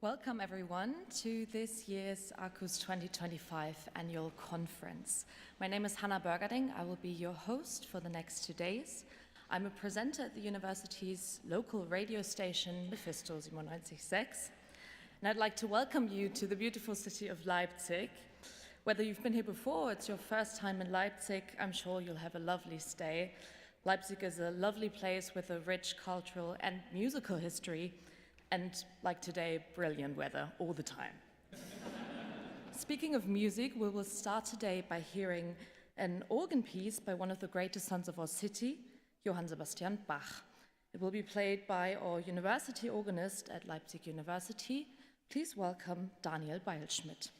Welcome everyone to this year's Arqus 2025 Annual Conference. My name is Hannah Bergerding. I will be your host for the next 2 days. I'm a presenter at the university's local radio station, Mephisto 97.6. And I'd like to welcome you to the beautiful city of Leipzig. Whether you've been here before or it's your first time in Leipzig, I'm sure you'll have a lovely stay. Leipzig is a lovely place with a rich cultural and musical history, and like today, brilliant weather all the time. Speaking of music, we will start today by hearing an organ piece by one of the greatest sons of our city, Johann Sebastian Bach. It will be played by our university organist at Leipzig University. Please welcome Daniel Beilschmidt.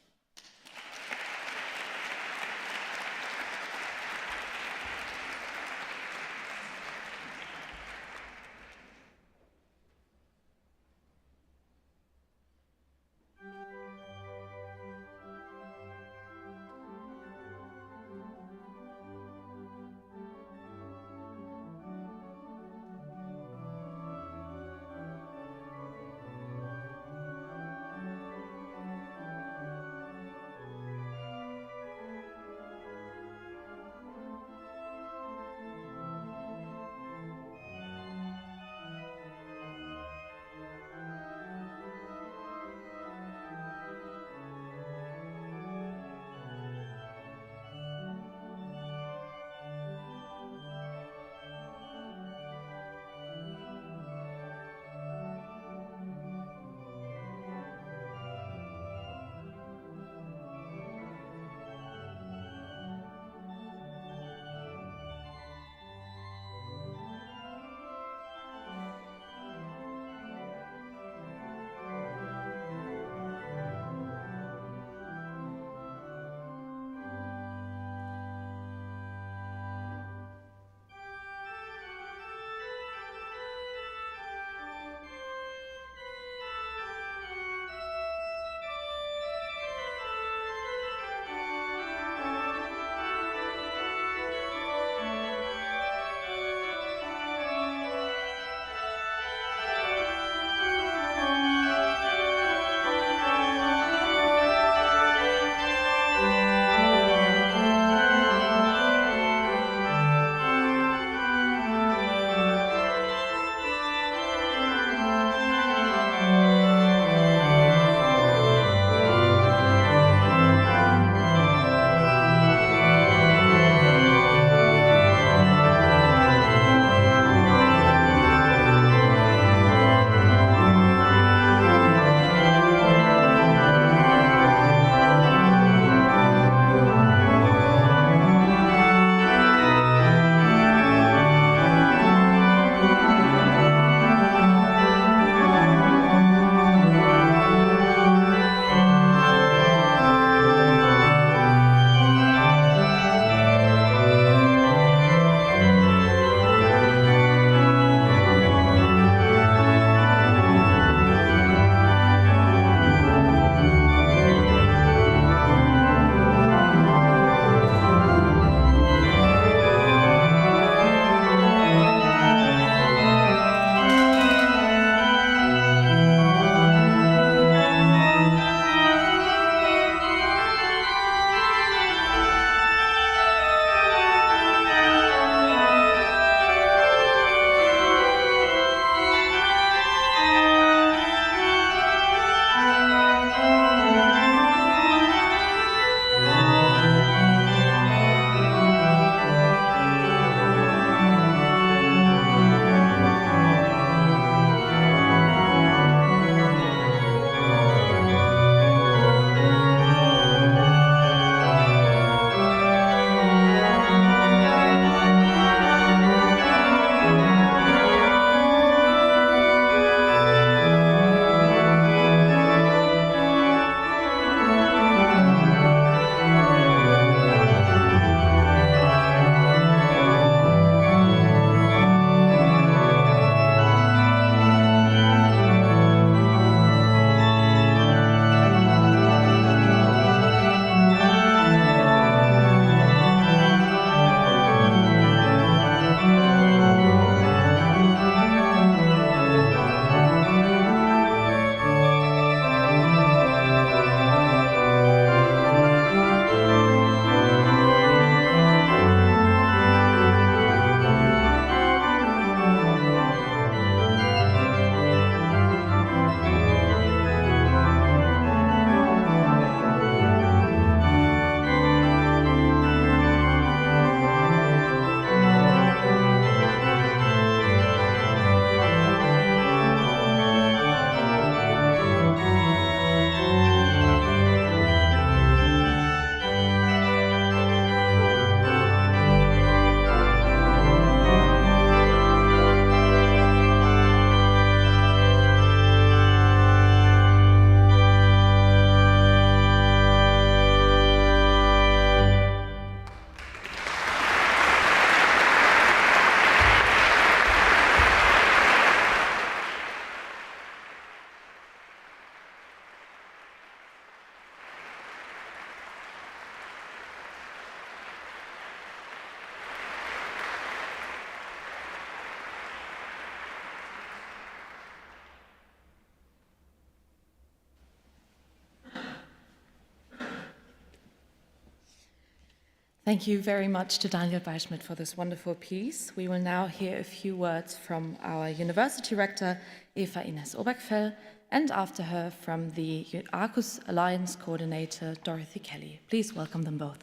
Thank you very much to Daniel Beischmidt for this wonderful piece. We will now hear a few words from our University Rector, Eva Ines Obergfell, and after her from the Arqus Alliance Coordinator, Dorothy Kelly. Please welcome them both.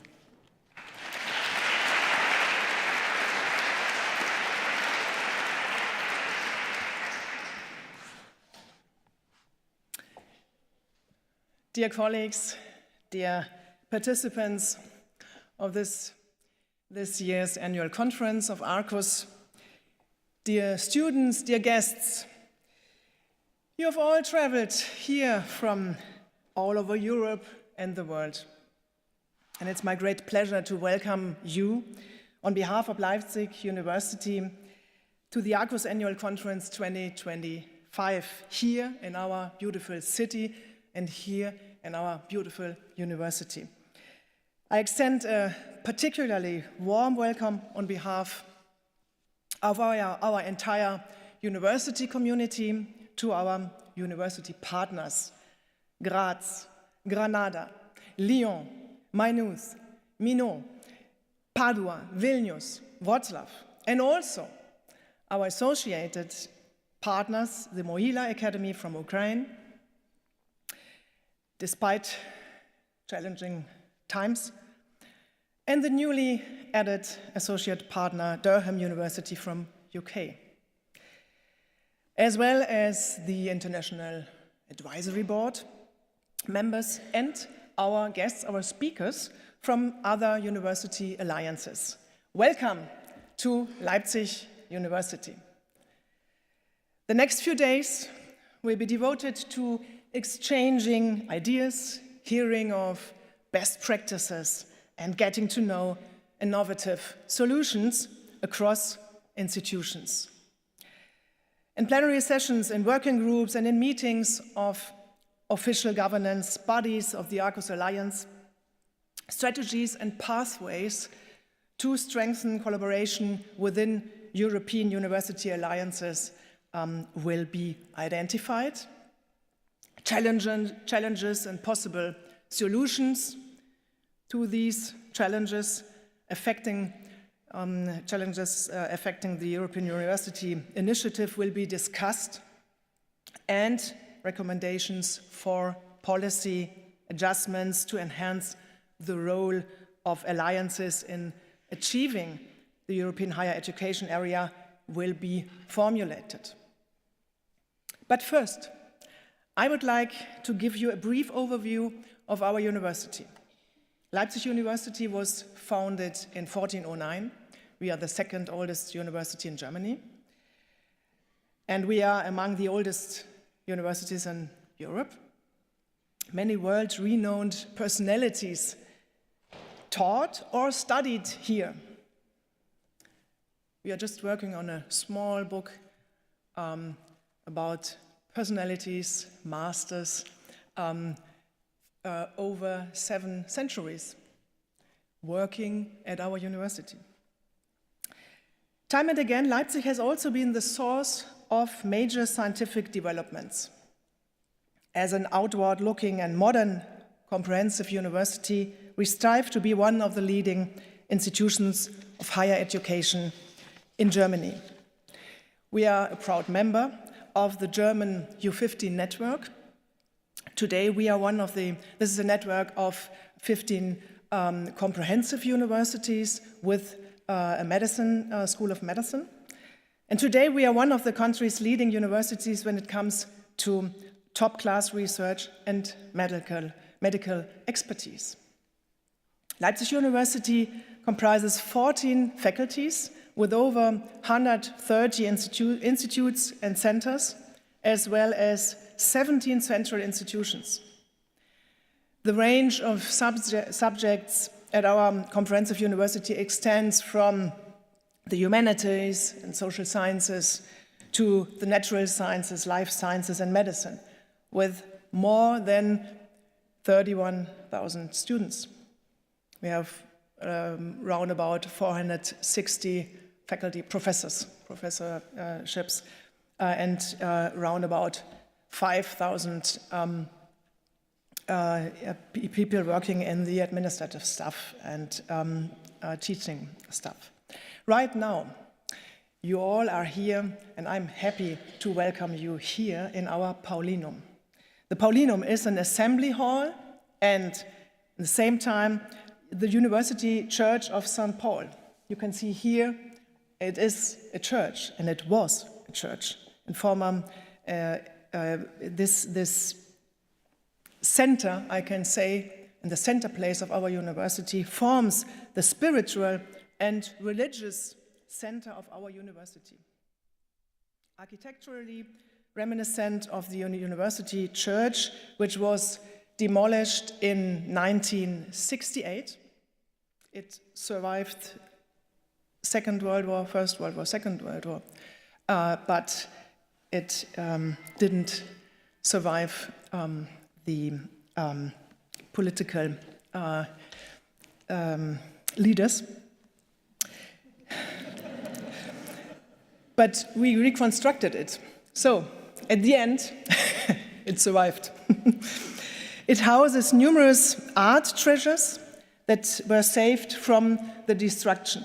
Dear colleagues, dear participants of this year's annual conference of Arqus, dear students, dear guests, you have all traveled here from all over Europe and the world. And it's my great pleasure to welcome you on behalf of Leipzig University to the Arqus Annual Conference 2025 here in our beautiful city and here in our beautiful university. I extend a particularly warm welcome on behalf of our entire university community to our university partners, Graz, Granada, Lyon, Mainz, Minot, Padua, Vilnius, Wrocław, and also our associated partners, the Mohila Academy from Ukraine. Despite challenging times, and the newly added associate partner, Durham University from UK, as well as the International Advisory Board members and our guests, our speakers from other university alliances. Welcome to Leipzig University. The next few days will be devoted to exchanging ideas, hearing of best practices, and getting to know innovative solutions across institutions. In plenary sessions, in working groups, and in meetings of official governance bodies of the Arqus Alliance, strategies and pathways to strengthen collaboration within European university alliances will be identified. Challenges and possible solutions to these challenges affecting the European University Initiative will be discussed, and recommendations for policy adjustments to enhance the role of alliances in achieving the European higher education area will be formulated. But first, I would like to give you a brief overview of our university. Leipzig University was founded in 1409. We are the second oldest university in Germany. And we are among the oldest universities in Europe. Many world-renowned personalities taught or studied here. We are just working on a small book about personalities, masters, over 7 centuries working at our university. Time and again, Leipzig has also been the source of major scientific developments. As an outward-looking and modern comprehensive university, we strive to be one of the leading institutions of higher education in Germany. We are a proud member of the German U15 network. Today we are this is a network of 15 comprehensive universities with a school of medicine. And today we are one of the country's leading universities when it comes to top-class research and medical expertise. Leipzig University comprises 14 faculties with over 130 institutes and centers, as well as 17 central institutions. The range of subjects at our comprehensive university extends from the humanities and social sciences to the natural sciences, life sciences, and medicine, with more than 31,000 students. We have round about 460 faculty professorships, and round about 5,000 people working in the administrative staff and teaching stuff. Right now, you all are here, and I'm happy to welcome you here in our Paulinum. The Paulinum is an assembly hall and at the same time the University Church of St. Paul. You can see here it is a church, and it was a church. In former, this center, I can say, and the center place of our university forms the spiritual and religious center of our university. Architecturally reminiscent of the university church, which was demolished in 1968. It survived Second World War, First World War, Second World War, but it didn't survive the political leaders. But we reconstructed it. So, at the end, it survived. It houses numerous art treasures that were saved from the destruction.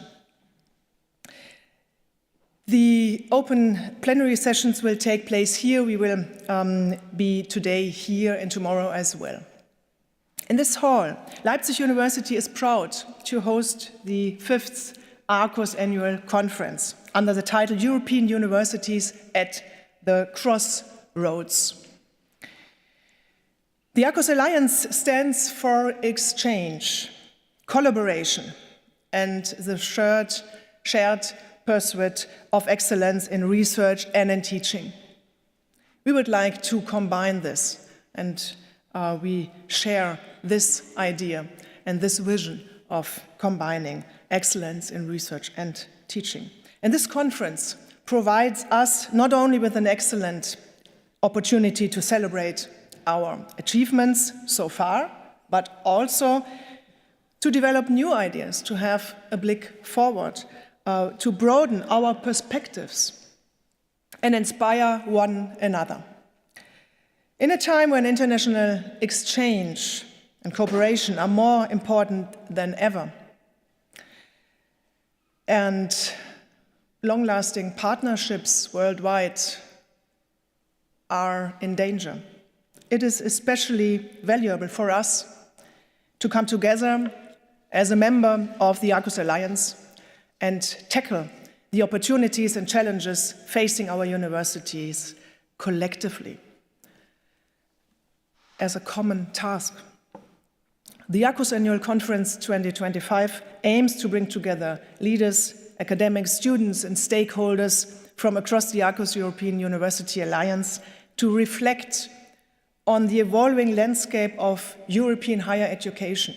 The open plenary sessions will take place here. We will be today here and tomorrow as well. In this hall, Leipzig University is proud to host the 5th Arqus Annual Conference under the title European Universities at the Crossroads. The Arqus Alliance stands for exchange, collaboration, and the shared pursuit of excellence in research and in teaching. We would like to combine this, and we share this idea and this vision of combining excellence in research and teaching. And this conference provides us not only with an excellent opportunity to celebrate our achievements so far, but also to develop new ideas, to have a look forward, to broaden our perspectives and inspire one another. In a time when international exchange and cooperation are more important than ever, and long-lasting partnerships worldwide are in danger, it is especially valuable for us to come together as a member of the Arqus Alliance and tackle the opportunities and challenges facing our universities collectively as a common task. The Arqus Annual Conference 2025 aims to bring together leaders, academics, students, and stakeholders from across the Arqus European University Alliance to reflect on the evolving landscape of European higher education.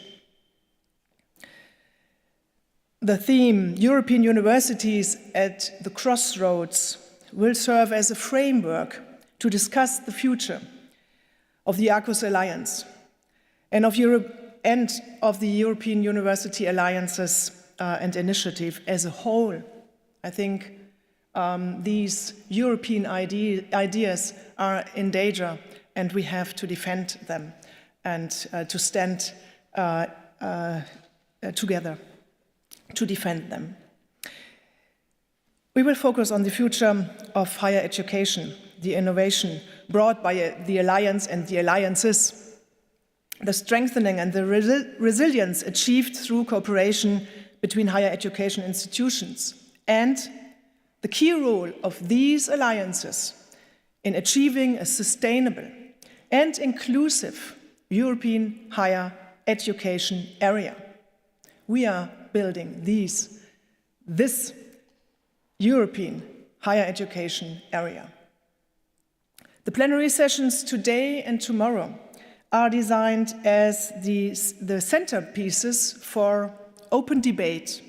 The theme, European Universities at the Crossroads, will serve as a framework to discuss the future of the Arqus Alliance and of the European University Alliances and initiative as a whole. I think these European ideas are in danger, and we have to defend them and to stand together to defend them. We will focus on the future of higher education, the innovation brought by the Alliance and the alliances, the strengthening and the resilience achieved through cooperation between higher education institutions, and the key role of these alliances in achieving a sustainable and inclusive European higher education area. We are building this European higher education area. The plenary sessions today and tomorrow are designed as the centerpieces for open debate,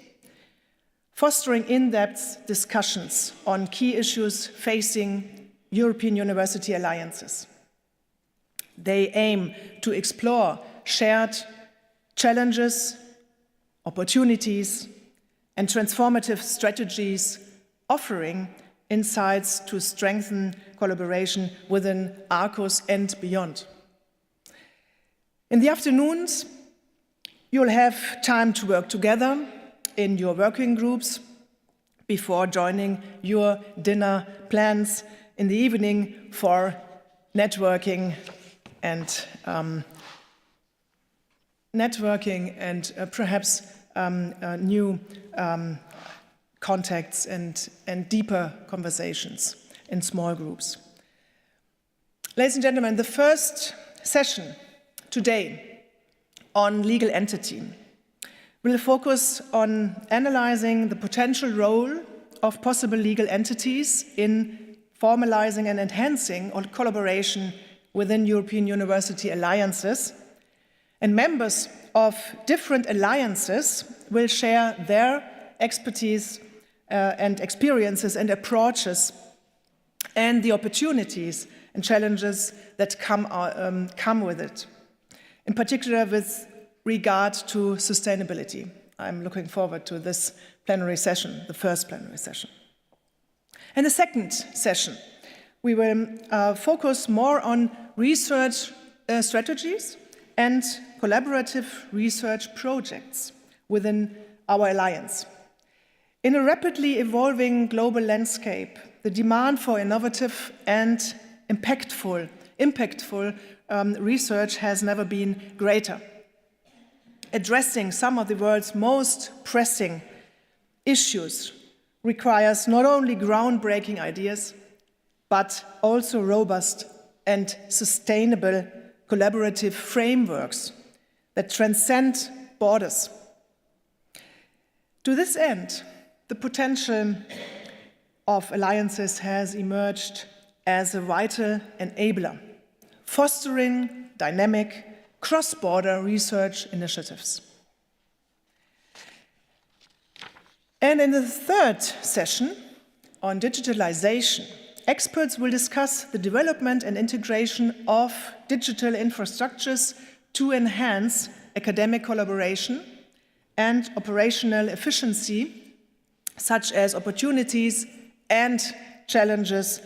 fostering in-depth discussions on key issues facing European university alliances. They aim to explore shared challenges, opportunities, and transformative strategies, offering insights to strengthen collaboration within Arqus and beyond. In the afternoons, you'll have time to work together in your working groups before joining your dinner plans in the evening for networking and perhaps new contacts and deeper conversations in small groups. Ladies and gentlemen, the first session today on legal entity will focus on analyzing the potential role of possible legal entities in formalizing and enhancing collaboration within European university alliances. And members of different alliances will share their expertise and experiences and approaches and the opportunities and challenges that come with it, in particular with regard to sustainability. I'm looking forward to this plenary session, the first plenary session. In the second session, we will focus more on research strategies and collaborative research projects within our alliance. In a rapidly evolving global landscape, the demand for innovative and impactful research has never been greater. Addressing some of the world's most pressing issues requires not only groundbreaking ideas, but also robust and sustainable collaborative frameworks that transcend borders. To this end, the potential of alliances has emerged as a vital enabler, fostering dynamic cross-border research initiatives. And in the third session on digitalization, experts will discuss the development and integration of digital infrastructures to enhance academic collaboration and operational efficiency, such as opportunities and challenges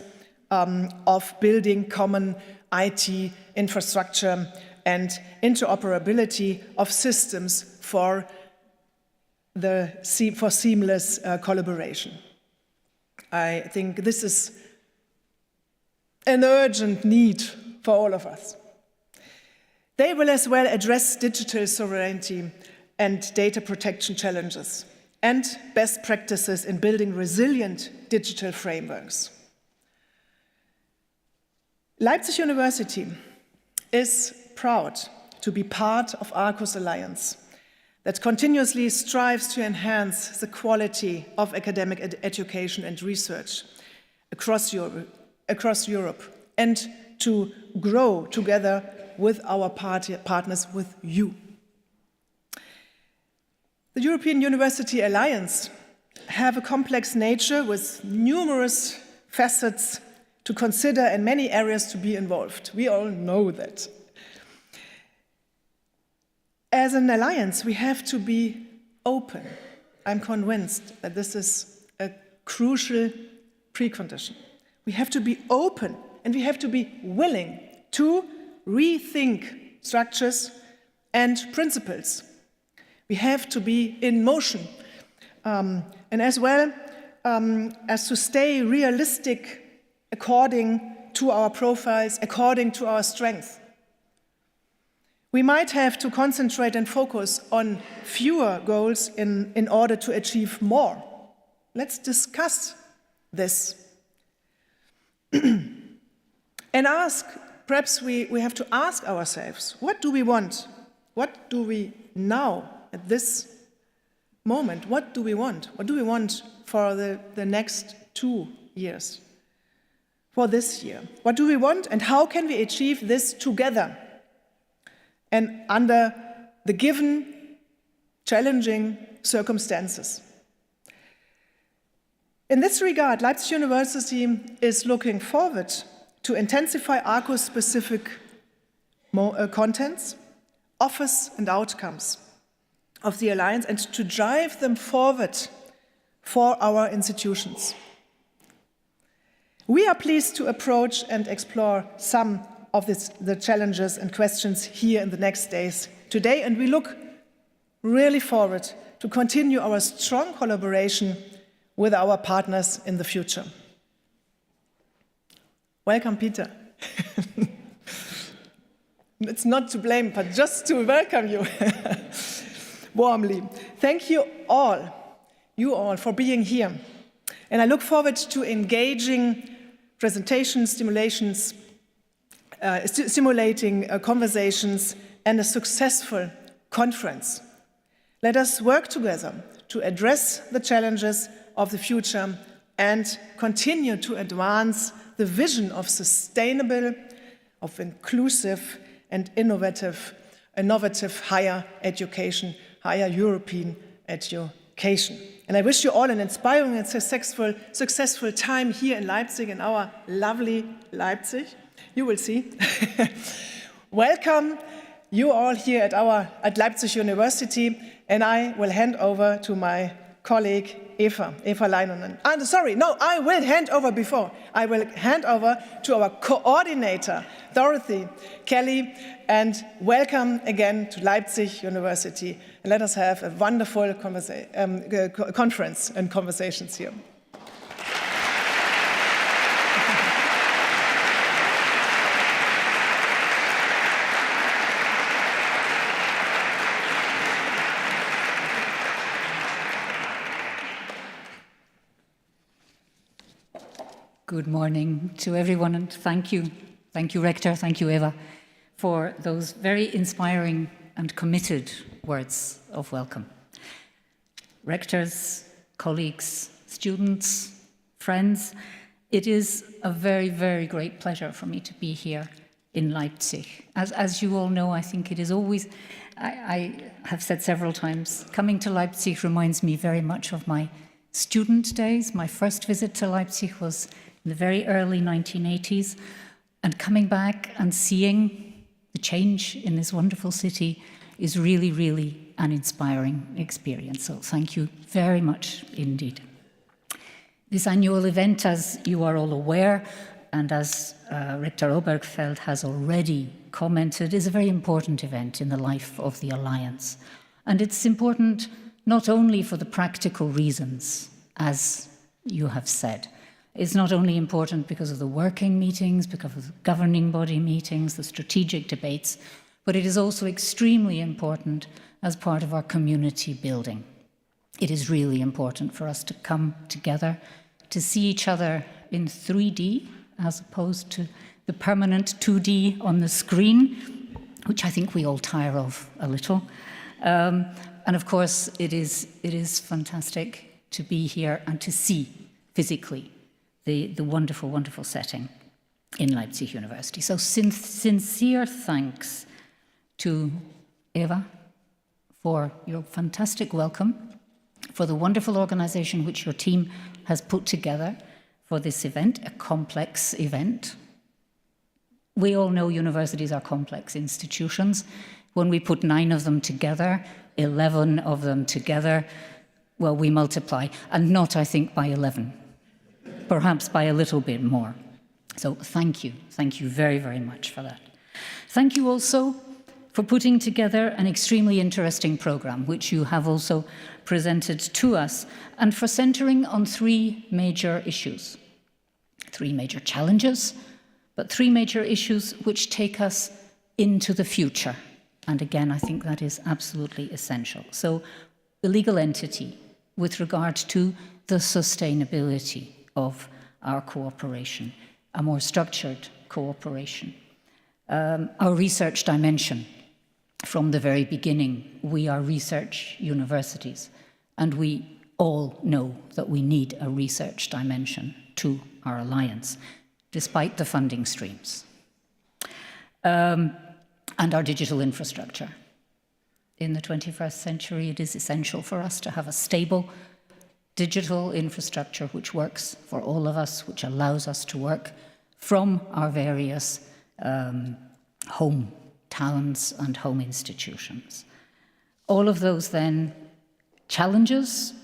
of building common IT infrastructure and interoperability of systems for seamless collaboration. I think this is an urgent need for all of us. They will as well address digital sovereignty and data protection challenges and best practices in building resilient digital frameworks. Leipzig University is proud to be part of Arqus Alliance that continuously strives to enhance the quality of academic education and research across Europe and to grow together with our partners, with you. The European University Alliance have a complex nature with numerous facets to consider and many areas to be involved. We all know that. As an alliance, we have to be open. I'm convinced that this is a crucial precondition. We have to be open and we have to be willing to rethink structures and principles. We have to be in motion and as well as to stay realistic according to our profiles, according to our strengths. We might have to concentrate and focus on fewer goals in order to achieve more. Let's discuss this. And perhaps we have to ask ourselves, what do we want? What do we now, at this moment, what do we want? What do we want for the next 2 years? For this year? What do we want and how can we achieve this together? And under the given challenging circumstances. In this regard, Leipzig University is looking forward to intensify Arqus-specific contents, offers and outcomes of the Alliance and to drive them forward for our institutions. We are pleased to approach and explore some of the challenges and questions here in the next days today, and we look really forward to continue our strong collaboration with our partners in the future. Welcome, Peter. It's not to blame, but just to welcome you warmly. Thank you all for being here. And I look forward to engaging presentations, stimulating conversations, and a successful conference. Let us work together to address the challenges of the future and continue to advance the vision of sustainable, of inclusive and innovative higher education, higher European education. And I wish you all an inspiring and successful time here in Leipzig, in our lovely Leipzig. You will see. Welcome you all here at Leipzig University, and I will hand over to my colleague Eeva Leinonen. I will hand over before. I will hand over to our coordinator, Dorothy Kelly, and welcome again to Leipzig University. And let us have a wonderful conference and conversations here. Good morning to everyone, and thank you, Rector, thank you, Eeva, for those very inspiring and committed words of welcome. Rectors, colleagues, students, friends, it is a very, very great pleasure for me to be here in Leipzig. As you all know, I think it is always, I have said several times, coming to Leipzig reminds me very much of my student days. My first visit to Leipzig was in the very early 1980s, and coming back and seeing the change in this wonderful city is really, really an inspiring experience. So thank you very much indeed. This annual event, as you are all aware, and as Rector Obergfell has already commented, is a very important event in the life of the Alliance. And it's important not only for the practical reasons, as you have said. It's not only important because of the working meetings, because of the governing body meetings, the strategic debates, but it is also extremely important as part of our community building. It is really important for us to come together, to see each other in 3D, as opposed to the permanent 2D on the screen, which I think we all tire of a little. And of course, it is fantastic to be here and to see physically the wonderful, wonderful setting in Leipzig University. So sincere thanks to Eeva for your fantastic welcome, for the wonderful organization which your team has put together for this event, a complex event. We all know universities are complex institutions. When we put 9 of them together, 11 of them together, well, we multiply, and not, I think, by 11. Perhaps by a little bit more. So thank you very, very much for that. Thank you also for putting together an extremely interesting program, which you have also presented to us, and for centering on 3 major issues, 3 major challenges, but 3 major issues which take us into the future. And again, I think that is absolutely essential. So the legal entity with regard to the sustainability of our cooperation, a more structured cooperation. Our research dimension. From the very beginning, we are research universities, and we all know that we need a research dimension to our alliance, despite the funding streams. And our digital infrastructure. In the 21st century, it is essential for us to have a stable digital infrastructure which works for all of us, which allows us to work from our various home towns and home institutions. All of those then challenges,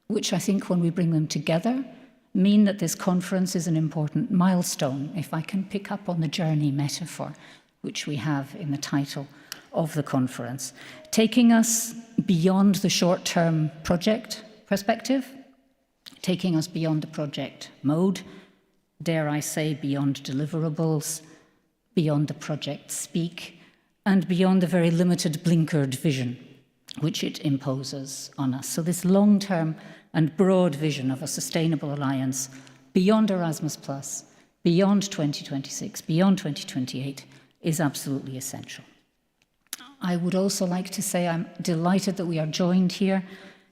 which I think when we bring them together, mean that this conference is an important milestone, if I can pick up on the journey metaphor which we have in the title of the conference, taking us beyond the short-term project perspective, taking us beyond the project mode, dare I say, beyond deliverables, beyond the project speak, and beyond the very limited blinkered vision which it imposes on us. So this long-term and broad vision of a sustainable alliance beyond Erasmus+, beyond 2026, beyond 2028, is absolutely essential. I would also like to say I'm delighted that we are joined here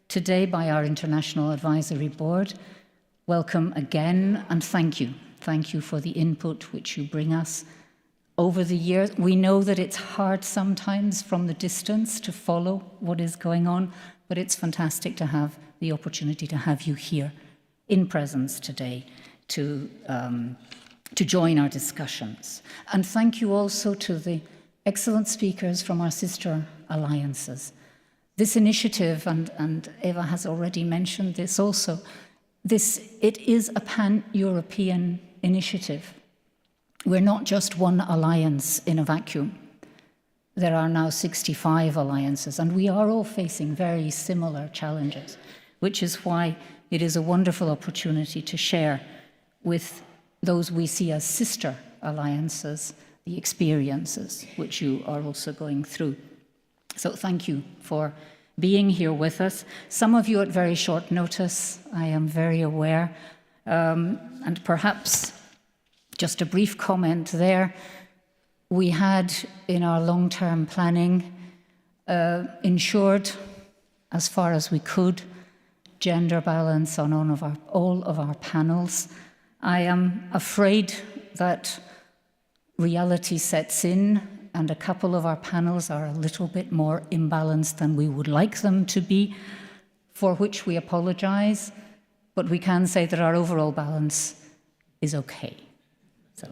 today by our International Advisory Board. Welcome again, and thank you. Thank you for the input which you bring us over the years. We know that it's hard sometimes from the distance to follow what is going on, but it's fantastic to have the opportunity to have you here in presence today to join our discussions. And thank you also to the excellent speakers from our sister alliances. This initiative, and Eeva has already mentioned this also, it is a pan-European initiative. We're not just one alliance in a vacuum. There are now 65 alliances, and we are all facing very similar challenges, which is why it is a wonderful opportunity to share with those we see as sister alliances the experiences which you are also going through. So thank you for being here with us. Some of you at very short notice, I am very aware, and perhaps just a brief comment there. We had in our long-term planning ensured, as far as we could, gender balance on all of our panels. I am afraid that reality sets in, and a couple of our panels are a little bit more imbalanced than we would like them to be, for which we apologize, but we can say that our overall balance is okay. So,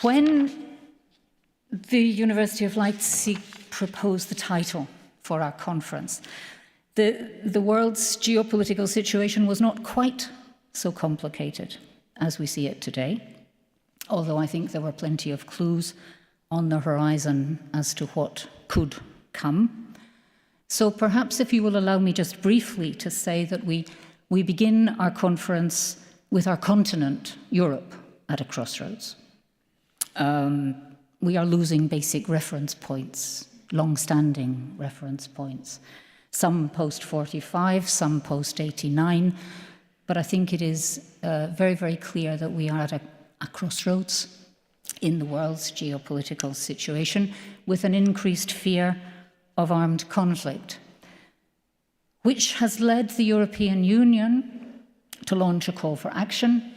when the University of Leipzig proposed the title for our conference, the world's geopolitical situation was not quite so complicated as we see it today, although I think there were plenty of clues on the horizon as to what could come. So perhaps if you will allow me just briefly to say that we begin our conference with our continent, Europe, at a crossroads. We are losing basic reference points, long-standing reference points, some post-45, some post-89, but I think it is very, very clear that we are at a crossroads in the world's geopolitical situation with an increased fear of armed conflict, which has led the European Union to launch a call for action,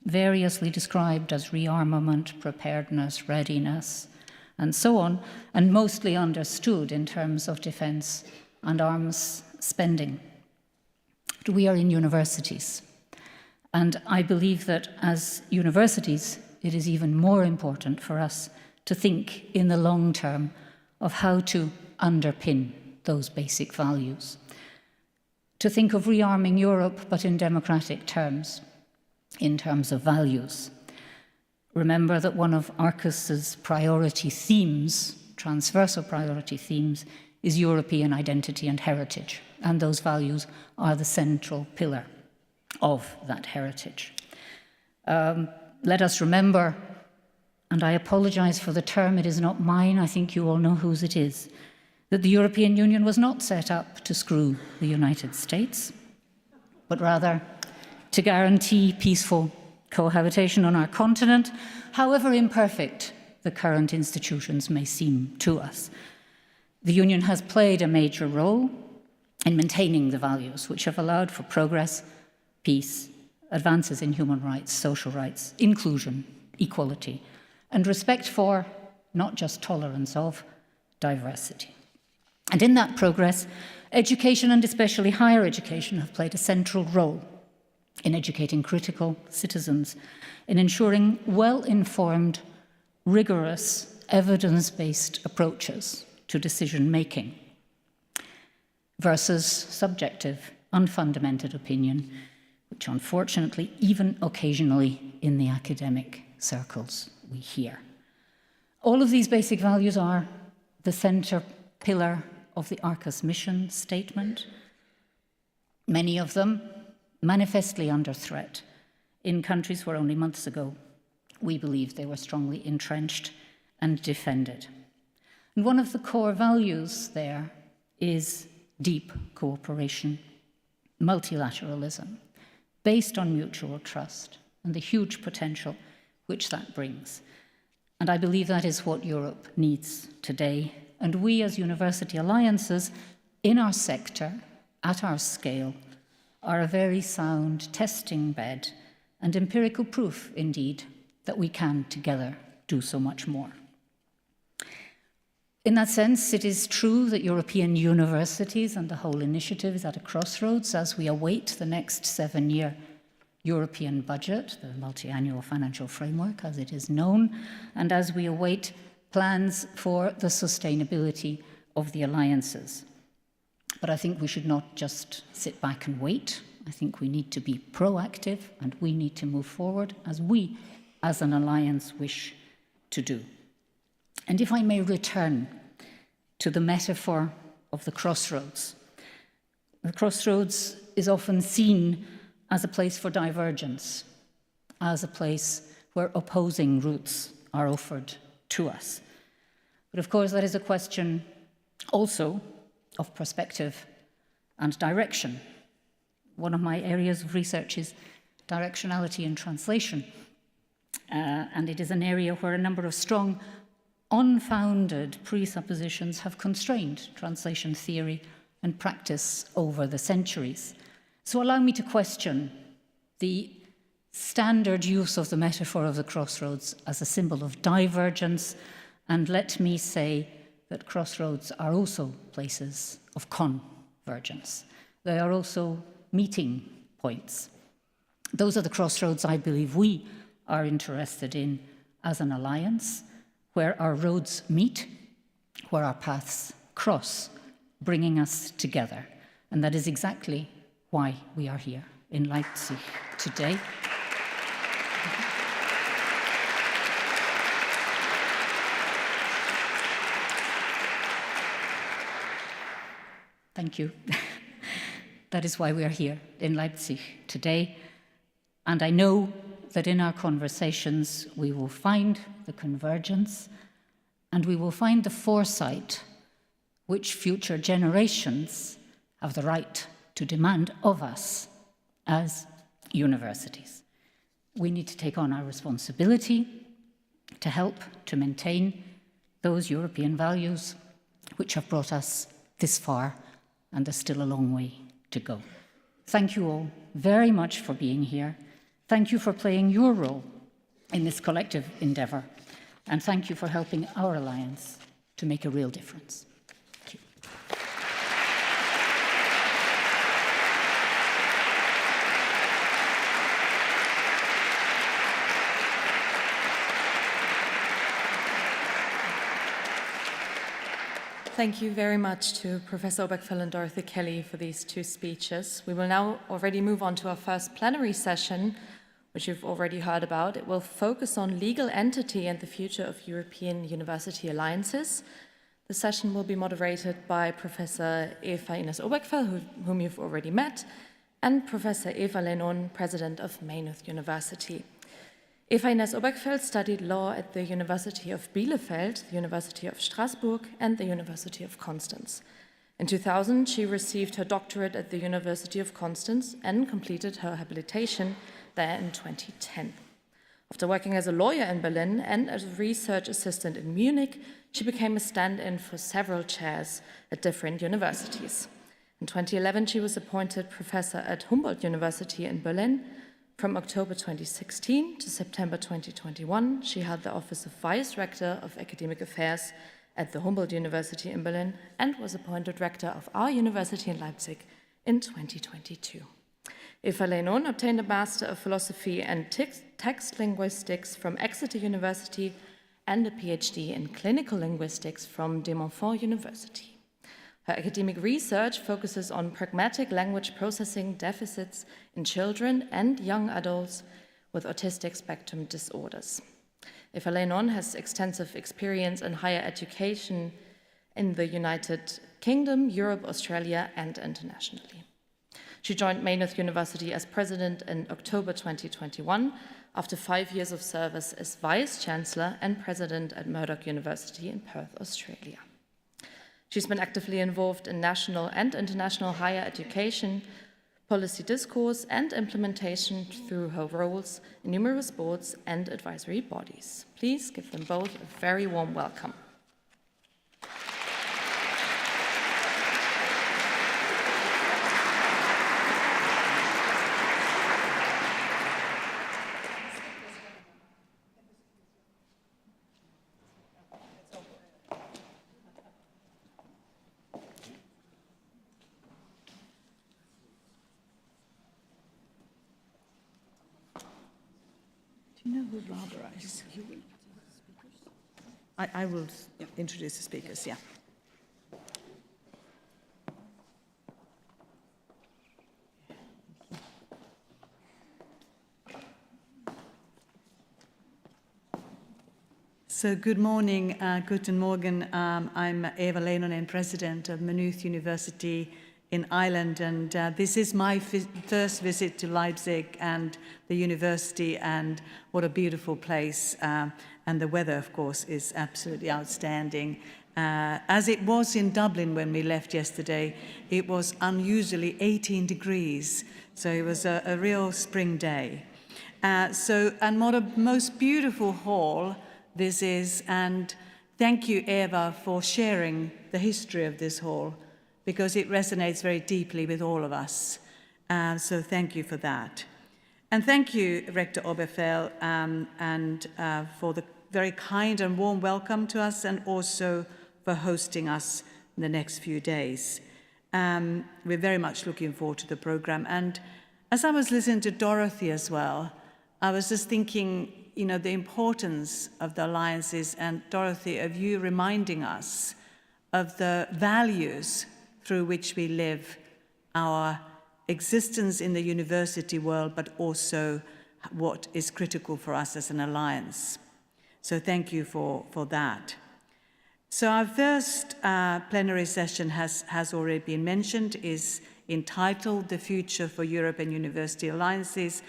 variously described as rearmament, preparedness, readiness, and so on, and mostly understood in terms of defence and arms spending. We are in universities, and I believe that as universities, it is even more important for us to think in the long term of how to underpin those basic values. To think of rearming Europe, but in democratic terms, in terms of values. Remember that one of Arqus's priority themes, transversal priority themes, is European identity and heritage, and those values are the central pillar of that heritage. Let us remember, and I apologize for the term, it is not mine, I think you all know whose it is, that the European Union was not set up to screw the United States, but rather to guarantee peaceful cohabitation on our continent, however imperfect the current institutions may seem to us. The Union has played a major role in maintaining the values which have allowed for progress, peace, advances in human rights, social rights, inclusion, equality, and respect for, not just tolerance of, diversity. And in that progress, education and especially higher education have played a central role in educating critical citizens, in ensuring well-informed, rigorous, evidence-based approaches to decision-making versus subjective, unfundamented opinion, which unfortunately, even occasionally in the academic circles, we hear. All of these basic values are the center pillar of the Arqus mission statement, many of them manifestly under threat in countries where only months ago we believed they were strongly entrenched and defended. And one of the core values there is deep cooperation, multilateralism, based on mutual trust and the huge potential which that brings. And I believe that is what Europe needs today. And we as university alliances in our sector, at our scale, are a very sound testing bed and empirical proof, indeed, that we can together do so much more. In that sense, it is true that European universities and the whole initiative is at a crossroads as we await the next 7-year European budget, the multi-annual financial framework as it is known, and as we await plans for the sustainability of the alliances. But I think we should not just sit back and wait. I think we need to be proactive and we need to move forward as we, as an alliance, wish to do. And if I may return to the metaphor of the crossroads. The crossroads is often seen as a place for divergence, as a place where opposing routes are offered to us. But of course, that is a question also of perspective and direction. One of my areas of research is directionality and translation. And it is an area where a number of strong, unfounded presuppositions have constrained translation theory and practice over the centuries. So allow me to question the standard use of the metaphor of the crossroads as a symbol of divergence, and let me say that crossroads are also places of convergence. They are also meeting points. Those are the crossroads I believe we are interested in as an alliance, where our roads meet, where our paths cross, bringing us together. And that is exactly why we are here in Leipzig today. Thank you. That is why we are here in Leipzig today. And I know that in our conversations we will find the convergence and we will find the foresight which future generations have the right to demand of us as universities. We need to take on our responsibility to help to maintain those European values which have brought us this far, and there's still a long way to go. Thank you all very much for being here. Thank you for playing your role in this collective endeavour, and thank you for helping our alliance to make a real difference. Thank you. Thank you very much to Professor Obergfell and Dorothy Kelly for these two speeches. We will now already move on to our first plenary session, which you've already heard about. It will focus on legal entity and the future of European university alliances. The session will be moderated by Professor Eva Ines Obergfell, whom you've already met, and Professor Eva Leinonen, President of Maynooth University. Eva Ines Obergfell studied law at the University of Bielefeld, the University of Strasbourg, and the University of Constance. In 2000, she received her doctorate at the University of Constance and completed her habilitation there in 2010. After working as a lawyer in Berlin and as a research assistant in Munich, she became a stand-in for several chairs at different universities. In 2011, she was appointed professor at Humboldt University in Berlin. From October 2016 to September 2021, she held the office of Vice Rector of Academic Affairs at the Humboldt University in Berlin and was appointed Rector of our university in Leipzig in 2022. Eva Leinonen obtained a Master of Philosophy and Text Linguistics from Exeter University and a PhD in Clinical Linguistics from De Montfort University. Her academic research focuses on pragmatic language processing deficits in children and young adults with autistic spectrum disorders. Eva Leinonen has extensive experience in higher education in the United Kingdom, Europe, Australia, and internationally. She joined Maynooth University as president in October 2021, after 5 years of service as vice-chancellor and president at Murdoch University in Perth, Australia. She's been actively involved in national and international higher education, policy discourse, and implementation through her roles in numerous boards and advisory bodies. Please give them both a very warm welcome. I will introduce the speakers, yeah. So good morning, guten Morgen. I'm Eva Leinonen, president of Maynooth University in Ireland, and this is my first visit to Leipzig and the university, and what a beautiful place. And the weather, of course, is absolutely outstanding. As it was in Dublin when we left yesterday, it was unusually 18 degrees, so it was a real spring day. And what a most beautiful hall this is, and thank you, Eeva, for sharing the history of this hall, because it resonates very deeply with all of us. So thank you for that. And thank you, Rector Obergfell, for the very kind and warm welcome to us, and also for hosting us in the next few days. We're very much looking forward to the program. And as I was listening to Dorothy as well, I was just thinking, you know, the importance of the alliances, and Dorothy, of you reminding us of the values through which we live our existence in the university world, but also what is critical for us as an alliance. So thank you for that. So our first plenary session has already been mentioned, is entitled The Future for Europe and University Alliances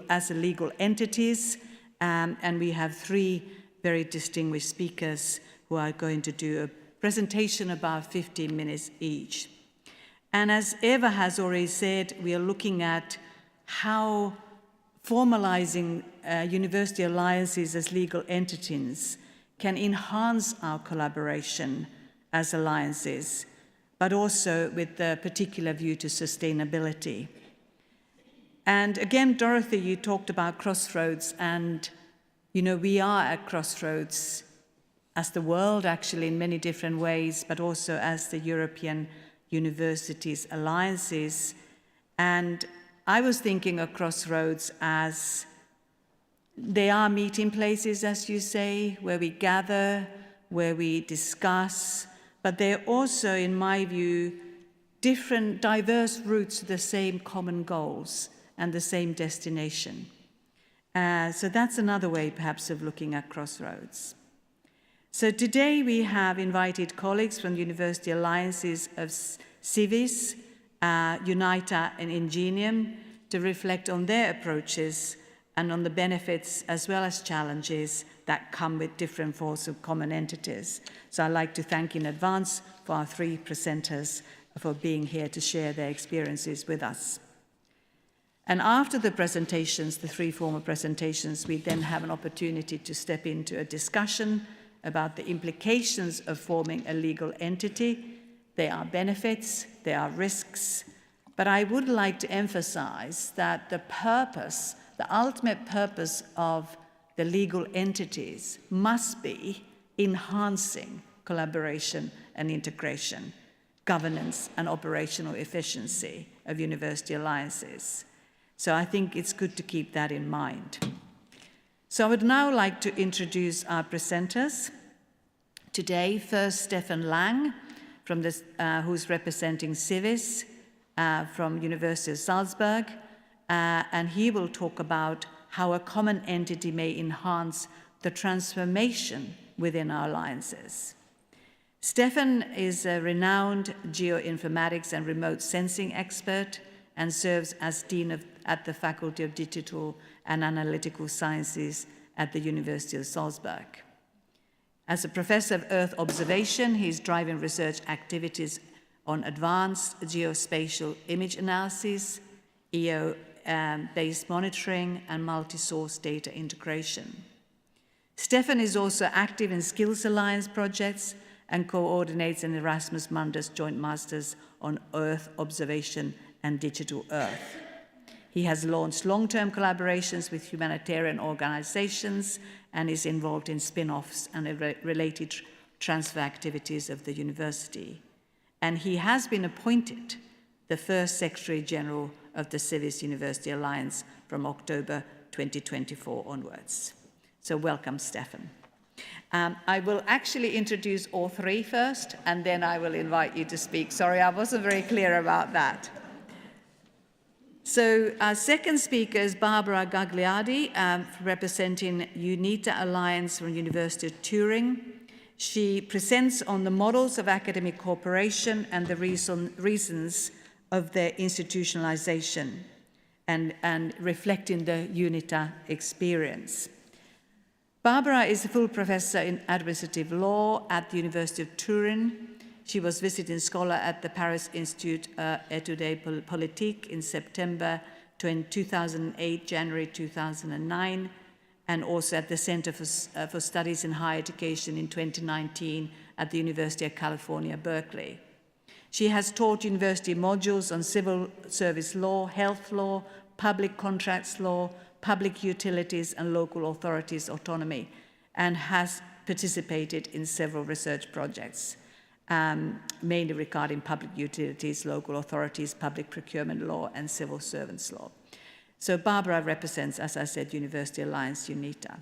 as legal entities. And we have three very distinguished speakers who are going to do a presentation about 15 minutes each. And as Eeva has already said, we are looking at how formalizing university alliances as legal entities can enhance our collaboration as alliances, but also with the particular view to sustainability. And again, Dorothy, you talked about crossroads, and you know, we are at crossroads as the world, actually, in many different ways, but also as the European universities alliances. And I was thinking of crossroads as they are meeting places, as you say, where we gather, where we discuss, but they're also, in my view, different, diverse routes to the same common goals and the same destination. So that's another way, perhaps, of looking at crossroads. So today we have invited colleagues from University Alliances of CIVIS, UNITA and INGENIUM to reflect on their approaches and on the benefits as well as challenges that come with different forms of common entities. So I'd like to thank in advance for our three presenters for being here to share their experiences with us. And after the presentations, the three formal presentations, we then have an opportunity to step into a discussion about the implications of forming a legal entity. There are benefits, there are risks, but I would like to emphasize that the purpose, the ultimate purpose of the legal entities must be enhancing collaboration and integration, governance and operational efficiency of university alliances. So I think it's good to keep that in mind. So I would now like to introduce our presenters. Today, first Stefan Lang, who's representing CIVIS from University of Salzburg, and he will talk about how a common entity may enhance the transformation within our alliances. Stefan is a renowned geoinformatics and remote sensing expert and serves as Dean at the Faculty of Digital and Analytical Sciences at the University of Salzburg. As a professor of Earth observation, he's driving research activities on advanced geospatial image analysis, EO-based monitoring, and multi-source data integration. Stefan is also active in Skills Alliance projects and coordinates an Erasmus Mundus Joint Masters on Earth observation and digital Earth. He has launched long-term collaborations with humanitarian organizations and is involved in spin-offs and related transfer activities of the university. And he has been appointed the first Secretary General of the CIVIS University Alliance from October 2024 onwards. So welcome, Stefan. I will actually introduce all three first, and then I will invite you to speak. Sorry, I wasn't very clear about that. So our second speaker is Barbara Gagliardi, representing UNITA Alliance from University of Turin. She presents on the models of academic cooperation and the reasons of their institutionalization and reflecting the UNITA experience. Barbara is a full professor in administrative law at the University of Turin. She was visiting scholar at the Paris Institute Études Politiques in September 2008, January 2009, and also at the Center for Studies in Higher Education in 2019 at the University of California, Berkeley. She has taught university modules on civil service law, health law, public contracts law, public utilities and local authorities autonomy, and has participated in several research projects, mainly regarding public utilities, local authorities, public procurement law, and civil servants law. So Barbara represents, as I said, University Alliance UNITA.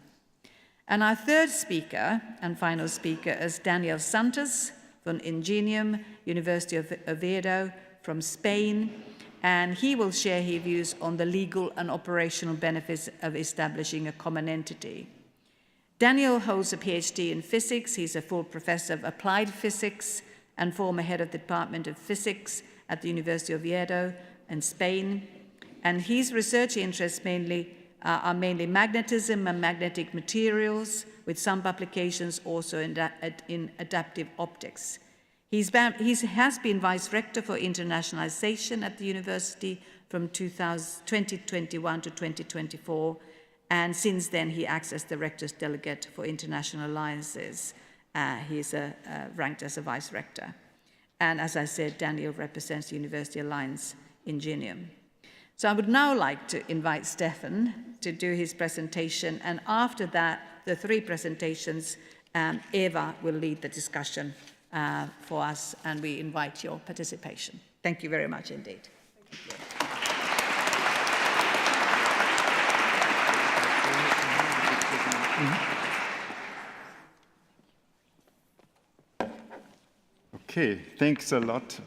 And our third speaker and final speaker is Daniel Santos from INGENIUM, University of Oviedo from Spain, and he will share his views on the legal and operational benefits of establishing a common entity. Daniel holds a PhD in physics. He's a full professor of applied physics and former head of the Department of Physics at the University of Oviedo in Spain. And his research interests are mainly magnetism and magnetic materials, with some publications also in adaptive optics. He has been Vice Rector for Internationalization at the university from 2021 to 2024, and since then he acts as the Rector's Delegate for International Alliances. He is ranked as a Vice Rector. And as I said, Daniel represents the University Alliance INGENIUM. So I would now like to invite Stefan to do his presentation, and after that, the three presentations, Eeva will lead the discussion for us, and we invite your participation. Thank you very much indeed. Okay, thanks a lot.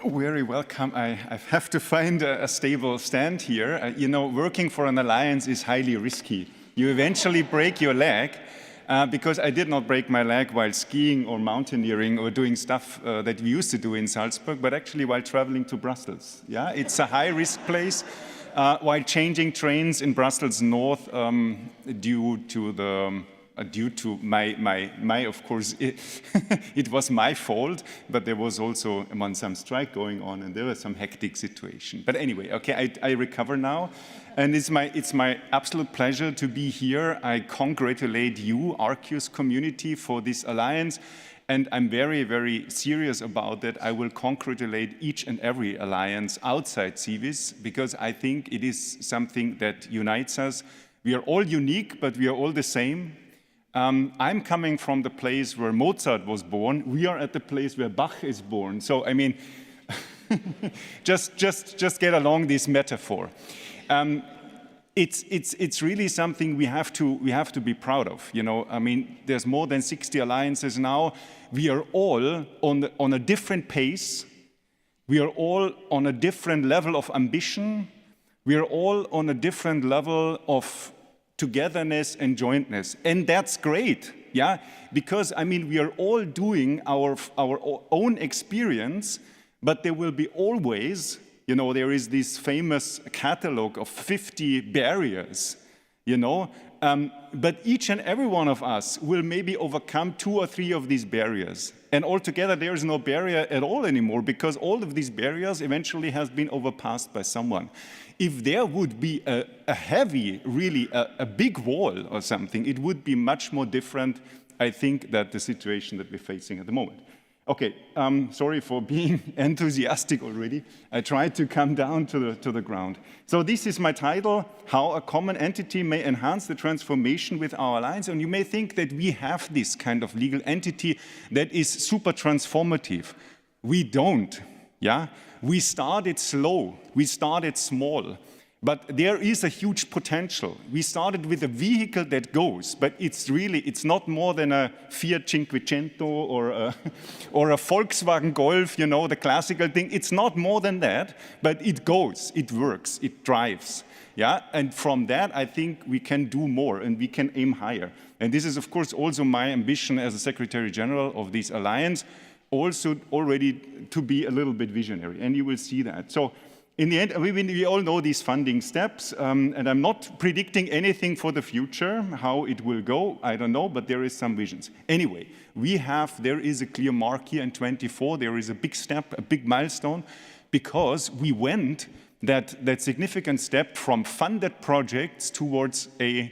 Very welcome. I have to find a stable stand here. You know, working for an alliance is highly risky. You eventually break your leg, because I did not break my leg while skiing or mountaineering or doing stuff that we used to do in Salzburg, but actually while traveling to Brussels. Yeah, it's a high-risk place. While changing trains in Brussels North due to my of course, it was my fault, but there was also some strike going on, and there was some hectic situation. But anyway, okay, I recover now, and it's my absolute pleasure to be here. I congratulate you, Arqus community, for this alliance, and I'm very, very serious about that. I will congratulate each and every alliance outside CIVIS, because I think it is something that unites us. We are all unique, but we are all the same. I'm coming from the place where Mozart was born. We are at the place where Bach is born. So, I mean, just get along this metaphor. It's really something we have to be proud of. You know, I mean, there's more than 60 alliances now. We are all on a different pace. We are all on a different level of ambition. We are all on a different level of togetherness and jointness. And that's great, yeah? Because, I mean, we are all doing our own experience, but there will be always, you know, there is this famous catalog of 50 barriers, you know? But each and every one of us will maybe overcome 2 or 3 of these barriers. And altogether, there is no barrier at all anymore, because all of these barriers eventually has been overpassed by someone. If there would be a heavy, really a big wall or something, it would be much more different, I think, than the situation that we're facing at the moment. Okay, sorry for being enthusiastic already. I tried to come down to the ground. So this is my title, How a Common Entity May Enhance the Transformation with Our Alliance. And you may think that we have this kind of legal entity that is super transformative. We don't, yeah? We started slow, we started small. But there is a huge potential. We started with a vehicle that goes, but it's not more than a Fiat Cinquecento or a Volkswagen Golf, you know, the classical thing. It's not more than that, but it goes, it works, it drives. Yeah, and from that, I think we can do more and we can aim higher. And this is, of course, also my ambition as a Secretary General of this alliance, also already to be a little bit visionary, and you will see that. So, in the end, we all know these funding steps, and I'm not predicting anything for the future, how it will go, I don't know, but there is some visions. Anyway, there is a clear mark here in 24, there is a big step, a big milestone, because we went that significant step from funded projects towards a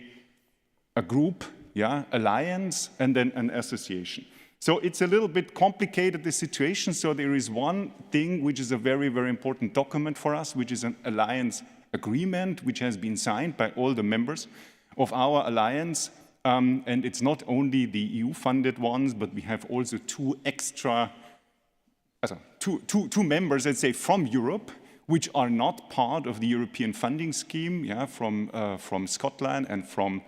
group, yeah, alliance, and then an association. So it's a little bit complicated, the situation. So there is one thing which is a very, very important document for us, which is an alliance agreement, which has been signed by all the members of our alliance. And it's not only the EU-funded ones, but we have also 2 extra, two members, let's say, from Europe, which are not part of the European funding scheme, yeah, from Scotland and from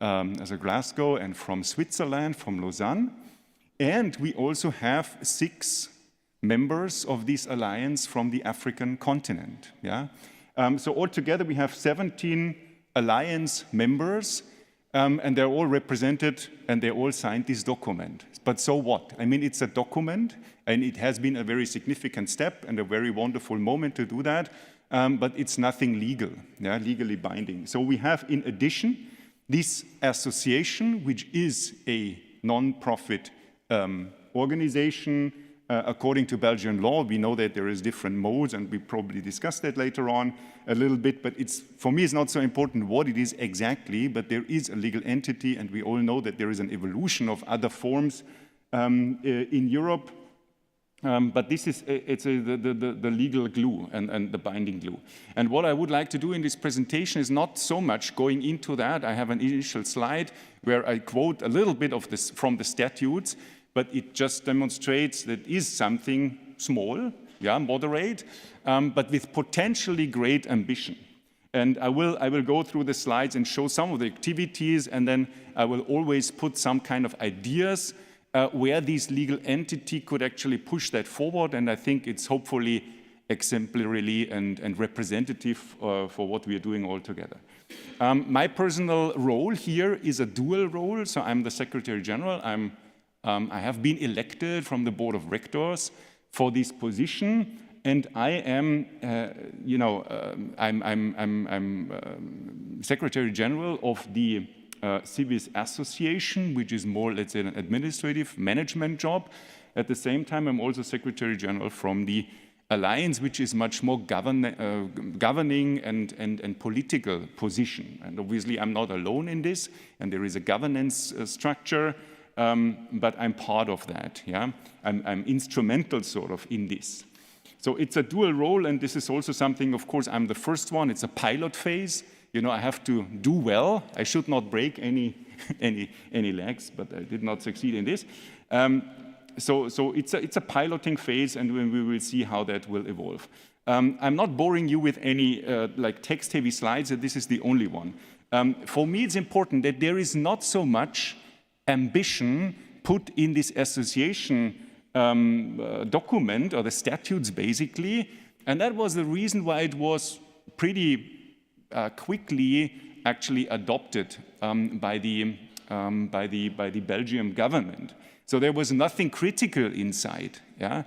Glasgow and from Switzerland, from Lausanne. And we also have 6 members of this alliance from the African continent. Yeah? So altogether we have 17 alliance members, and they're all represented and they all signed this document. But so what? I mean, it's a document, and it has been a very significant step and a very wonderful moment to do that, but it's nothing legal, yeah, legally binding. So we have, in addition, this association, which is a non-profit organization. According to Belgian law, we know that there is different modes, and we probably discuss that later on a little bit, but for me it's not so important what it is exactly, but there is a legal entity, and we all know that there is an evolution of other forms in Europe, but this is the legal glue and the binding glue. And what I would like to do in this presentation is not so much going into that. I have an initial slide where I quote a little bit of this from the statutes, but it just demonstrates that it is something small, yeah, moderate, but with potentially great ambition. And I will go through the slides and show some of the activities, and then I will always put some kind of ideas where this legal entity could actually push that forward, and I think it's hopefully exemplarily and representative for what we are doing all together. My personal role here is a dual role, so I'm the Secretary General. I have been elected from the Board of Rectors for this position, and I am, I'm Secretary General of the CIVIS Association, which is more, let's say, an administrative management job. At the same time, I'm also Secretary General from the Alliance, which is much more governing and political position. And obviously, I'm not alone in this, and there is a governance structure, but I'm part of that. Yeah, I'm instrumental, sort of, in this. So it's a dual role, and this is also something. Of course, I'm the first one. It's a pilot phase. You know, I have to do well. I should not break any legs, but I did not succeed in this. So it's a piloting phase, and we will see how that will evolve. I'm not boring you with any like text-heavy slides. This is the only one. For me, it's important that there is not so much ambition put in this association document, or the statutes, basically, and that was the reason why it was pretty quickly actually adopted by the Belgian government. So there was nothing critical inside. Yeah?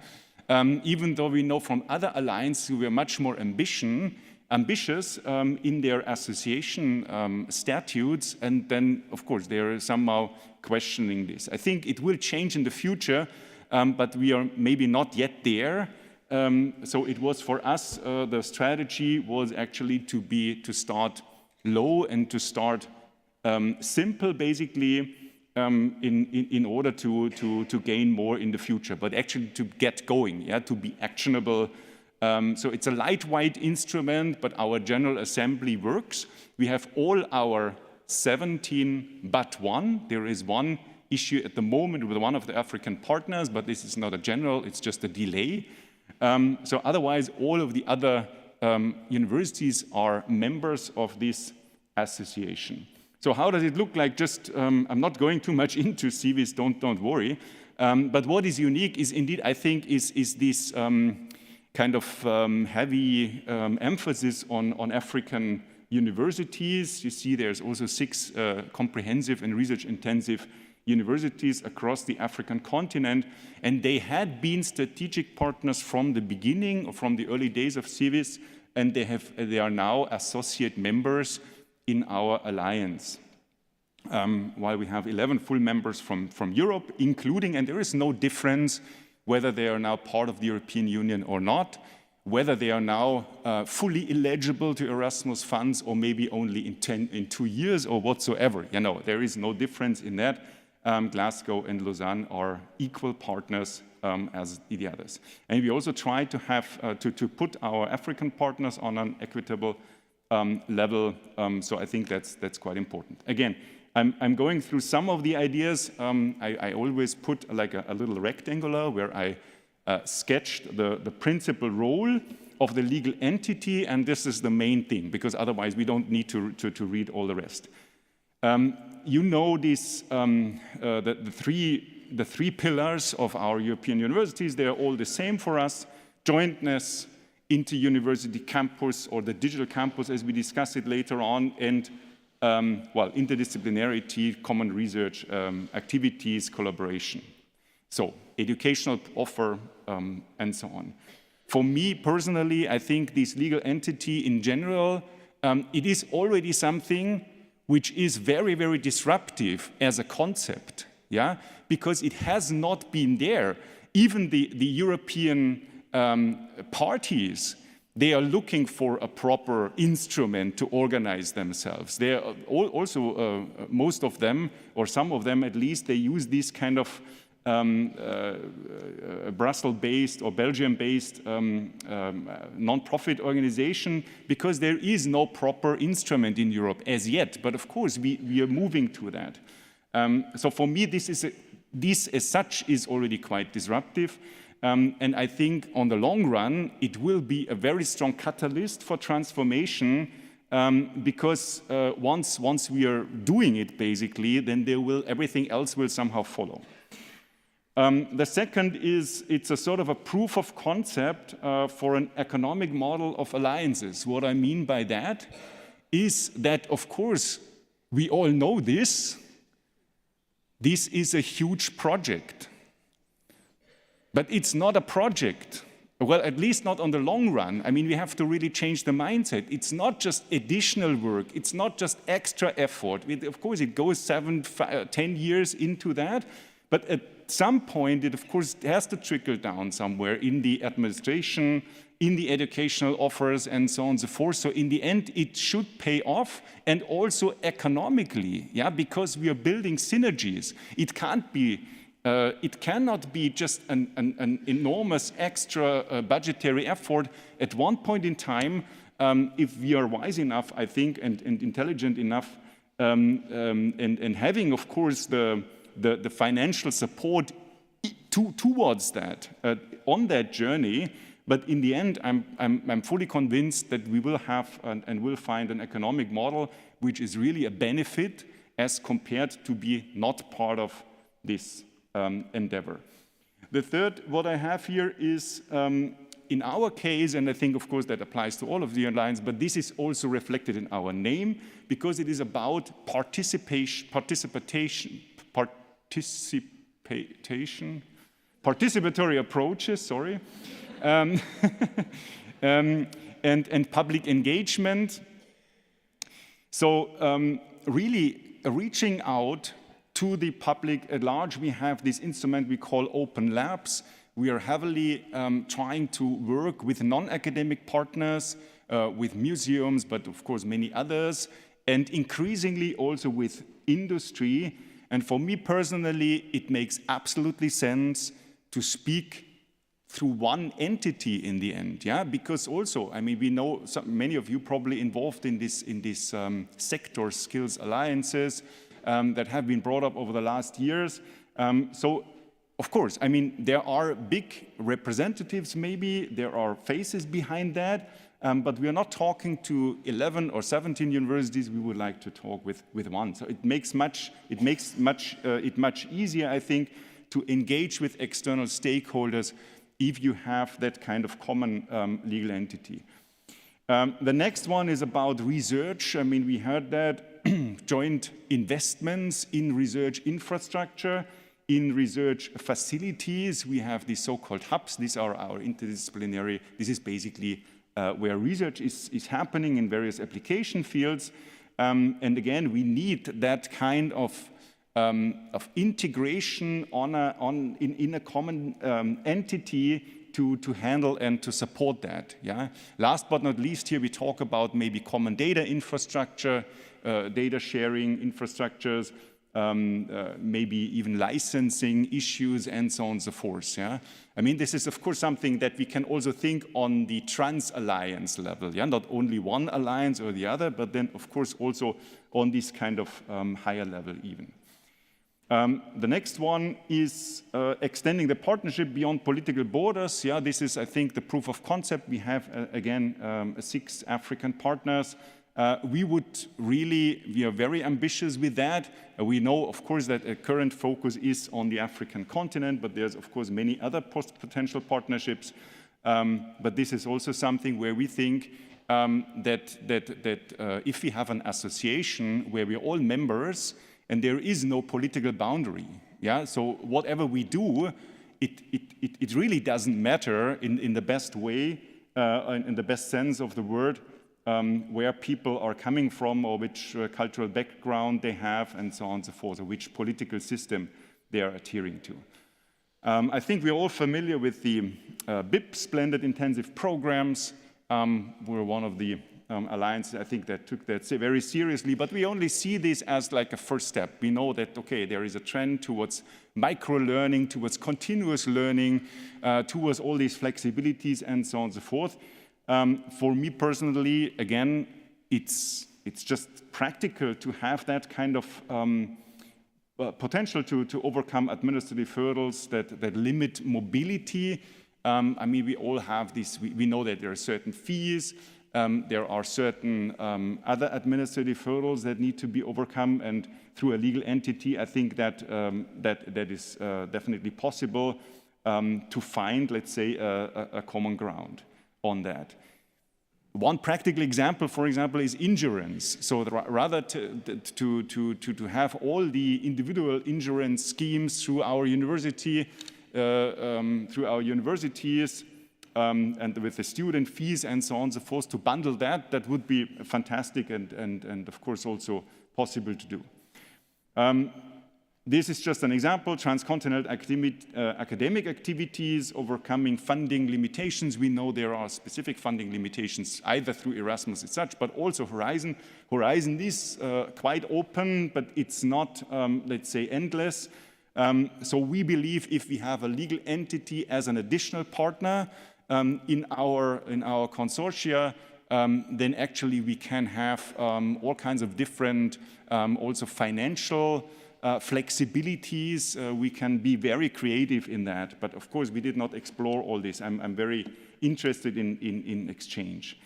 Even though we know from other alliances who were much more ambitious in their association statutes, and then, of course, they are somehow questioning this. I think it will change in the future, but we are maybe not yet there. So it was for us, the strategy was actually to start low and to start simple, basically, in order to gain more in the future, but actually to get going, yeah, to be actionable. So it's a lightweight instrument, but our General Assembly works. We have all our 17 but one. There is one issue at the moment with one of the African partners, but this is not a general, it's just a delay. So otherwise, all of the other universities are members of this association. So how does it look like? Just, I'm not going too much into CIVIS, don't worry. But what is unique is indeed, I think, is this kind of heavy emphasis on African universities. You see there's also 6 comprehensive and research-intensive universities across the African continent, and they had been strategic partners from the beginning, or from the early days of CIVIS, and they are now associate members in our alliance. While we have 11 full members from Europe, including, and there is no difference whether they are now part of the European Union or not, whether they are now fully eligible to Erasmus funds or maybe only in 2 years or whatsoever. You know, there is no difference in that. Glasgow and Lausanne are equal partners as the others. And we also try to have to put our African partners on an equitable level. So I think that's quite important. Again, I'm going through some of the ideas. I always put like a little rectangular where I sketched the principal role of the legal entity, and this is the main thing, because otherwise we don't need to read all the rest. You know this, the three pillars of our European universities, they are all the same for us: jointness, inter-university campus, or the digital campus as we discuss it later on, and interdisciplinarity, common research activities, collaboration. So educational offer and so on. For me personally, I think this legal entity in general, it is already something which is very, very disruptive as a concept, yeah, because it has not been there. Even the European parties, they are looking for a proper instrument to organize themselves. They are also, most of them, or some of them at least, they use this kind of Brussels-based or Belgium-based non-profit organization, because there is no proper instrument in Europe as yet. But of course, we are moving to that. So for me, this as such is already quite disruptive. And I think on the long run, it will be a very strong catalyst for transformation, because once we are doing it, basically, then everything else will somehow follow. The second is, it's a sort of a proof of concept for an economic model of alliances. What I mean by that is that, of course, we all know this. This is a huge project. But it's not a project. Well, at least not on the long run. I mean, we have to really change the mindset. It's not just additional work. It's not just extra effort. Of course, it goes 7, 10 years into that. But at some point, it of course has to trickle down somewhere in the administration, in the educational offers, and so on and so forth. So in the end, it should pay off, and also economically, yeah, because we are building synergies. It cannot be just an enormous extra budgetary effort. At one point in time, if we are wise enough, I think, and intelligent enough, and having, of course, the financial support towards that, on that journey. But in the end, I'm fully convinced that we will have and will find an economic model which is really a benefit as compared to be not part of this endeavor. The third, what I have here is in our case, and I think, of course, that applies to all of the alliance, but this is also reflected in our name because it is about participatory approaches, sorry, and public engagement. So really reaching out to the public at large, we have this instrument we call Open Labs. We are heavily trying to work with non-academic partners, with museums, but of course many others, and increasingly also with industry. And for me personally, it makes absolutely sense to speak through one entity in the end, yeah? Because also, I mean, we know many of you probably involved in this sector skills alliances that have been brought up over the last years. So, of course, I mean, there are big representatives maybe, there are faces behind that, but we are not talking to 11 or 17 universities. We would like to talk with one. So it makes it much easier, I think, to engage with external stakeholders if you have that kind of common legal entity. The next one is about research. I mean, we heard that joint investments in research infrastructure, in research facilities. We have these so-called hubs. These are our interdisciplinary. This is basically where research is happening in various application fields. And again, we need that kind of integration in a common entity to handle and to support that. Yeah. Last but not least, here we talk about maybe common data infrastructure, data sharing infrastructures, maybe even licensing issues, and so on and so forth. Yeah. I mean, this is of course something that we can also think on the trans-alliance level. Yeah, not only one alliance or the other, but then of course also on this kind of higher level even. The next one is extending the partnership beyond political borders. Yeah, this is, I think, the proof of concept. We have, again, 6 African partners. We are very ambitious with that. We know, of course, that a current focus is on the African continent, but there's, of course, many other potential partnerships. But this is also something where we think that if we have an association where we're all members, and there is no political boundary. Yeah, so whatever we do, it really doesn't matter in the best way, in the best sense of the word, where people are coming from or which cultural background they have, and so on and so forth, or which political system they are adhering to. I think we're all familiar with the BIPs, Blended Intensive Programs. We're one of the alliances, I think, that took that very seriously, but we only see this as like a first step. We know that, okay, there is a trend towards micro-learning, towards continuous learning, towards all these flexibilities, and so on and so forth. For me personally, again, it's just practical to have that kind of potential to overcome administrative hurdles that limit mobility. I mean, we all have this, we know that there are certain fees, there are certain other administrative hurdles that need to be overcome, and through a legal entity, I think that that is definitely possible to find, let's say, a common ground on that. One practical example, for example, is insurance. So rather to have all the individual insurance schemes through our university, through our universities, and with the student fees and so on and so forth, to bundle that would be fantastic and of course also possible to do. This is just an example, transcontinental academic activities, overcoming funding limitations. We know there are specific funding limitations either through Erasmus and such, but also Horizon. Horizon is quite open, but it's not, let's say, endless. So we believe if we have a legal entity as an additional partner in our consortia, then actually we can have all kinds of different, also financial flexibilities. We can be very creative in that, but of course we did not explore all this. I'm very interested in exchange.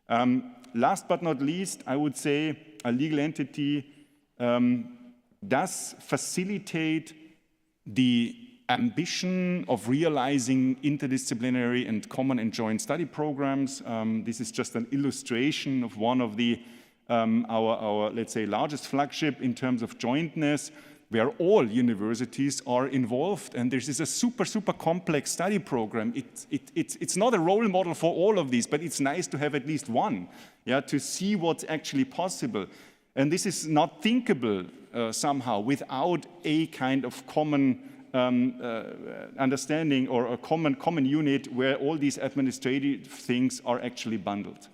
Last but not least, I would say a legal entity does facilitate the ambition of realizing interdisciplinary and common and joint study programs. This is just an illustration of one of the our let's say largest flagship in terms of jointness, where all universities are involved, and this is a super complex study program. It's not a role model for all of these, but it's nice to have at least one, yeah, to see what's actually possible. And this is not thinkable somehow without a kind of common understanding or a common unit where all these administrative things are actually bundled.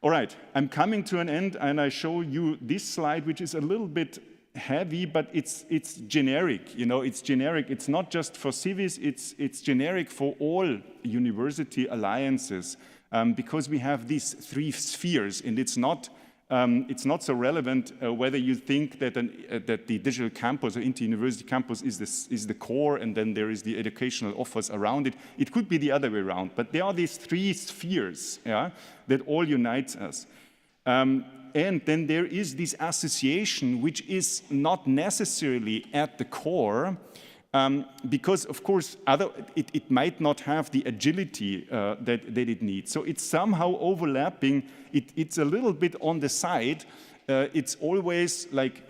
All right, I'm coming to an end, and I show you this slide, which is a little bit heavy, but it's generic. You know, it's generic. It's not just for CIVIS. It's generic for all university alliances because we have these three spheres, and it's not so relevant whether you think that that the digital campus or inter-university campus is the core, and then there is the educational offers around it. It could be the other way around, but there are these three spheres, yeah, that all unites us. And then there is this association, which is not necessarily at the core, because, of course, it might not have the agility that it needs. So it's somehow overlapping. It's a little bit on the side. It's always like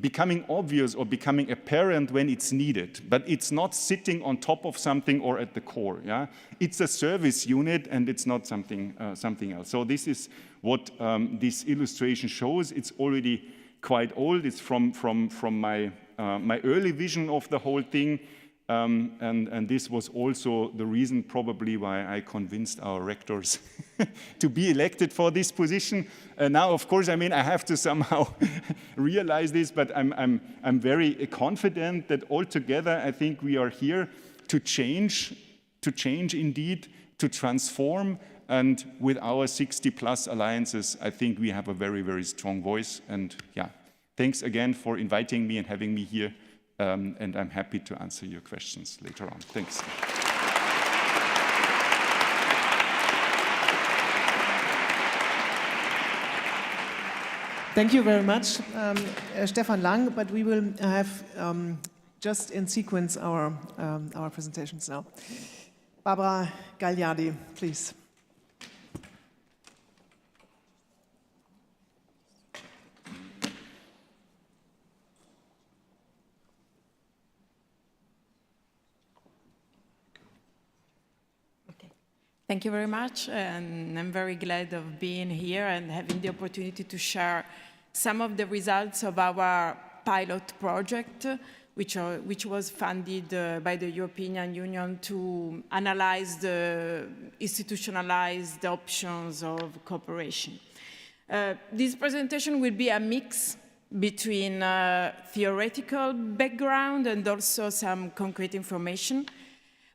becoming obvious or becoming apparent when it's needed, but it's not sitting on top of something or at the core. Yeah, it's a service unit, and it's not something else. So this is what this illustration shows. It's already quite old. It's from my early vision of the whole thing, and this was also the reason probably why I convinced our rectors to be elected for this position. Now, of course, I mean, I have to somehow realize this, but I'm very confident that altogether, I think we are here to change indeed, to transform. And with our 60+ alliances, I think we have a very, very strong voice. And yeah, thanks again for inviting me and having me here. And I'm happy to answer your questions later on. Thanks. Thank you very much, Stefan Lang. But we will have just in sequence our presentations now. Barbara Gagliardi, please. Thank you very much, and I'm very glad of being here and having the opportunity to share some of the results of our pilot project, which was funded by the European Union to analyze the institutionalized options of cooperation. This presentation will be a mix between theoretical background and also some concrete information.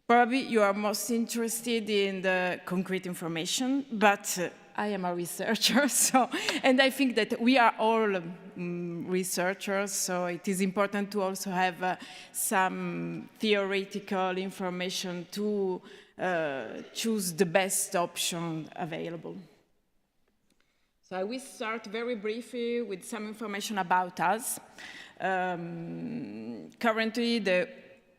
Probably you are most interested in the concrete information, but I am a researcher, and I think that we are all researchers, so it is important to also have some theoretical information to choose the best option available. So I will start very briefly with some information about us. Currently, the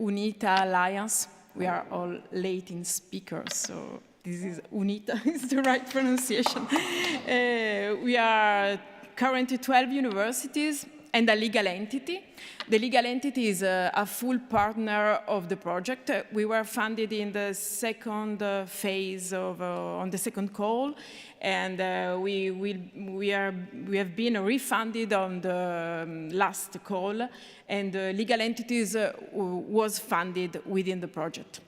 UNITA Alliance. We are all Latin speakers, so this is UNITA is the right pronunciation. We are currently 12 universities and a legal entity. The legal entity is a full partner of the project. We were funded in the second phase on the second call, and we have been refunded on the last call, and the legal entities was funded within the project.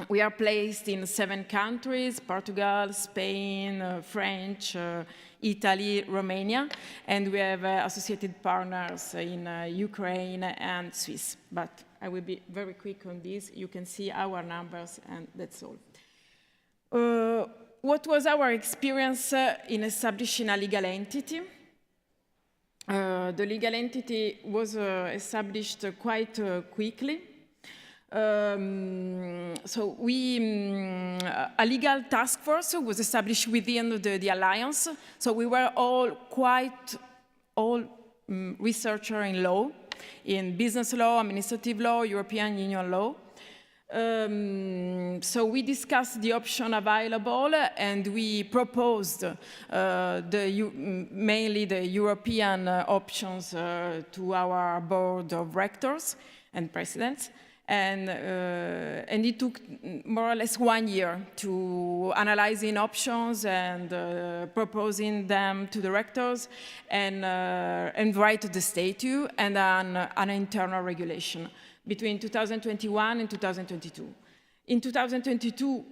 We are placed in 7 countries: Portugal, Spain, French, Italy, Romania, and we have associated partners in Ukraine and Swiss. But I will be very quick on this. You can see our numbers, and that's all. What was our experience in establishing a legal entity? The legal entity was established quite quickly. So a legal task force was established within the alliance. So we were all researchers in law. in business law, administrative law, European Union law. So we discussed the option available, and we proposed mainly the European options to our board of rectors and presidents. And it took more or less 1 year to analyzing options and proposing them to the rectors and write the statute and an internal regulation between 2021 and 2022. In 2022,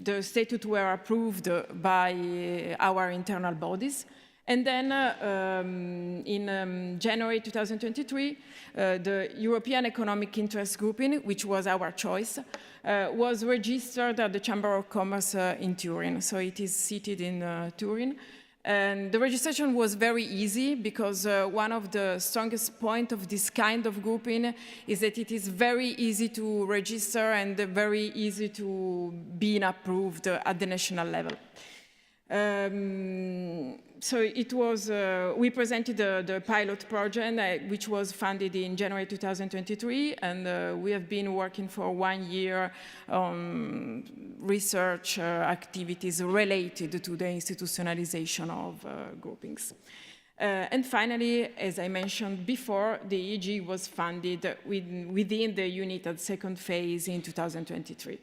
the statutes were approved by our internal bodies. And then in January 2023, the European Economic Interest Grouping, which was our choice, was registered at the Chamber of Commerce in Turin. So it is seated in Turin. And the registration was very easy because one of the strongest points of this kind of grouping is that it is very easy to register and very easy to be approved at the national level. So it was, we presented the pilot project, which was funded in January 2023, and we have been working for 1 year on research activities related to the institutionalization of groupings. And finally, as I mentioned before, the EEG was funded within the UNITA second phase in 2023.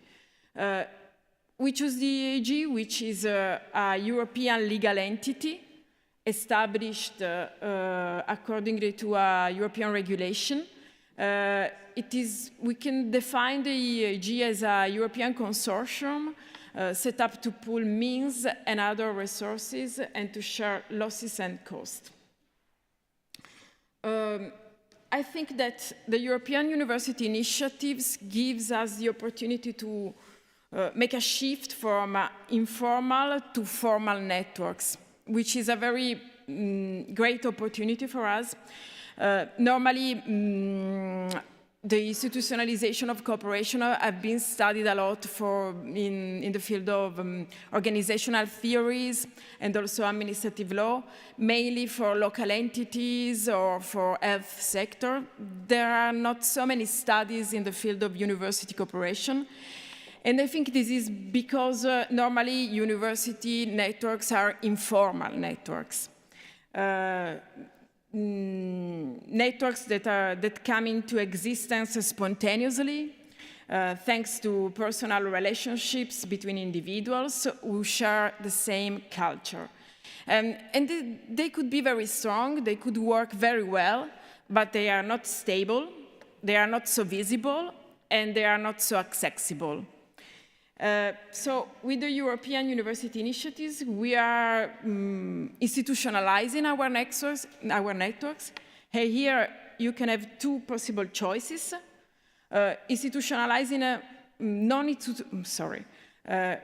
We chose the EEG, which is a European legal entity established according to a European regulation. We can define the EEG as a European consortium set up to pool means and other resources and to share losses and costs. I think that the European University initiatives gives us the opportunity to make a shift from informal to formal networks, which is a very great opportunity for us. Normally, the institutionalization of cooperation have been studied a lot in the field of organizational theories and also administrative law, mainly for local entities or for health sector. There are not so many studies in the field of university cooperation. And I think this is because normally university networks are informal networks. Networks that come into existence spontaneously, thanks to personal relationships between individuals who share the same culture. And they could be very strong, they could work very well, but they are not stable, they are not so visible, and they are not so accessible. So with the European University initiatives, we are institutionalizing our networks. Hey, here you can have two possible choices. Institutionalizing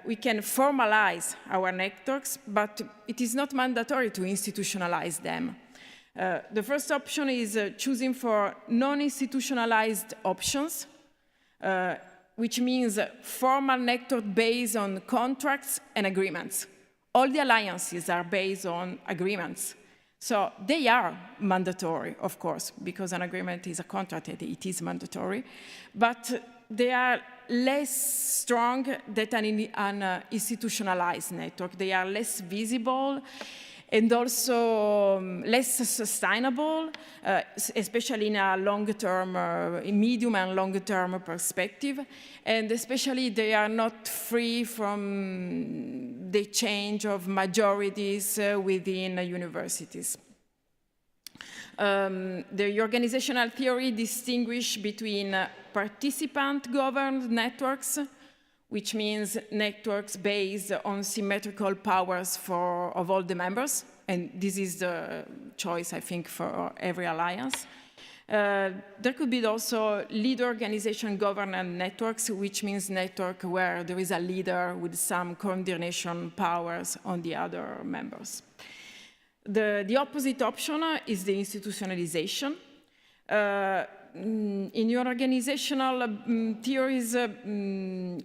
we can formalize our networks, but it is not mandatory to institutionalize them. The first option is choosing for non-institutionalized options, which means formal network based on contracts and agreements. All the alliances are based on agreements. So they are mandatory, of course, because an agreement is a contract, it is mandatory. But they are less strong than an institutionalized network. They are less visible and also less sustainable, especially in a long-term, medium and long-term perspective. And especially they are not free from the change of majorities within universities. The organizational theory distinguishes between participant-governed networks, which means networks based on symmetrical powers of all the members. And this is the choice, I think, for every alliance. There could be also leader organization governance networks, which means network where there is a leader with some coordination powers on the other members. The opposite option is the institutionalization. In your organizational theories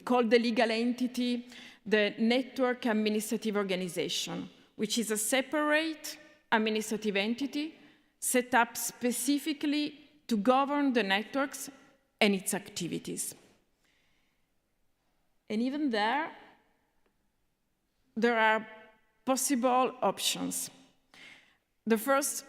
called the legal entity, the network administrative organization, which is a separate administrative entity set up specifically to govern the networks and its activities. And even there are possible options. The first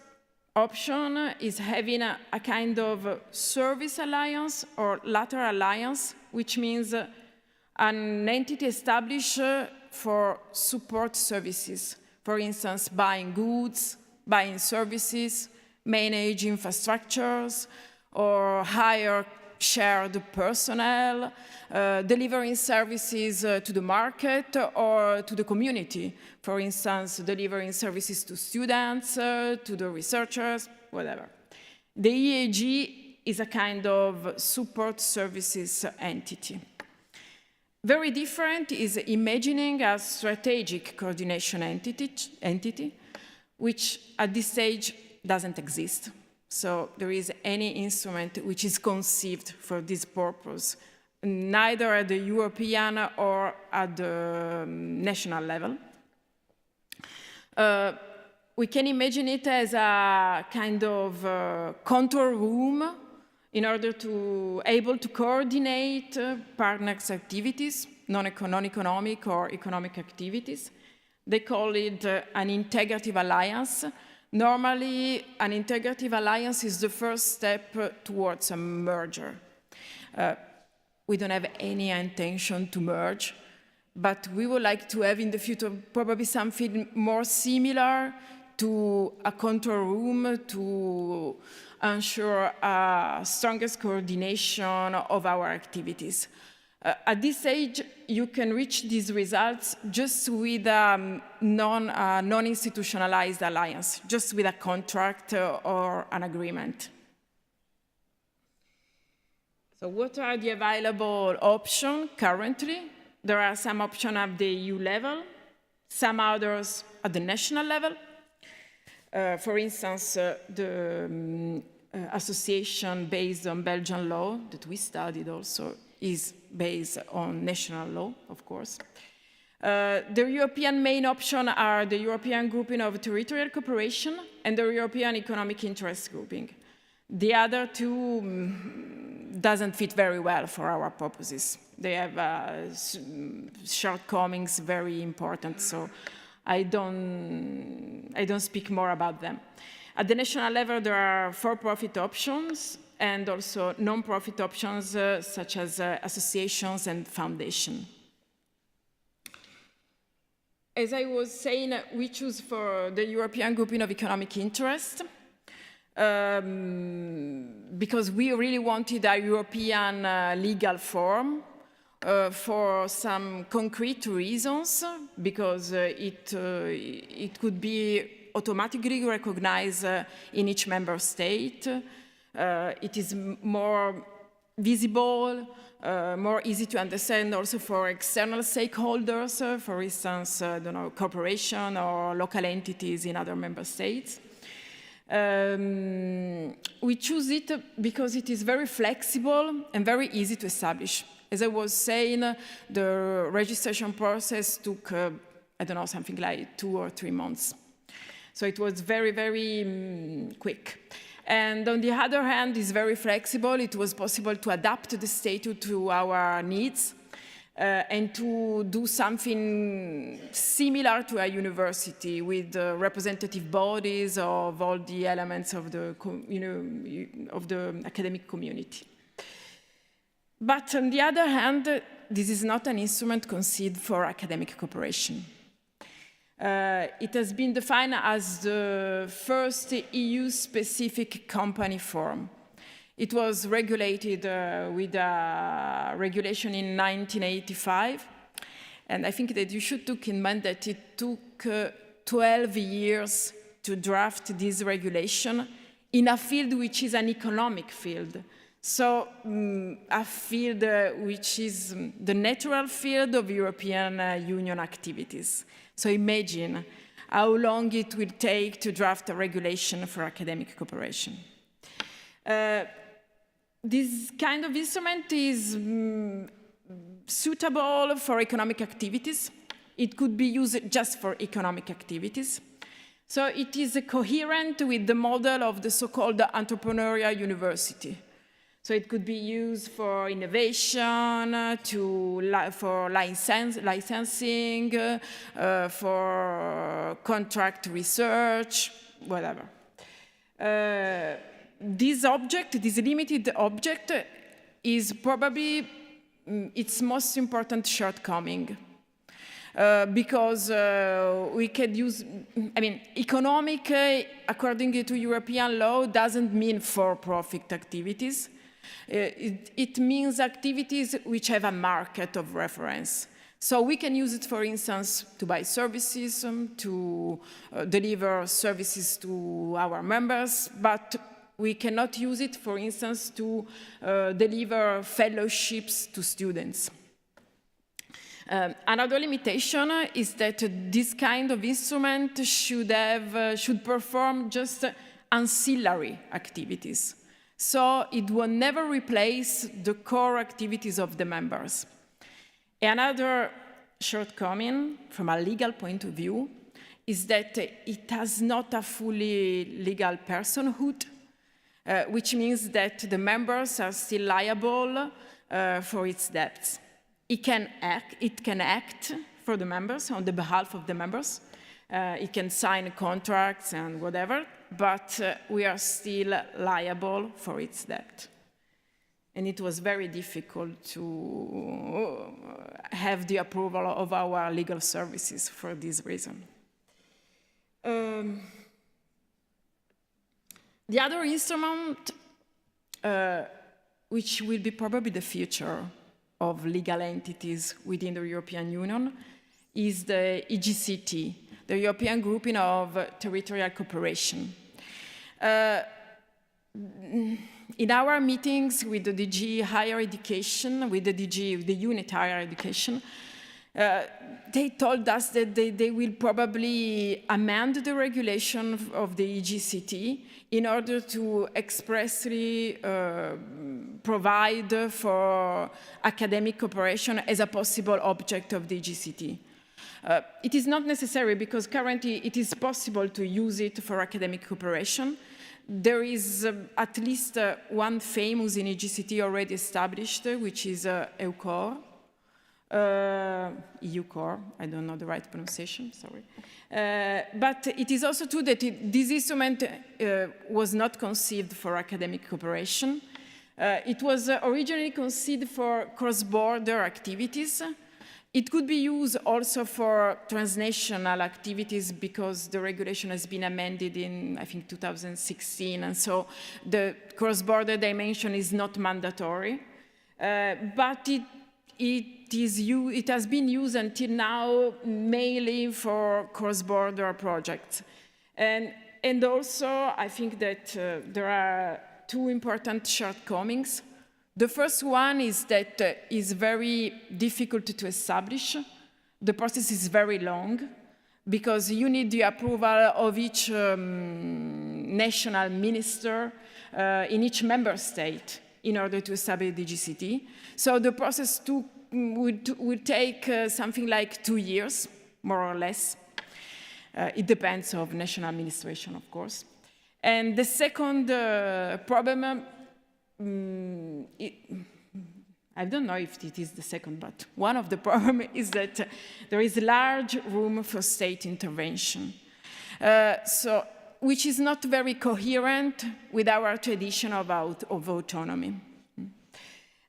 option is having a kind of service alliance or lateral alliance, which means an entity established for support services. For instance, buying goods, buying services, manage infrastructures, or hire shared personnel, delivering services to the market or to the community. For instance, delivering services to students, to the researchers, whatever. The EAG is a kind of support services entity. Very different is imagining a strategic coordination entity, which at this stage doesn't exist. So there is any instrument which is conceived for this purpose, neither at the European or at the national level. We can imagine it as a kind of control room in order to able to coordinate partners' activities, non-economic or economic activities. They call it an integrative alliance. Normally, an integrative alliance is the first step towards a merger. We don't have any intention to merge, but we would like to have in the future probably something more similar to a control room to ensure a strongest coordination of our activities. At this stage, you can reach these results just with a non-institutionalized alliance, just with a contract or an agreement. So what are the available options currently? There are some options at the EU level, some others at the national level. For instance, the association based on Belgian law that we studied also is based on national law, of course. The European main options are the European Grouping of Territorial Cooperation and the European Economic Interest Grouping. The other two doesn't fit very well for our purposes. They have shortcomings very important, so I don't speak more about them. At the national level, there are for-profit options and also non-profit options such as associations and foundations. As I was saying, we choose for the European Grouping of Economic Interest because we really wanted a European legal form for some concrete reasons, because it could be automatically recognized in each member state. It is more visible, more easy to understand also for external stakeholders, for instance, corporations or local entities in other member states. We choose it because it is very flexible and very easy to establish. As I was saying, the registration process took, something like 2 or 3 months. So it was very, very quick. And on the other hand, it's very flexible. It was possible to adapt the statute to our needs and to do something similar to a university with representative bodies of all the elements of the, of the academic community. But on the other hand, this is not an instrument conceived for academic cooperation. It has been defined as the first EU-specific company form. It was regulated with a regulation in 1985, and I think that you should keep in mind that it took 12 years to draft this regulation in a field which is an economic field. So a field which is the natural field of European Union activities. So imagine how long it will take to draft a regulation for academic cooperation. This kind of instrument is suitable for economic activities. It could be used just for economic activities. So it is coherent with the model of the so-called entrepreneurial university. So it could be used for innovation, for licensing, for contract research, whatever. This limited object, is probably its most important shortcoming. Because we could use, economic, according to European law, doesn't mean for-profit activities. It means activities which have a market of reference. So we can use it, for instance, to buy services, to deliver services to our members, but we cannot use it, for instance, to deliver fellowships to students. Another limitation is that this kind of instrument should perform just ancillary activities. So it will never replace the core activities of the members. Another shortcoming from a legal point of view is that it has not a fully legal personhood, which means that the members are still liable for its debts. It can act for the members, on the behalf of the members. It can sign contracts and whatever, but we are still liable for its debt. And it was very difficult to have the approval of our legal services for this reason. The other instrument, which will be probably the future of legal entities within the European Union, is the EGCT, the European Grouping of Territorial Cooperation. In our meetings with the DG Higher Education, with the UNITA Higher Education, they told us that they will probably amend the regulation of the EGCT in order to expressly provide for academic cooperation as a possible object of the EGCT. It is not necessary because currently it is possible to use it for academic cooperation. There is at least one famous in EGCT already established, which is EUCOR. EUCOR, I don't know the right pronunciation, sorry. But it is also true that this instrument was not conceived for academic cooperation. It was originally conceived for cross-border activities. It could be used also for transnational activities because the regulation has been amended in, I think, 2016, and so the cross-border dimension is not mandatory. But it has been used until now mainly for cross-border projects. And also, I think that there are two important shortcomings. The first one is that it's very difficult to establish. The process is very long because you need the approval of each national minister in each member state in order to establish the GCT. So the process would take something like 2 years, more or less. It depends on national administration, of course. And the second problem, I don't know if it is the second, but one of the problems is that there is large room for state intervention, which is not very coherent with our tradition of autonomy.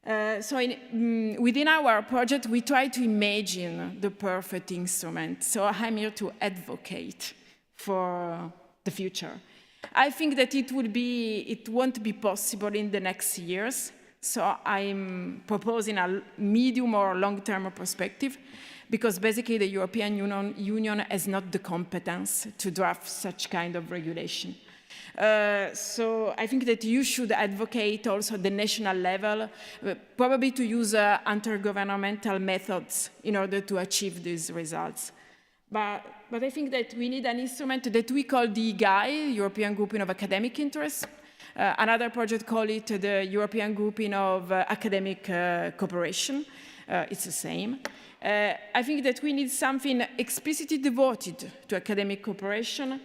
Within our project, we try to imagine the perfect instrument. So I'm here to advocate for the future. I think that it won't be possible in the next years. So I'm proposing a medium or long-term perspective because basically the European Union has not the competence to draft such kind of regulation. So I think that you should advocate also at the national level, probably to use intergovernmental methods in order to achieve these results. But I think that we need an instrument that we call the EGAI, European Grouping of Academic Interests. Another project call it the European Grouping of Academic Cooperation. It's the same. I think that we need something explicitly devoted to academic cooperation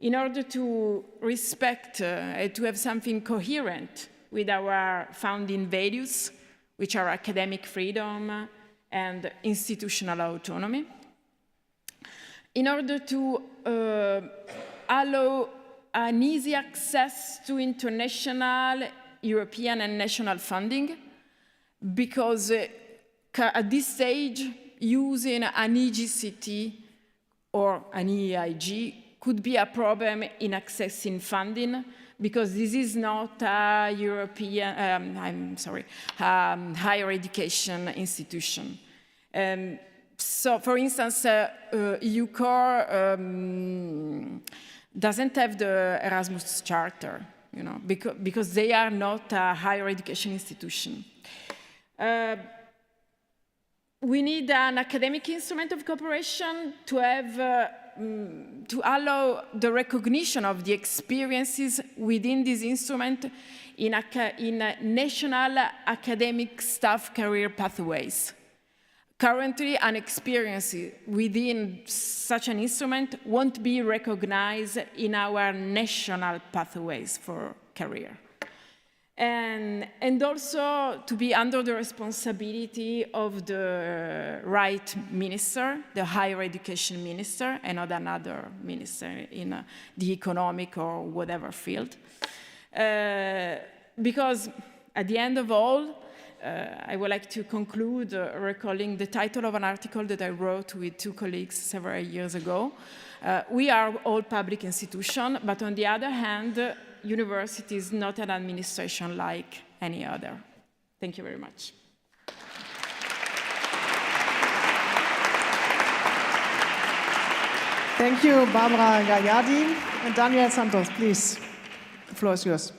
in order to respect, to have something coherent with our founding values, which are academic freedom and institutional autonomy, in order to allow an easy access to international, European and national funding, because at this stage, using an EGCT or an EIG could be a problem in accessing funding, because this is not a European, higher education institution. So, for instance, EUCOR doesn't have the Erasmus Charter, you know, because they are not a higher education institution. We need an academic instrument of cooperation to have, to allow the recognition of the experiences within this instrument in national academic staff career pathways. Currently, an experience within such an instrument won't be recognized in our national pathways for career. And also to be under the responsibility of the right minister, the higher education minister, and not another minister in the economic or whatever field. Because at the end of all, I would like to conclude recalling the title of an article that I wrote with 2 colleagues several years ago. We are all public institutions, but on the other hand, university is not an administration like any other. Thank you very much. Thank you, Barbara Gagliardi. And Daniel Santos, please. The floor is yours.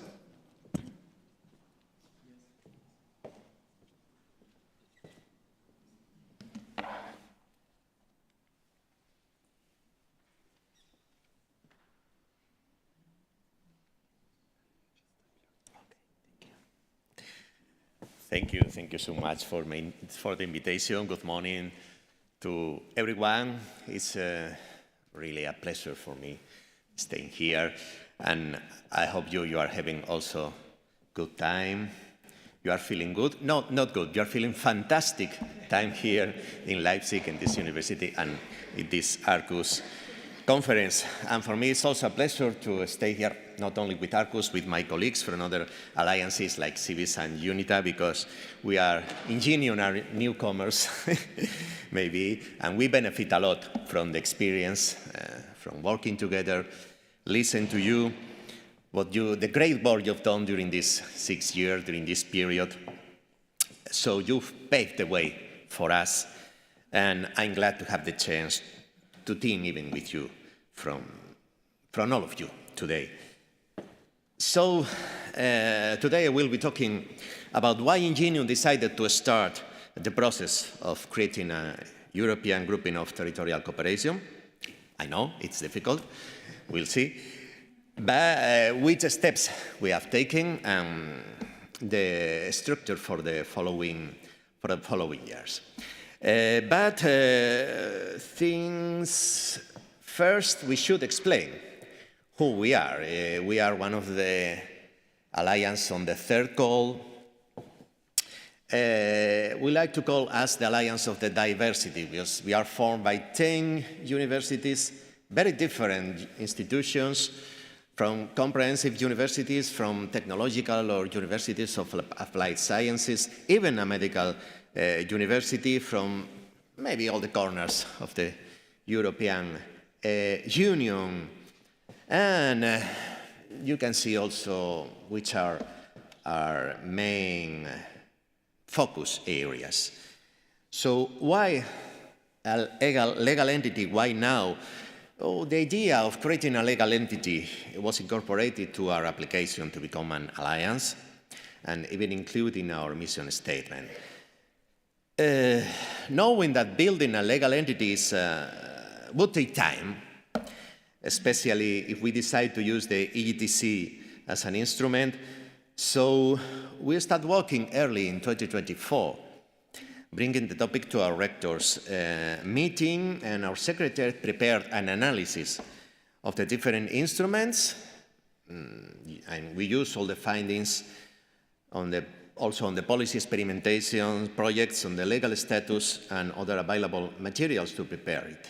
Thank you so much for the invitation. Good morning to everyone. It's really a pleasure for me staying here, and I hope you are having also good time. You are feeling good? No, not good. You are feeling fantastic time here in Leipzig, in this university, and in this Arqus conference. And for me, it's also a pleasure to stay here, not only with Arqus, with my colleagues from other alliances like CIVIS and UNITA, because we are INGENIUM, are newcomers, maybe, and we benefit a lot from the experience, from working together, listen to you, the great work you've done during this 6 years, during this period. So you've paved the way for us, and I'm glad to have the chance to team even with you from all of you today. So today I will be talking about why INGENIUM decided to start the process of creating a European grouping of territorial cooperation. I know it's difficult, we'll see, but which steps we have taken and the structure for the following years. First, we should explain who we are. We are one of the alliance on the third call. We like to call us the Alliance of the Diversity, because we are formed by 10 universities, very different institutions, from comprehensive universities, from technological or universities of applied sciences, even a medical university from maybe all the corners of the European Union. And you can see also which are our main focus areas. So why a legal entity? Why now? Oh, the idea of creating a legal entity was incorporated to our application to become an alliance, and even included in our mission statement. Knowing that building a legal entity would take time, especially if we decide to use the EGTC as an instrument, so we start working early in 2024, bringing the topic to our rectors meeting, and our secretary prepared an analysis of the different instruments, and we use all the findings also on the policy experimentation projects, on the legal status, and other available materials to prepare it.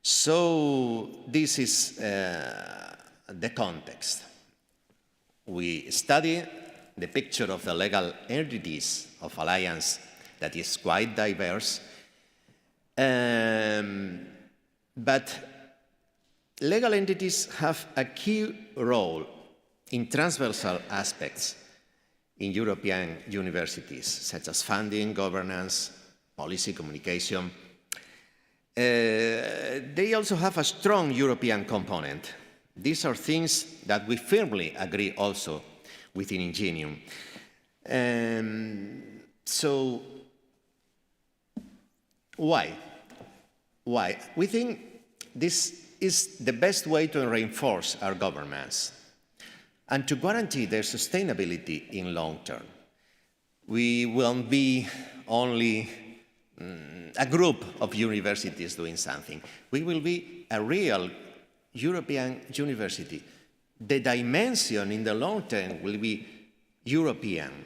So this is the context. We study the picture of the legal entities of Alliance that is quite diverse, but legal entities have a key role in transversal aspects in European universities, such as funding, governance, policy, communication. They also have a strong European component. These are things that we firmly agree also within INGENIUM. So, why? Why? We think this is the best way to reinforce our governments and to guarantee their sustainability in long term. We won't be only a group of universities doing something. We will be a real European university. The dimension in the long term will be European.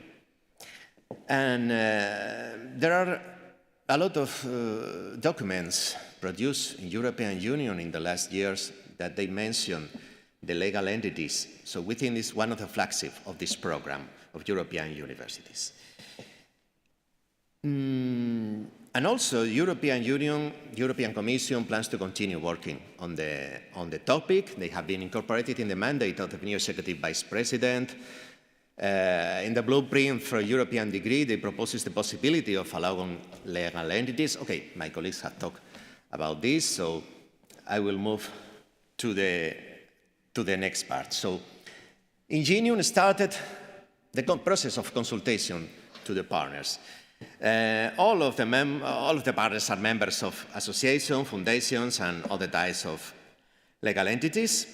And there are a lot of documents produced in European Union in the last years that they mention the legal entities. So we think it's one of the flagship of this program of European universities. And also, European Union, European Commission plans to continue working on the topic. They have been incorporated in the mandate of the new Executive Vice President. In the blueprint for a European degree, they propose the possibility of allowing legal entities. Okay, my colleagues have talked about this, so I will move to the next part. So, INGENIUM started the process of consultation to the partners. All of the partners are members of associations, foundations, and other types of legal entities.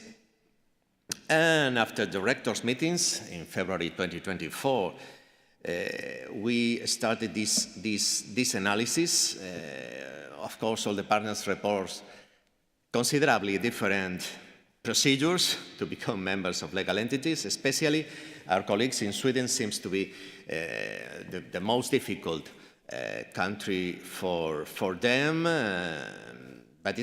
And after the rectors' meetings in February 2024, we started this analysis. Of course, all the partners report considerably different procedures to become members of legal entities, especially our colleagues in Sweden seems to be the most difficult country for them, but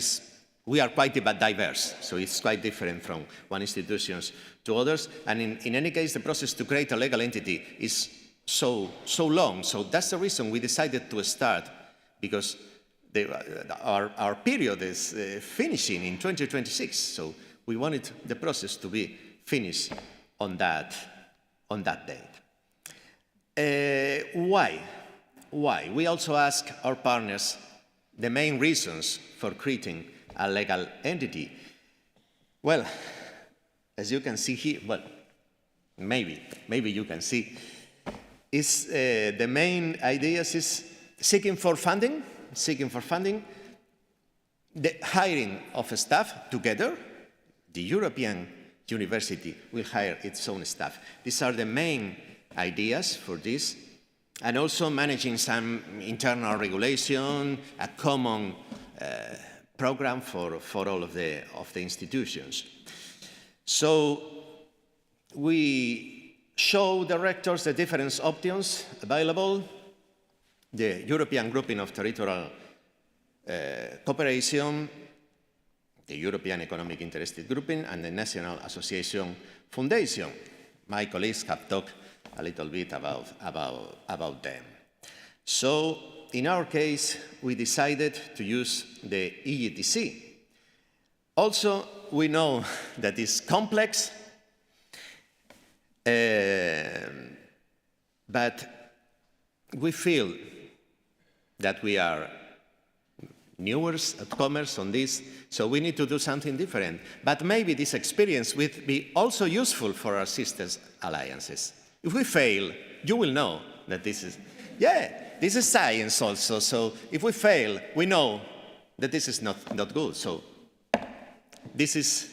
we are quite diverse, so it's quite different from one institution to others. And in any case, the process to create a legal entity is so long. So that's the reason we decided to start, because our period is finishing in 2026. So we wanted the process to be finished on that date. Why? Why? We also ask our partners the main reasons for creating a legal entity. Well, as you can see here, well, maybe you can see, is the main ideas is seeking for funding, the hiring of staff together. The European University will hire its own staff. These are the main ideas for this, and also managing some internal regulation, a common program for all of the institutions. So we show the rectors the different options available, the European grouping of territorial cooperation, the European Economic Interested Grouping, and the National Association Foundation. My colleagues have talked a little bit about them. So, in our case, we decided to use the EETC. Also, we know that it's complex, but we feel that we are newcomers on this, so we need to do something different. But maybe this experience will be also useful for our sisters alliances. If we fail, you will know that this is science also. So if we fail, we know that this is not good. So this is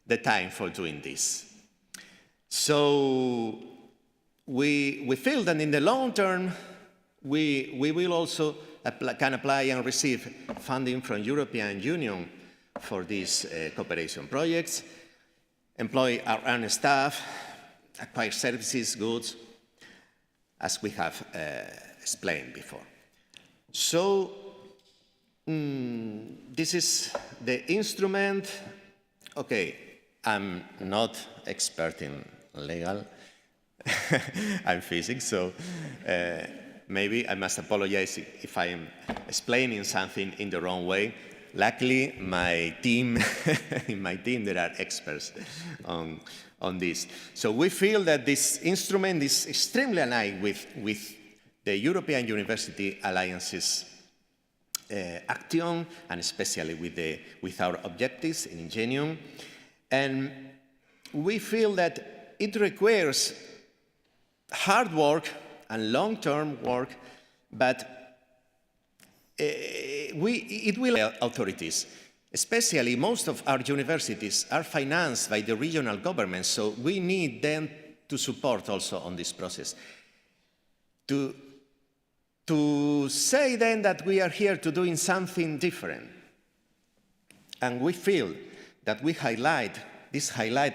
the time for doing this. So we feel that in the long term, we will also can apply and receive funding from European Union for these cooperation projects, employ our own staff, acquire services, goods, as we have explained before. So this is the instrument. Okay, I'm not expert in legal. I'm physics, so maybe I must apologize if I am explaining something in the wrong way. Luckily, my team, in my team, there are experts on this. So we feel that this instrument is extremely aligned with the European University Alliance's action, and especially with our objectives in INGENIUM. And we feel that it requires hard work and long-term work, but it will help authorities. Especially, most of our universities are financed by the regional governments, so we need them to support also on this process. To say then that we are here to doing something different, and we feel that we highlight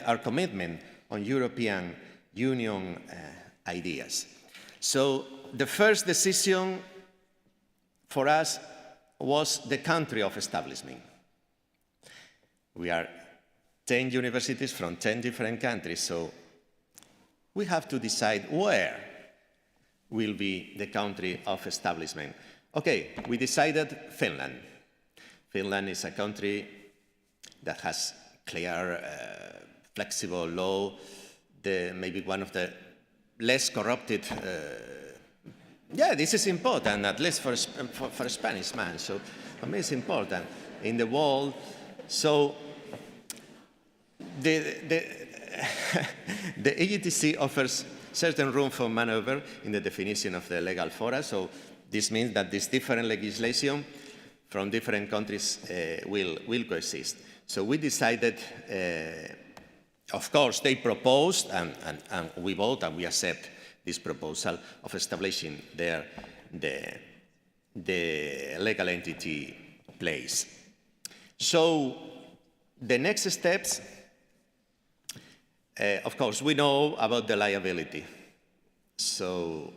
our commitment on European Union ideas. So the first decision for us was the country of establishment. We are 10 universities from 10 different countries, so we have to decide where will be the country of establishment. Okay, we decided Finland. Finland is a country that has clear, flexible law, maybe one of the less corrupted. Yeah, this is important, at least for a Spanish man. So for me, it's important in the world. So the EGTC offers certain room for maneuver in the definition of the legal fora. So this means that this different legislation from different countries will coexist. So we decided, of course, they proposed, and we vote and we accept this proposal of establishing there the legal entity place. So the next steps, of course, we know about the liability. So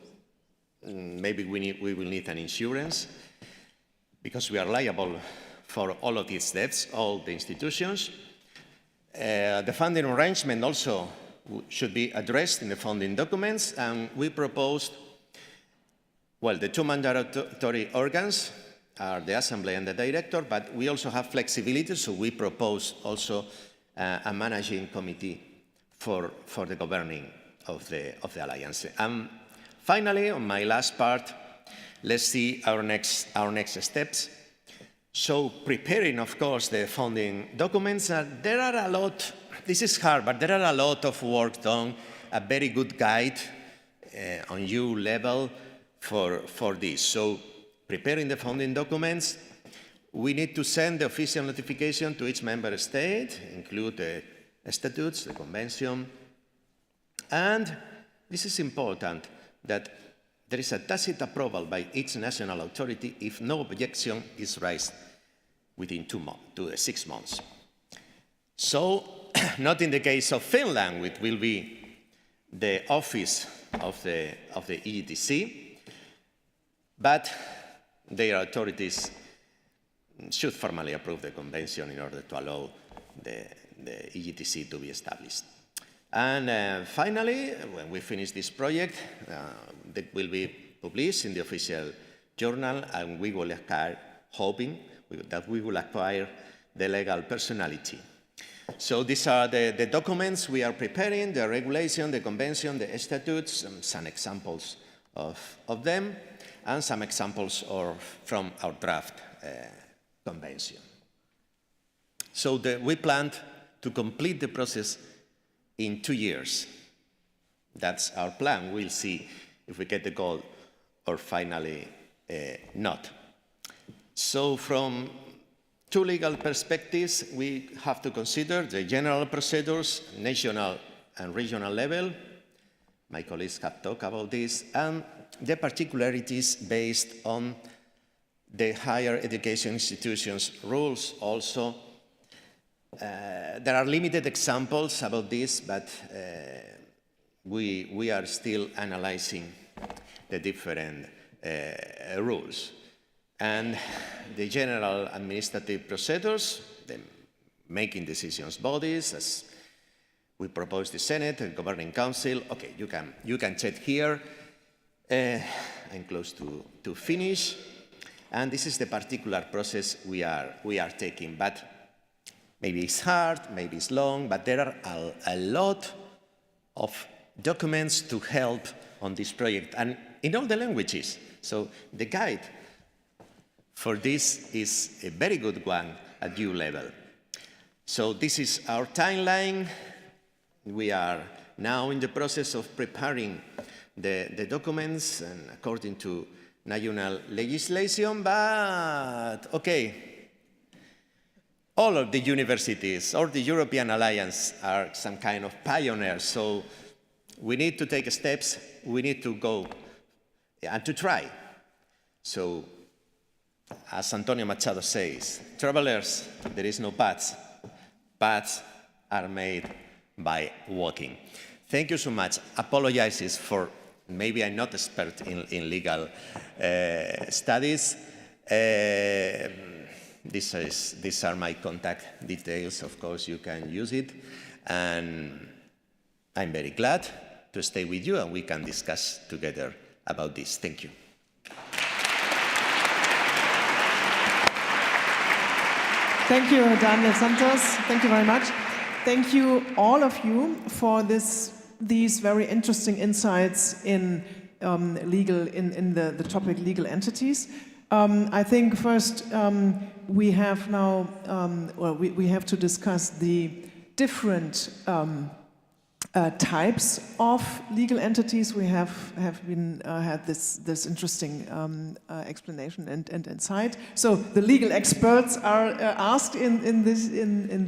maybe we will need an insurance because we are liable for all of these debts, all the institutions. The funding arrangement also should be addressed in the funding documents, and we proposed, well, the two mandatory organs are the Assembly and the Director, but we also have flexibility, so we propose also a managing committee for the governing of the Alliance. And finally, on my last part, let's see our next steps. So preparing, of course, the funding documents, there are a lot, this is hard, but there are a lot of work done, a very good guide on EU level for this. So preparing the funding documents, we need to send the official notification to each member state, include the statutes, the convention, and this is important, that there is a tacit approval by each national authority if no objection is raised within 6 months. So, not in the case of Finland, which will be the office of the EGTC, but their authorities should formally approve the convention in order to allow the EGTC to be established. And finally, when we finish this project, that will be published in the official journal, and we will acquire, hoping that we will acquire the legal personality. So these are the documents we are preparing, the regulation, the convention, the statutes, some examples of them, and some examples from our draft convention. So we planned to complete the process in 2 years. That's our plan. We'll see if we get the goal or finally not. So from two legal perspectives, we have to consider the general procedures, national and regional level. My colleagues have talked about this, and the particularities based on the higher education institutions rules also there are limited examples about this, but we are still analyzing the different rules. And the general administrative procedures, the making decisions bodies, as we propose the Senate and Governing Council. Okay, you can check here. I'm close to finish. And this is the particular process we are taking. But maybe it's hard, maybe it's long, but there are a lot of documents to help on this project, and in all the languages. So the guide for this is a very good one at EU level. So this is our timeline. We are now in the process of preparing the documents and according to national legislation, but okay, all of the universities or the European Alliance are some kind of pioneers, so we need to take steps, we need to go and to try. So, as Antonio Machado says, travelers, there is no paths. Paths are made by walking. Thank you so much. Apologizes for maybe I'm not expert in legal studies. These are my contact details. Of course, you can use it. And I'm very glad to stay with you and we can discuss together about this. Thank you. Thank you, Daniel Santos. Thank you very much. Thank you, all of you, for these very interesting insights in the topic legal entities. I think first we have now, we have to discuss the different types of legal entities. We have had this interesting explanation and insight. So the legal experts are asked in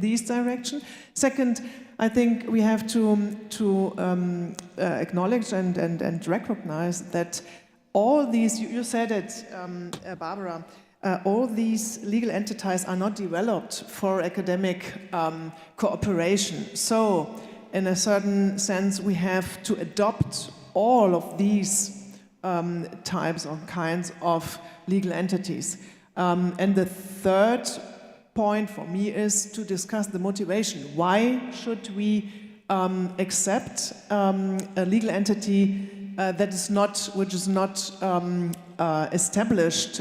these direction. Second, I think we have to acknowledge and recognize that all these, you said it, Barbara, all these legal entities are not developed for academic cooperation. So, in a certain sense, we have to adopt all of these types or kinds of legal entities. And the third point for me is to discuss the motivation. Why should we accept a legal entity which is not established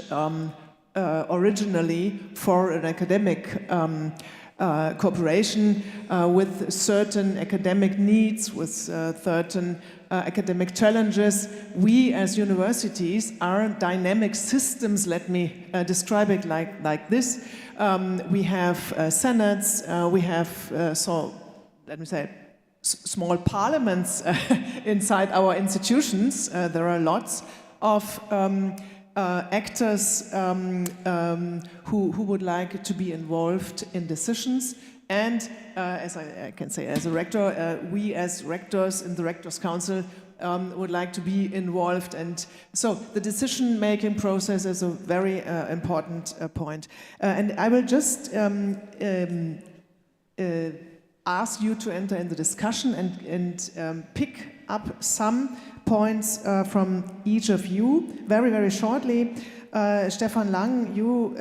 originally for an academic cooperation with certain academic needs, with certain academic challenges? We as universities are dynamic systems. Let me describe it like this. We have senates, we have, let me say, small parliaments inside our institutions. There are lots of actors who would like to be involved in decisions. And as I can say, as a rector, we as rectors in the Rectors' Council would like to be involved. And so the decision-making process is a very important point. And I will just ask you to enter in the discussion and pick up some points from each of you. Very, very shortly, Stefan Lang, you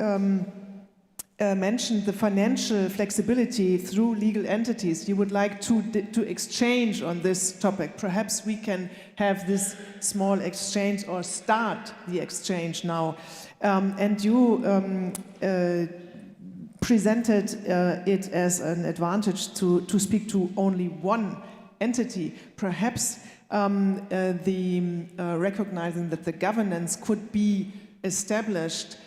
mentioned the financial flexibility through legal entities. You would like to exchange on this topic. Perhaps we can have this small exchange or start the exchange now. And you presented it as an advantage to speak to only one entity. Perhaps recognizing that the governance could be established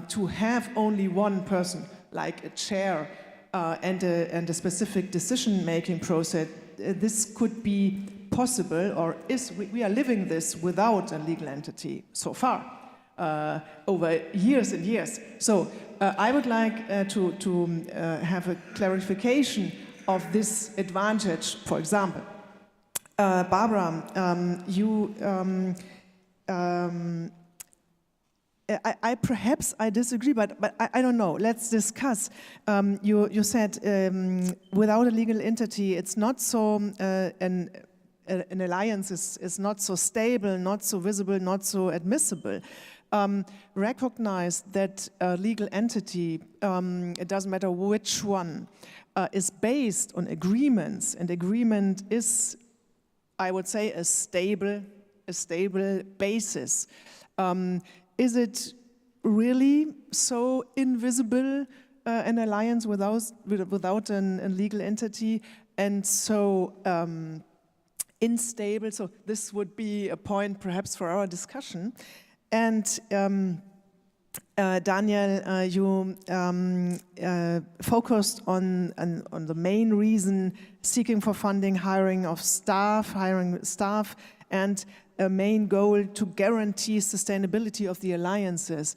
to have only one person, like a chair and a specific decision-making process. This could be possible, or we are living this without a legal entity so far, over years and years. So I would like to have a clarification of this advantage. For example, Barbara, you perhaps I disagree, but I don't know. Let's discuss. You said without a legal entity, it's not so an alliance is not so stable, not so visible, not so admissible. Recognize that a legal entity, it doesn't matter which one, is based on agreements, and agreement is, I would say, a stable basis. Is it really so invisible, an alliance without a legal entity, and so unstable? So this would be a point perhaps for our discussion. And Daniel, you focused on the main reason, seeking for funding, hiring staff, and a main goal to guarantee sustainability of the alliances.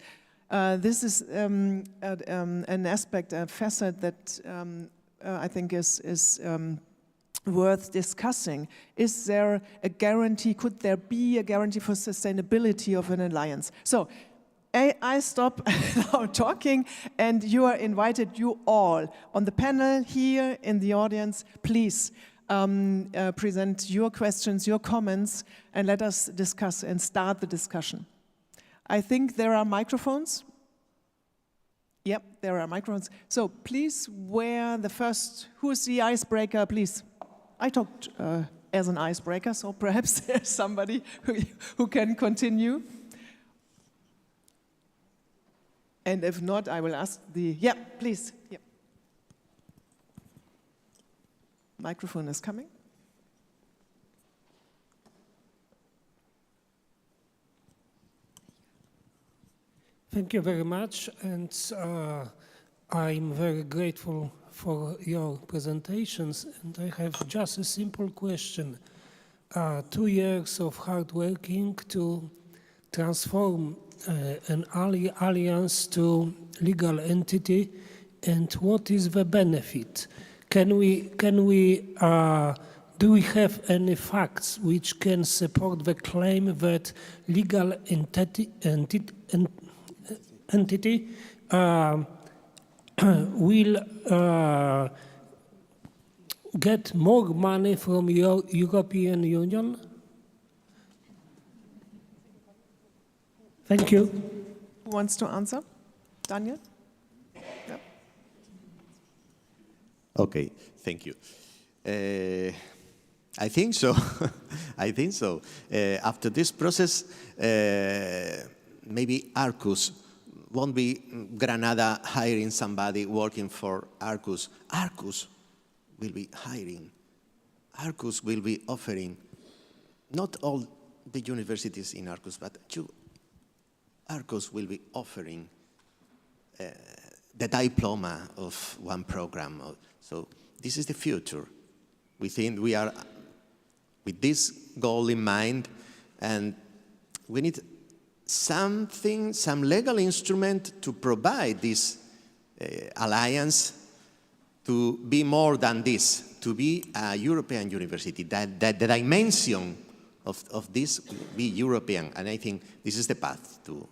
This is an aspect, a facet that I think is worth discussing. Is there a guarantee? Could there be a guarantee for sustainability of an alliance? So I stop now talking, and you are invited, you all, on the panel here in the audience, please present your questions, your comments, and let us discuss and start the discussion. I think there are microphones. Yep, there are microphones. So please, who is the icebreaker, please? I talked as an icebreaker, so perhaps there's somebody who can continue. And if not, I will ask yeah, please. Yeah. Microphone is coming. Thank you very much, and I'm very grateful for your presentations, and I have just a simple question. 2 years of hard working to transform an alliance to legal entity, and what is the benefit? Do we have any facts which can support the claim that legal entity will get more money from your European Union? Thank you. Who wants to answer? Daniel? Yeah. Okay, thank you. I think so. I think so. After this process, maybe Arqus won't be Granada hiring somebody working for Arqus. Arqus will be hiring. Arqus will be offering, not all the universities in Arqus, but Arqus will be offering the diploma of one program. So this is the future. We think we are with this goal in mind, and we need some legal instrument to provide this alliance to be more than this, to be a European university. That the dimension of this will be European, and I think this is the path to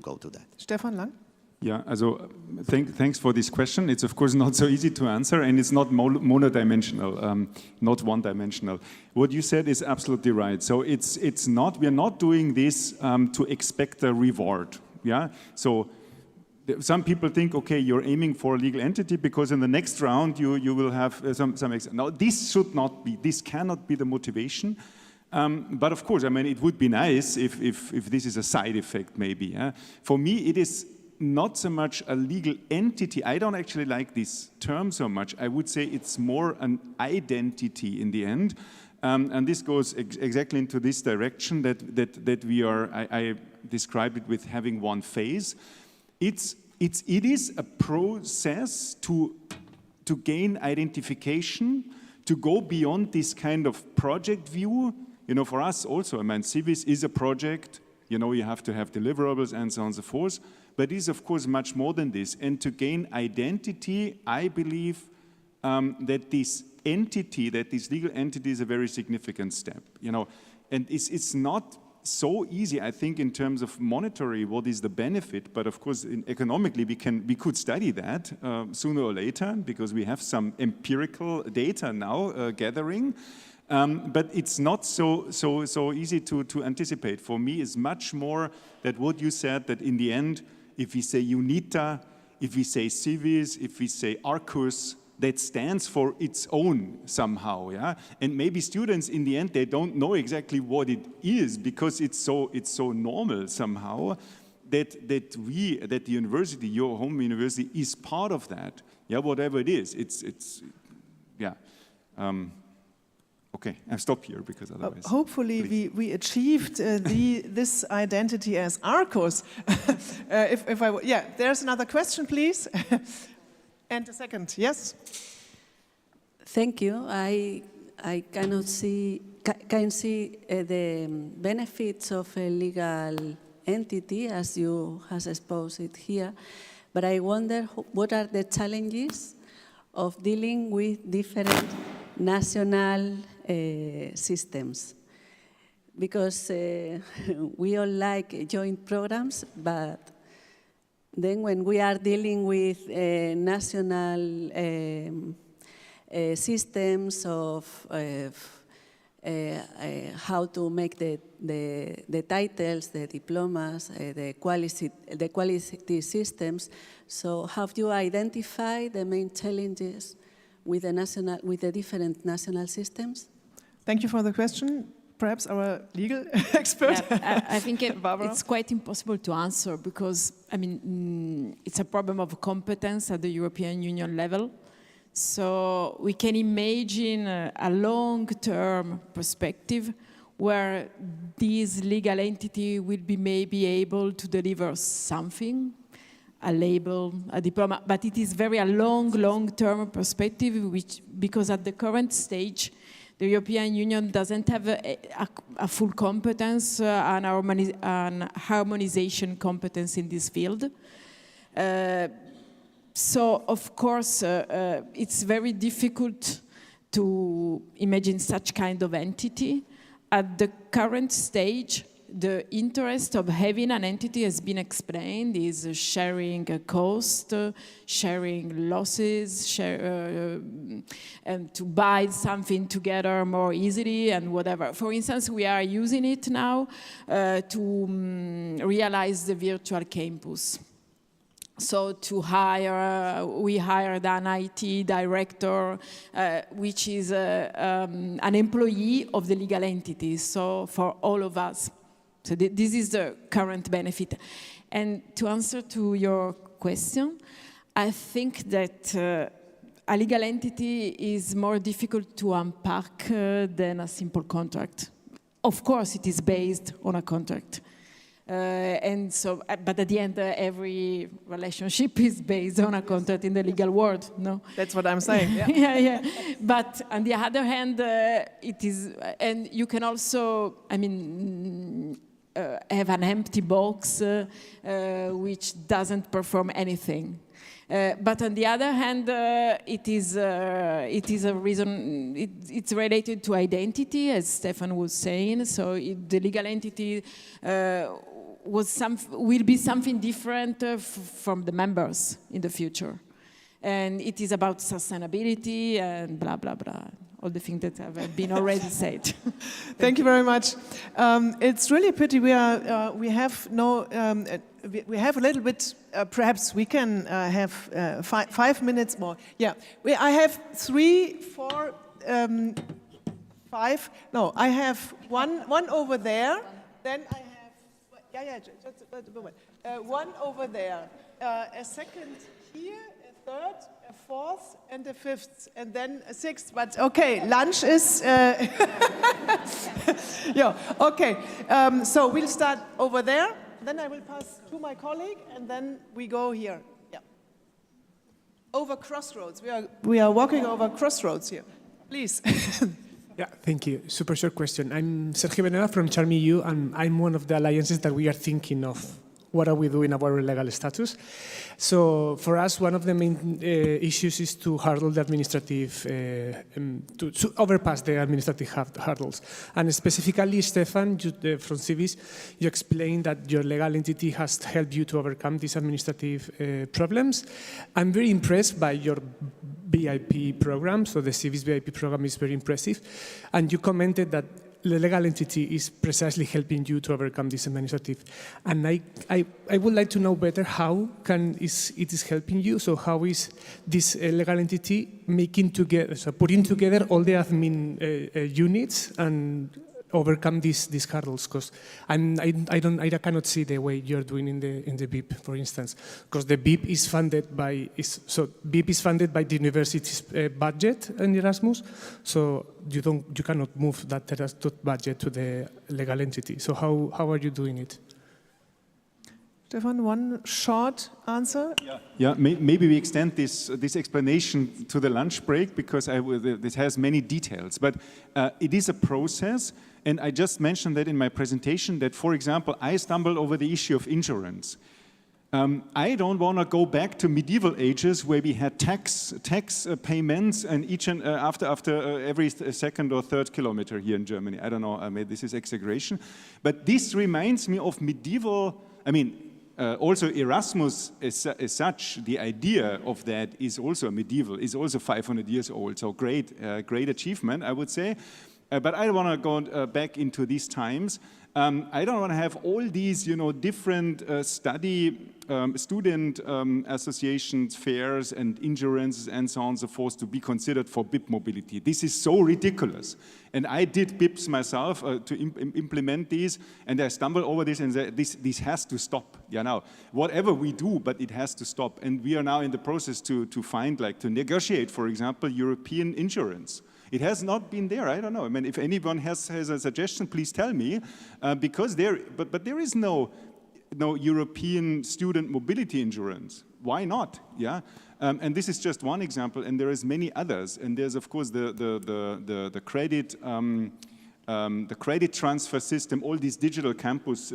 go to that. Stefan Lang? Yeah, also thanks for this question. It's of course not so easy to answer, and it's not monodimensional, not one-dimensional. What you said is absolutely right. So it's not, we are not doing this to expect a reward. Yeah. So some people think, okay, you're aiming for a legal entity because in the next round you will have some. No, this should not be. This cannot be the motivation. But of course, I mean, it would be nice if this is a side effect, maybe. Yeah? For me, it is not so much a legal entity. I don't actually like this term so much. I would say it's more an identity in the end. And this goes exactly into this direction that we are, I described it with having one phase. It is a process to gain identification, to go beyond this kind of project view. You know, for us also, I mean, CIVIS is a project. You know, you have to have deliverables and so on and so forth. But it is, of course, much more than this. And to gain identity, I believe that this entity, that this legal entity is a very significant step. You know, and it's not so easy, I think, in terms of monetary, what is the benefit, but of course, economically, we could study that sooner or later, because we have some empirical data now gathering, but it's not so easy to anticipate. For me, it's much more that what you said, that in the end, if we say UNITA, if we say CIVIS, if we say Arqus, that stands for its own somehow, yeah. And maybe students in the end, they don't know exactly what it is, because it's so normal somehow that the university, your home university, is part of that. Yeah, whatever it is, it's yeah. Okay, I'll stop here because otherwise. Hopefully, we achieved this identity as Arqus. Yeah, there's another question, please. And a second, yes. Thank you. I can see the benefits of a legal entity as you has exposed it here, but I wonder what are the challenges of dealing with different national systems, because we all like joint programs, but then when we are dealing with national systems of how to make the titles, the diplomas, the quality systems, so have you identified the main challenges with the different national systems? Thank you for the question. Perhaps our legal expert. Yeah, I think it's quite impossible to answer, because, I mean, it's a problem of competence at the European Union level. So we can imagine a long-term perspective where this legal entity will be maybe able to deliver something, a label, a diploma, but it is very a long-term perspective, because at the current stage, the European Union doesn't have a full competence and harmonization competence in this field. So, of course, it's very difficult to imagine such kind of entity. At the current stage, the interest of having an entity has been explained, is sharing a cost, sharing losses, and to buy something together more easily and whatever. For instance, we are using it now to realize the virtual campus. So we hired an IT director, which is an employee of the legal entity, so for all of us. So this is the current benefit. And to answer to your question, I think that a legal entity is more difficult to unpack than a simple contract. Of course, it is based on a contract. And so, but at the end, every relationship is based on a contract in the legal world, no? That's what I'm saying. Yeah. Yeah. But on the other hand, it is, and you can also, I mean, have an empty box which doesn't perform anything. But on the other hand, it is a reason. It's related to identity, as Stefan was saying. So the legal entity will be something different from the members in the future, and it is about sustainability and blah blah blah. All the things that have been already said. Thank you very much. It's really a pity we have a little bit. Perhaps we can have 5 minutes more. Yeah, I have 3, 4, 5. No, I have one over there. Then I have just a moment. One over there. A second here. Third, a fourth, and a fifth, and then a sixth. But okay, lunch is. Yeah. Okay. So we'll start over there. Then I will pass to my colleague, and then we go here. Yeah. Over crossroads. We are walking over crossroads here. Please. Yeah, thank you. Super short question. I'm Sergio Beneda from Charm EU, and I'm one of the alliances that we are thinking of what are we doing about our legal status? So for us, one of the main issues is to hurdle the administrative, to overpass the administrative hurdles. And specifically, Stefan, from CIVIS, you explained that your legal entity has helped you to overcome these administrative problems. I'm very impressed by your VIP program. So the CIVIS VIP program is very impressive. And you commented that the legal entity is precisely helping you to overcome this administrative. And I would like to know better how it is helping you. So how is this legal entity making together, so putting together all the admin units and overcome these hurdles? Because I cannot see the way you're doing in the BIP, for instance, because the BIP is funded by BIP is funded by the university's budget in Erasmus, so you cannot move that budget to the legal entity. So how are you doing it? Stefan, one short answer? Yeah, maybe we extend this explanation to the lunch break, because this has many details. But it is a process, and I just mentioned that in my presentation, that, for example, I stumbled over the issue of insurance. I don't want to go back to medieval ages where we had tax payments and after every second or third kilometer here in Germany. I don't know, this is exaggeration. But this reminds me of medieval, also Erasmus as such, the idea of that is also medieval, is also 500 years old, so great achievement, I would say. But I don't want to go back into these times. I don't want to have all these, different student associations, fairs, and insurances, and so on and so forth to be considered for BIP mobility. This is so ridiculous. And I did BIPs myself to implement these, and I stumbled over this and said, this has to stop. Now, whatever we do, but it has to stop. And we are now in the process to find, to negotiate, for example, European insurance. It has not been there. I don't know. If anyone has a suggestion, please tell me, because there is no European student mobility insurance. Why not? Yeah, and this is just one example, and there is many others. And there's of course the credit transfer system, all these digital campus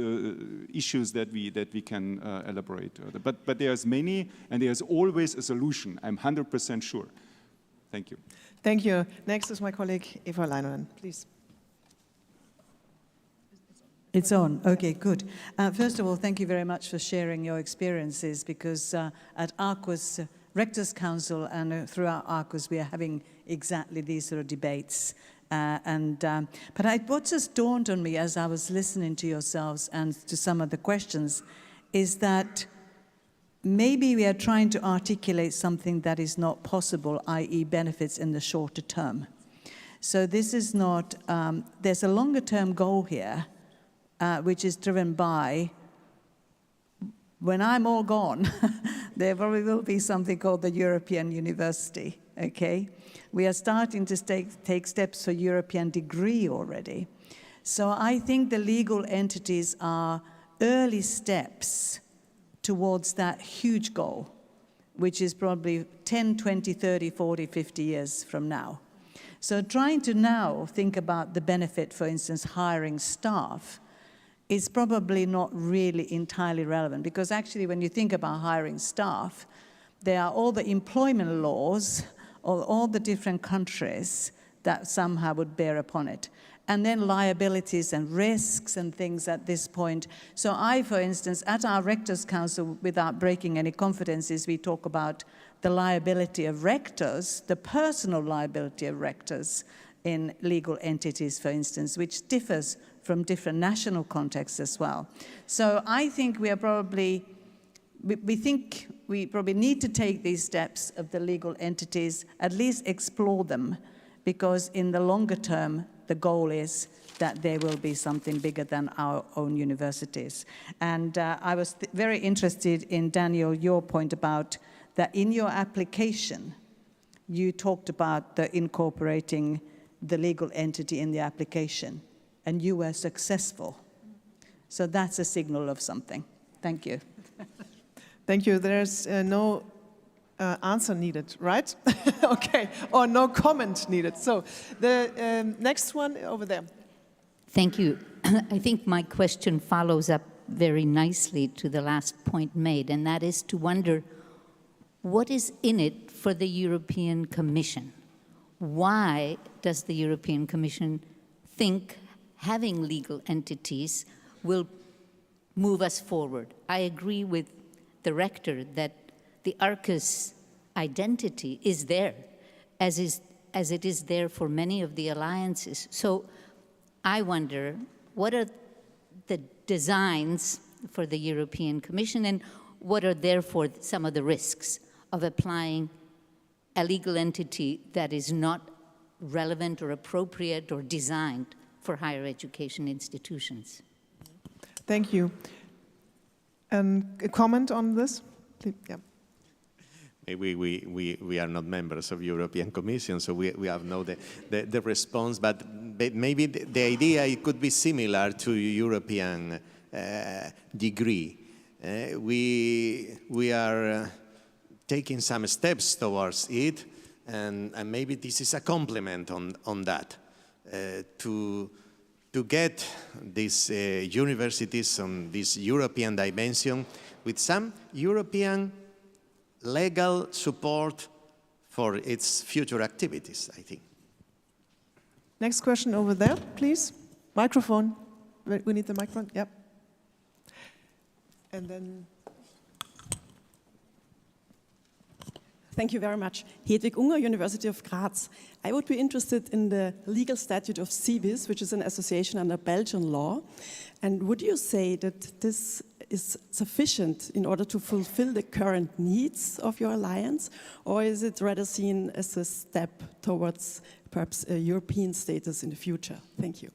issues that we can elaborate. But there's many, and there's always a solution. I'm 100% sure. Thank you. Thank you. Next is my colleague, Eeva Leinonen, please. It's on. Okay, good. First of all, thank you very much for sharing your experiences, because at Arqus Rector's Council and throughout Arqus, we are having exactly these sort of debates. But what just dawned on me as I was listening to yourselves and to some of the questions is that maybe we are trying to articulate something that is not possible, i.e. benefits in the shorter term. So this is not, there's a longer term goal here, which is driven by, when I'm all gone, there probably will be something called the European University, okay? We are starting to take steps for European degree already. So I think the legal entities are early steps towards that huge goal, which is probably 10, 20, 30, 40, 50 years from now. So trying to now think about the benefit, for instance, hiring staff, is probably not really entirely relevant, because actually when you think about hiring staff, there are all the employment laws of all the different countries that somehow would bear upon it. And then liabilities and risks and things at this point. So I, for instance, at our Rectors' Council, without breaking any confidences, we talk about the liability of rectors, the personal liability of rectors in legal entities, for instance, which differs from different national contexts as well. So I think we are probably, we probably need to take these steps of the legal entities, at least explore them, because in the longer term, the goal is that there will be something bigger than our own universities. And I was very interested in, Daniel, your point about that in your application, you talked about the incorporating the legal entity in the application, and you were successful. So that's a signal of something. Thank you. Thank you. There's no answer needed, right? Okay, or no comment needed. So the next one over there. Thank you. I think my question follows up very nicely to the last point made, and that is to wonder what is in it for the European Commission? Why does the European Commission think having legal entities will move us forward? I agree with the Rector that the Arqus identity is there, as it is there for many of the alliances. So I wonder, what are the designs for the European Commission, and what are therefore some of the risks of applying a legal entity that is not relevant or appropriate or designed for higher education institutions? Thank you. And a comment on this? Yeah. Maybe we are not members of European Commission, so we have no the response, but maybe the idea it could be similar to European degree. We are taking some steps towards it, and maybe this is a complement on that, to get these universities on this European dimension with some European legal support for its future activities, I think. Next question over there, please. Microphone. We need the microphone. Yep. And then. Thank you very much. Hedwig Unger, University of Graz. I would be interested in the legal statute of CIVIS, which is an association under Belgian law. And would you say that this is sufficient in order to fulfill the current needs of your alliance, or is it rather seen as a step towards perhaps a European status in the future? Thank you.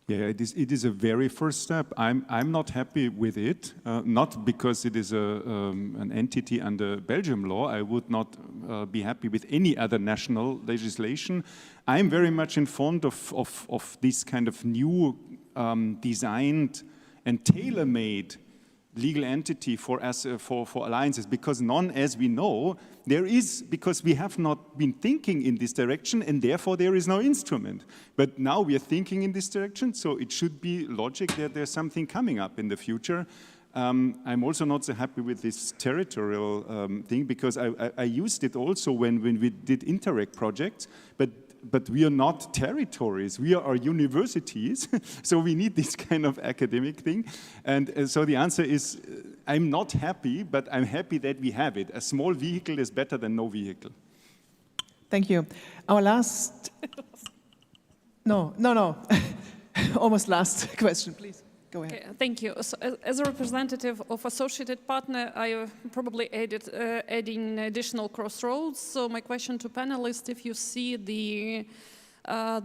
Yeah, it is a very first step. I'm not happy with it, not because it is an entity under Belgium law. I would not be happy with any other national legislation. I'm very much informed of this kind of new designed and tailor-made legal entity for alliances, because none, as we know, there is, because we have not been thinking in this direction, and therefore there is no instrument. But now we are thinking in this direction, so it should be logic that there's something coming up in the future. I'm also not so happy with this territorial thing, because I used it also when we did Interreg projects, but we are not territories, we are universities, so we need this kind of academic thing. And so the answer is, I'm not happy, but I'm happy that we have it. A small vehicle is better than no vehicle. Thank you. Our last, no, almost last question, please. Go ahead. Okay, thank you. So, as a representative of associated partner, I probably adding additional crossroads. So my question to panelists, if you see the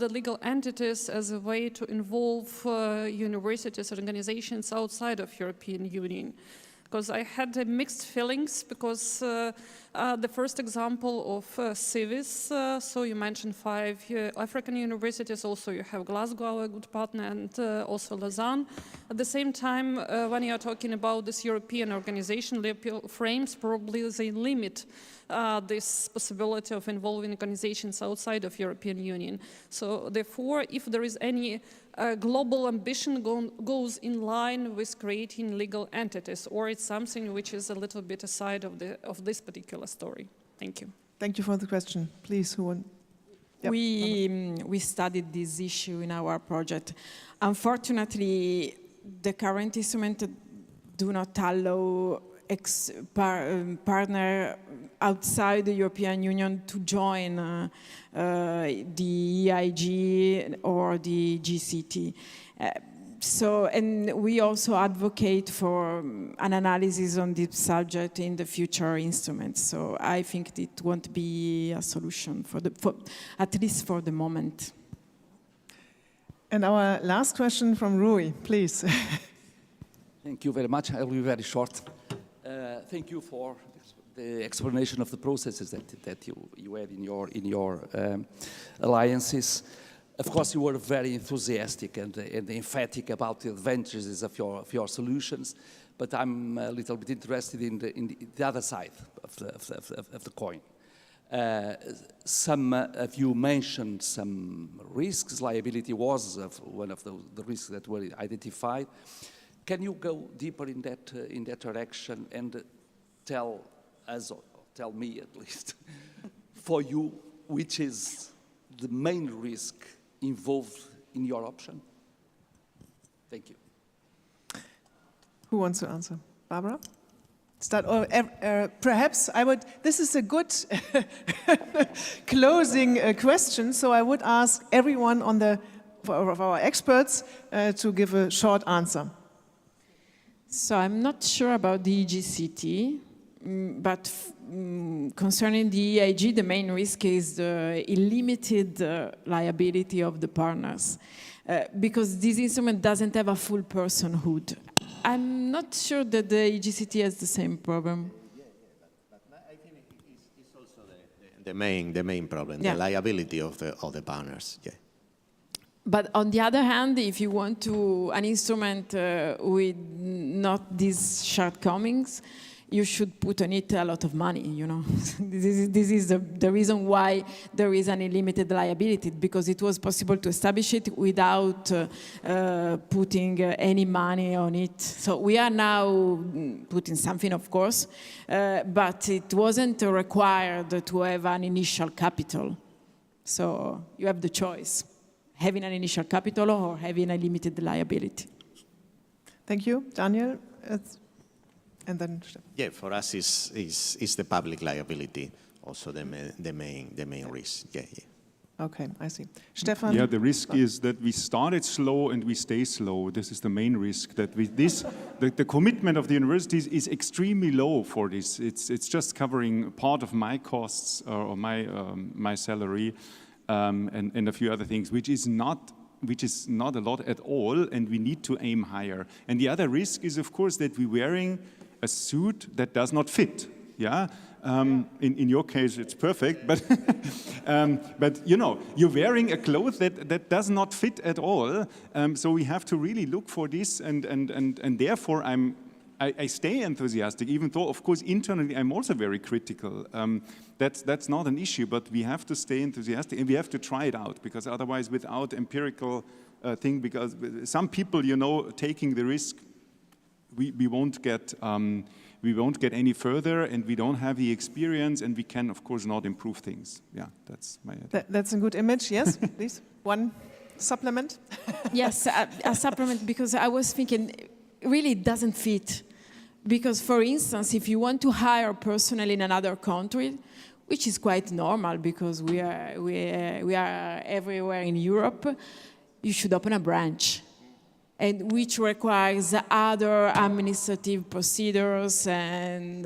legal entities as a way to involve universities or organizations outside of European Union. Because I had mixed feelings, because the first example of CIVIS, so you mentioned 5 African universities, also you have Glasgow, a good partner, and also Lausanne. At the same time, when you are talking about this European organization, legal frames, probably they limit this possibility of involving organizations outside of European Union. So therefore, if there is any global ambition goes in line with creating legal entities, or it's something which is a little bit aside of this particular story. Thank you. Thank you for the question. Please, who wants? Yep. We studied this issue in our project. Unfortunately, the current instrument do not allow partner outside the European Union to join the EIG or the GCT. And we also advocate for an analysis on this subject in the future instruments. So I think it won't be a solution at least for the moment. And our last question from Rui, please. Thank you very much. I will be very short. Thank you for the explanation of the processes that you had in your alliances. Of course, you were very enthusiastic and emphatic about the advantages of your solutions, but I'm a little bit interested in the other side of the coin. Some of you mentioned some risks. Liability was one of the risks that were identified. Can you go deeper in that direction and tell us, or tell me at least, for you, which is the main risk involved in your option? Thank you. Who wants to answer? Barbara? Start. Perhaps I would. This is a good closing question. So I would ask everyone of our experts to give a short answer. So I'm not sure about the EGCT, but concerning the EIG, the main risk is the illimited liability of the partners, because this instrument doesn't have a full personhood. I'm not sure that the EGCT has the same problem. But I think it's also the main problem, yeah. The liability of the partners. Yeah. But on the other hand, if you want an instrument with not these shortcomings, you should put on it a lot of money, you know. This is the reason why there is an unlimited liability, because it was possible to establish it without putting any money on it. So we are now putting something, of course, but it wasn't required to have an initial capital. So you have the choice, having an initial capital or having a limited liability. Thank you. Daniel? And then Stefan. Yeah, for us is the public liability also the main risk. Yeah. Okay, I see. Stefan? Yeah, the risk is that we started slow and we stay slow. This is the main risk, that with this, the commitment of the universities is extremely low for this. It's just covering part of my costs or my salary and a few other things, which is not a lot at all, and we need to aim higher. And the other risk is, of course, that we're wearing a suit that does not fit. Yeah, in your case it's perfect, but you know, you're wearing a cloth that does not fit at all. So we have to really look for this, and therefore I stay enthusiastic, even though of course internally I'm also very critical. That's not an issue, but we have to stay enthusiastic and we have to try it out, because otherwise, without empirical thing, because some people, you know, taking the risk, we won't get any further, and we don't have the experience, and we can of course not improve things. Yeah, that's my idea. That's a good image. Yes, please. One supplement. Yes, a supplement, because I was thinking, really it doesn't fit. Because, for instance, if you want to hire personnel in another country, which is quite normal because we are everywhere in Europe, you should open a branch, and which requires other administrative procedures and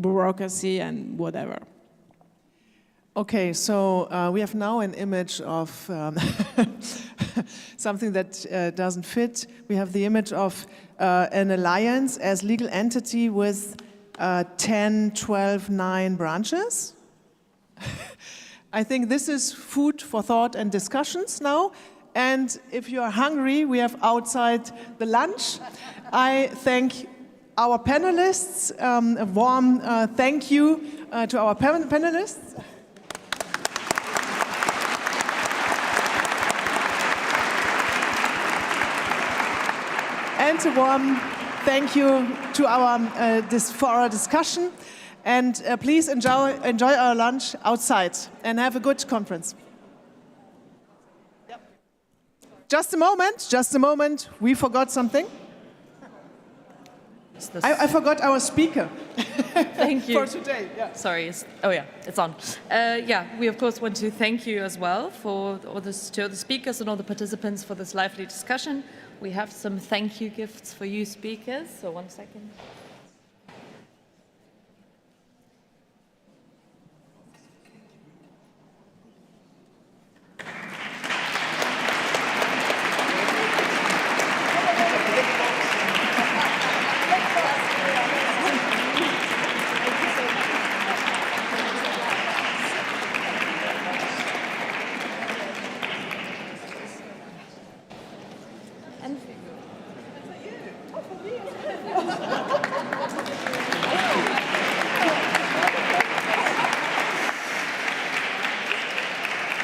bureaucracy and whatever. Okay, so we have now an image of something that doesn't fit. We have the image of an alliance as legal entity with 10, 12, 9 branches. I think this is food for thought and discussions now. And if you are hungry, we have outside the lunch. I thank our panelists. A warm thank you to our panelists. And a warm thank you to for our discussion. And please enjoy our lunch outside and have a good conference. Yep. Just a moment. We forgot something. I forgot our speaker. Thank you. For today. Yeah. Sorry. It's on. We of course want to thank you as well to all the speakers and all the participants for this lively discussion. We have some thank you gifts for you speakers. So 1 second.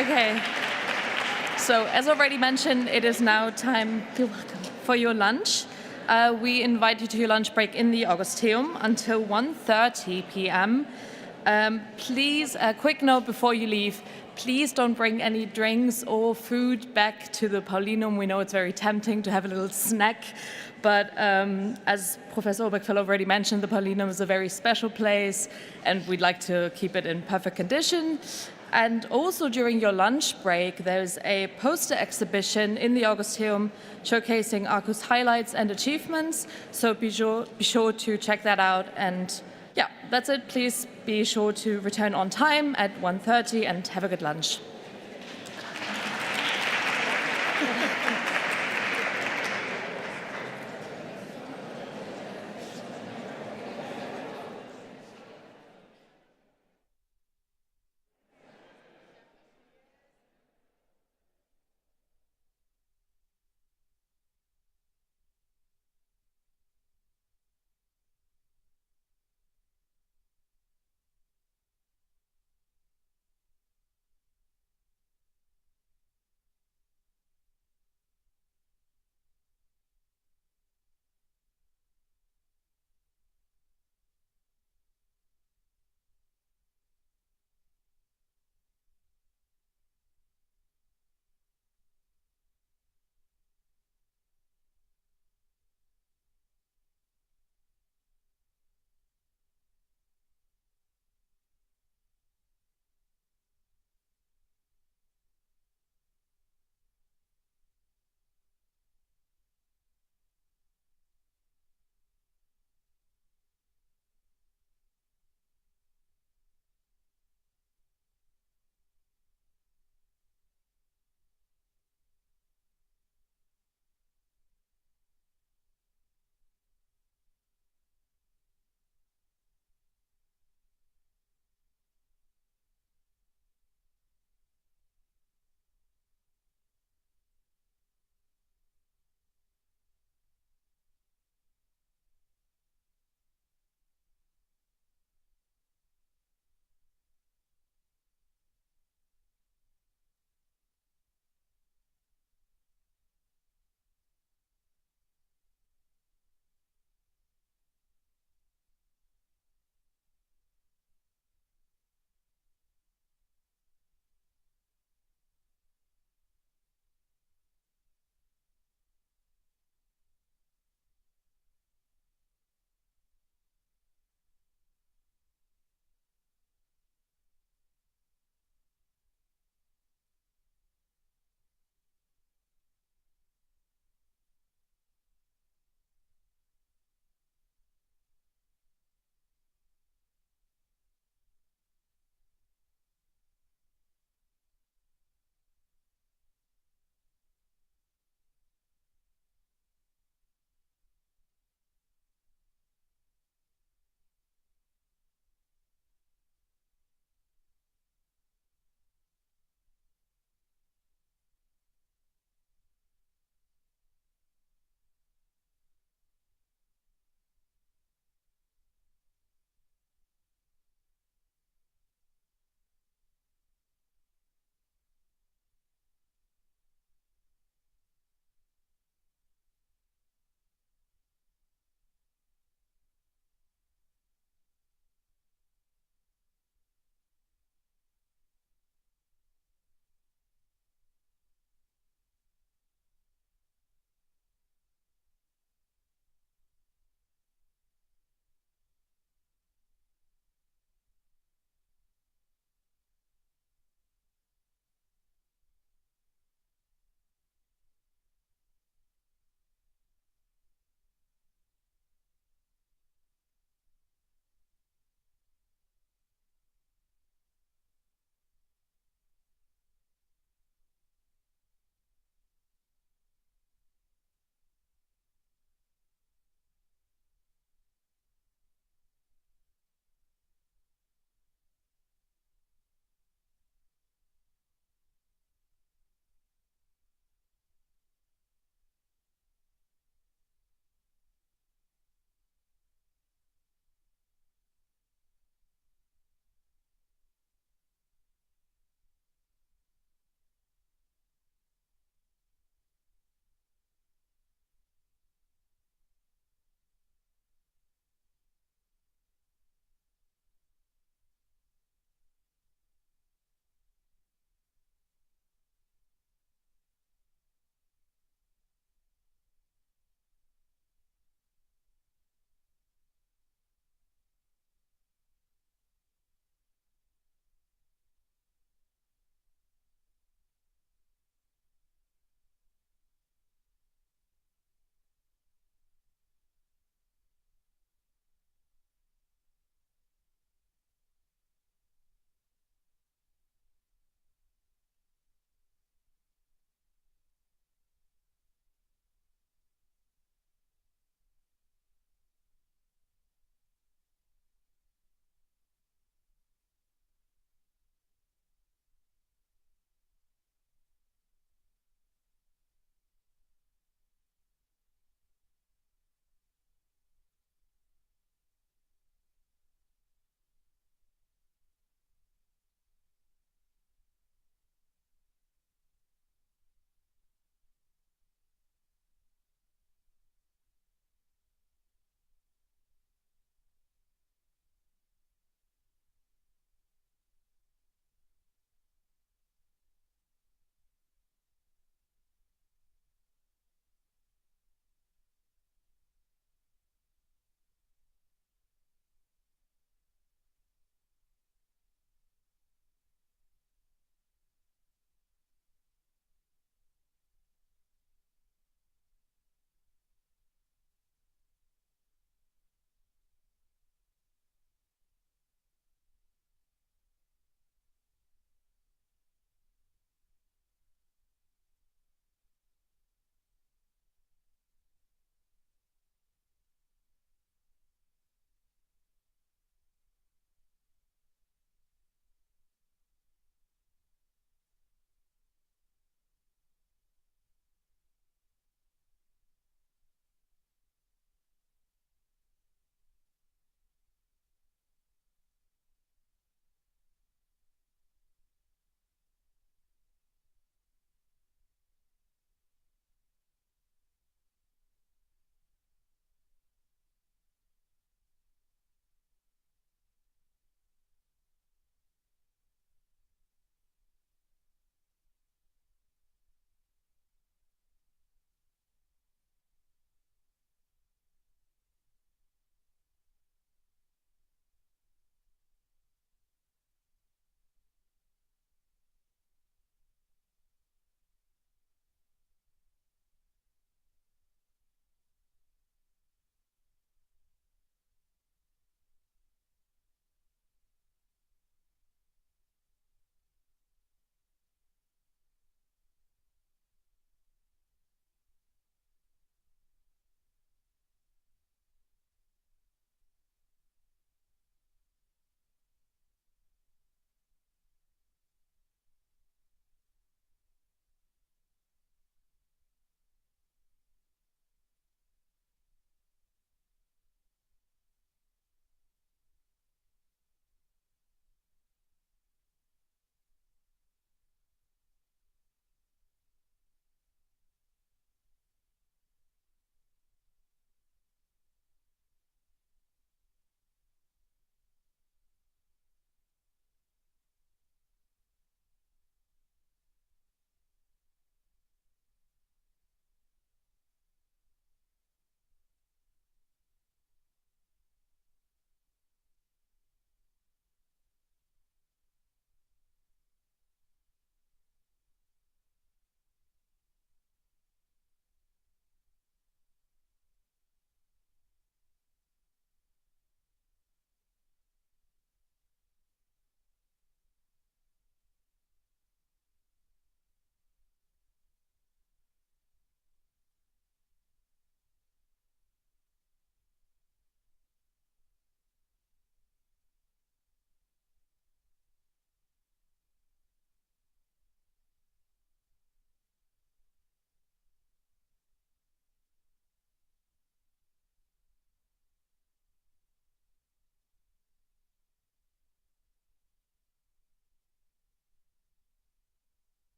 Okay, so as already mentioned, it is now time for your lunch. we invite you to your lunch break in the Augusteum until 1:30 p.m. Please, a quick note before you leave, please don't bring any drinks or food back to the Paulinum. We know it's very tempting to have a little snack, but as Professor Obergfell already mentioned, the Paulinum is a very special place and we'd like to keep it in perfect condition. And also during your lunch break, there's a poster exhibition in the Augusteum showcasing Arqus highlights and achievements. So be sure to check that out. And yeah, that's it. Please be sure to return on time at 1:30 and have a good lunch.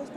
this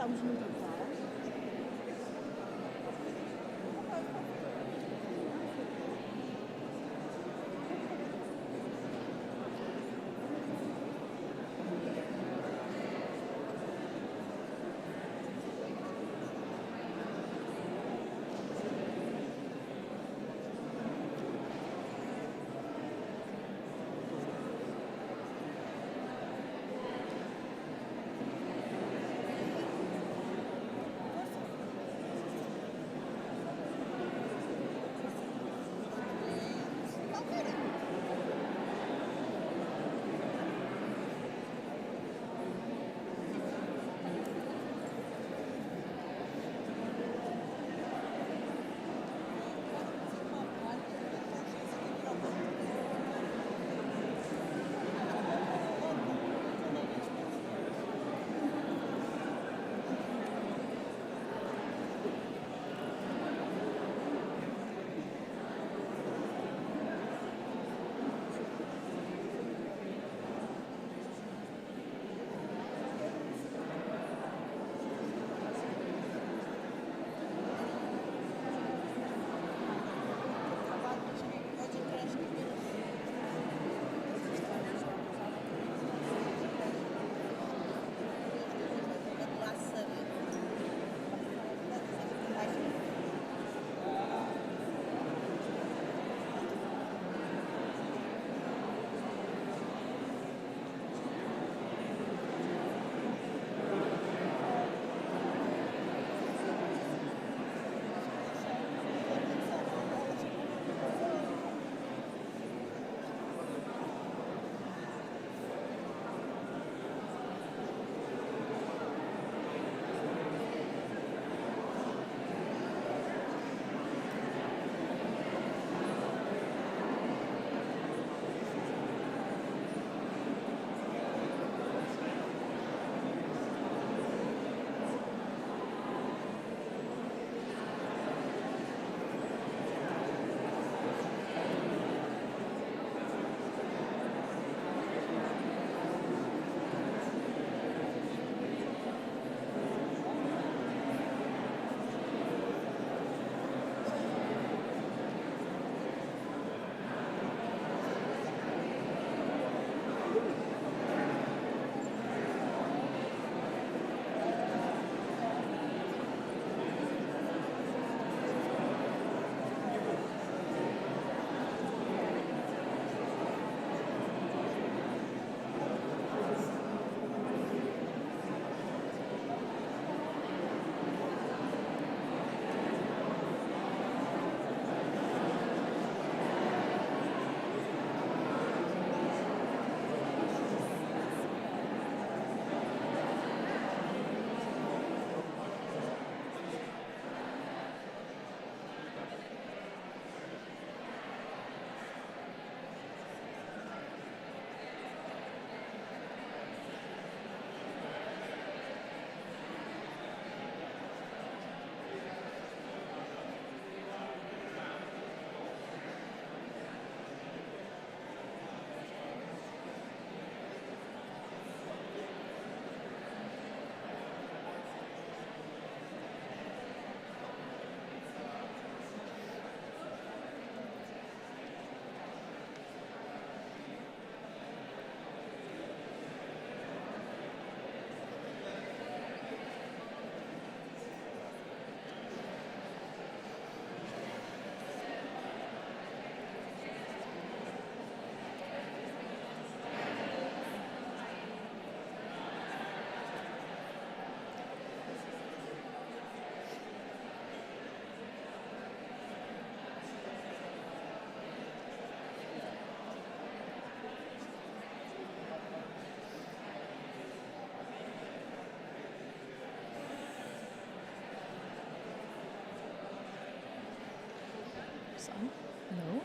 on? Hello?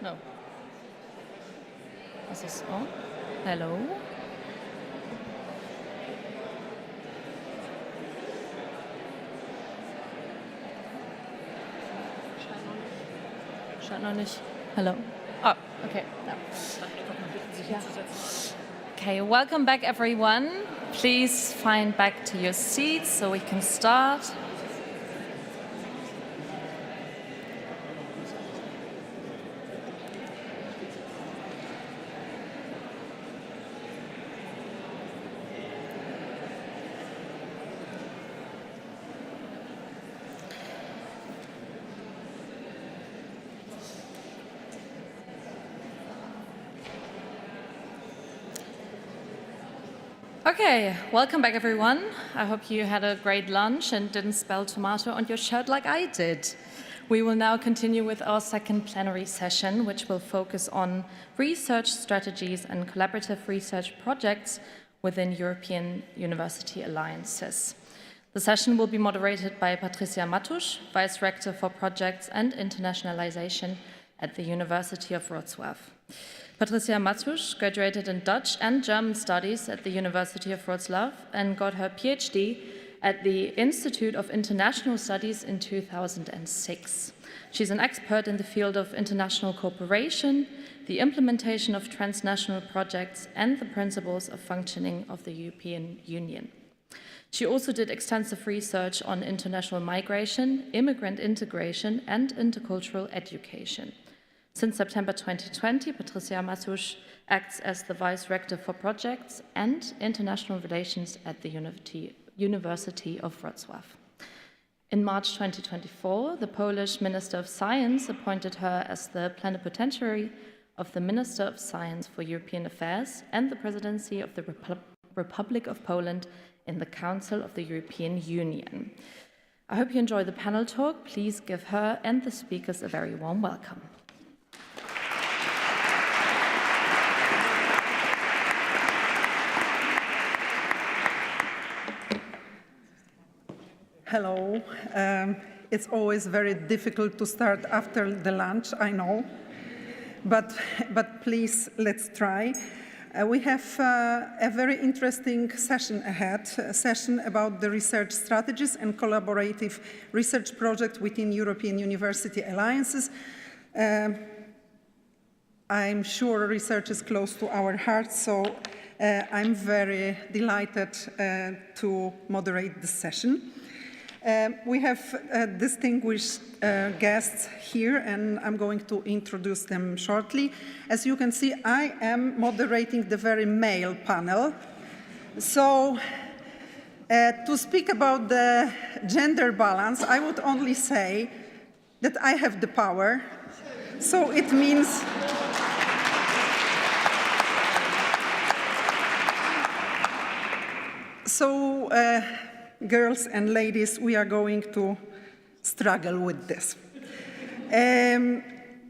No. Is this on? Hello? Scheint noch nicht. Hello? Oh, okay. No. Yeah. Okay, welcome back everyone. Please find back to your seats so we can start. Okay, welcome back everyone. I hope you had a great lunch and didn't spill tomato on your shirt like I did. We will now continue with our second plenary session, which will focus on research strategies and collaborative research projects within European university alliances. The session will be moderated by Patrycja Matusz, Vice Rector for Projects and Internationalization at the University of Wrocław. Patrycja Matusz graduated in Dutch and German studies at the University of Wrocław and got her PhD at the Institute of International Studies in 2006. She's an expert in the field of international cooperation, the implementation of transnational projects, and the principles of functioning of the European Union. She also did extensive research on international migration, immigrant integration, and intercultural education. Since September 2020, Patrycja Matusz acts as the Vice Rector for Projects and International Relations at the University of Wrocław. In March 2024, the Polish Minister of Science appointed her as the plenipotentiary of the Minister of Science for European Affairs and the Presidency of the Republic of Poland in the Council of the European Union. I hope you enjoy the panel talk. Please give her and the speakers a very warm welcome. Hello. It's always very difficult to start after the lunch, I know, but please, let's try. We have a very interesting session ahead, a session about the research strategies and collaborative research project within European University Alliances. I'm sure research is close to our hearts, so I'm very delighted to moderate this session. We have distinguished guests here, and I'm going to introduce them shortly. As you can see, I am moderating the very male panel. So to speak about the gender balance, I would only say that I have the power. So it means girls and ladies, we are going to struggle with this.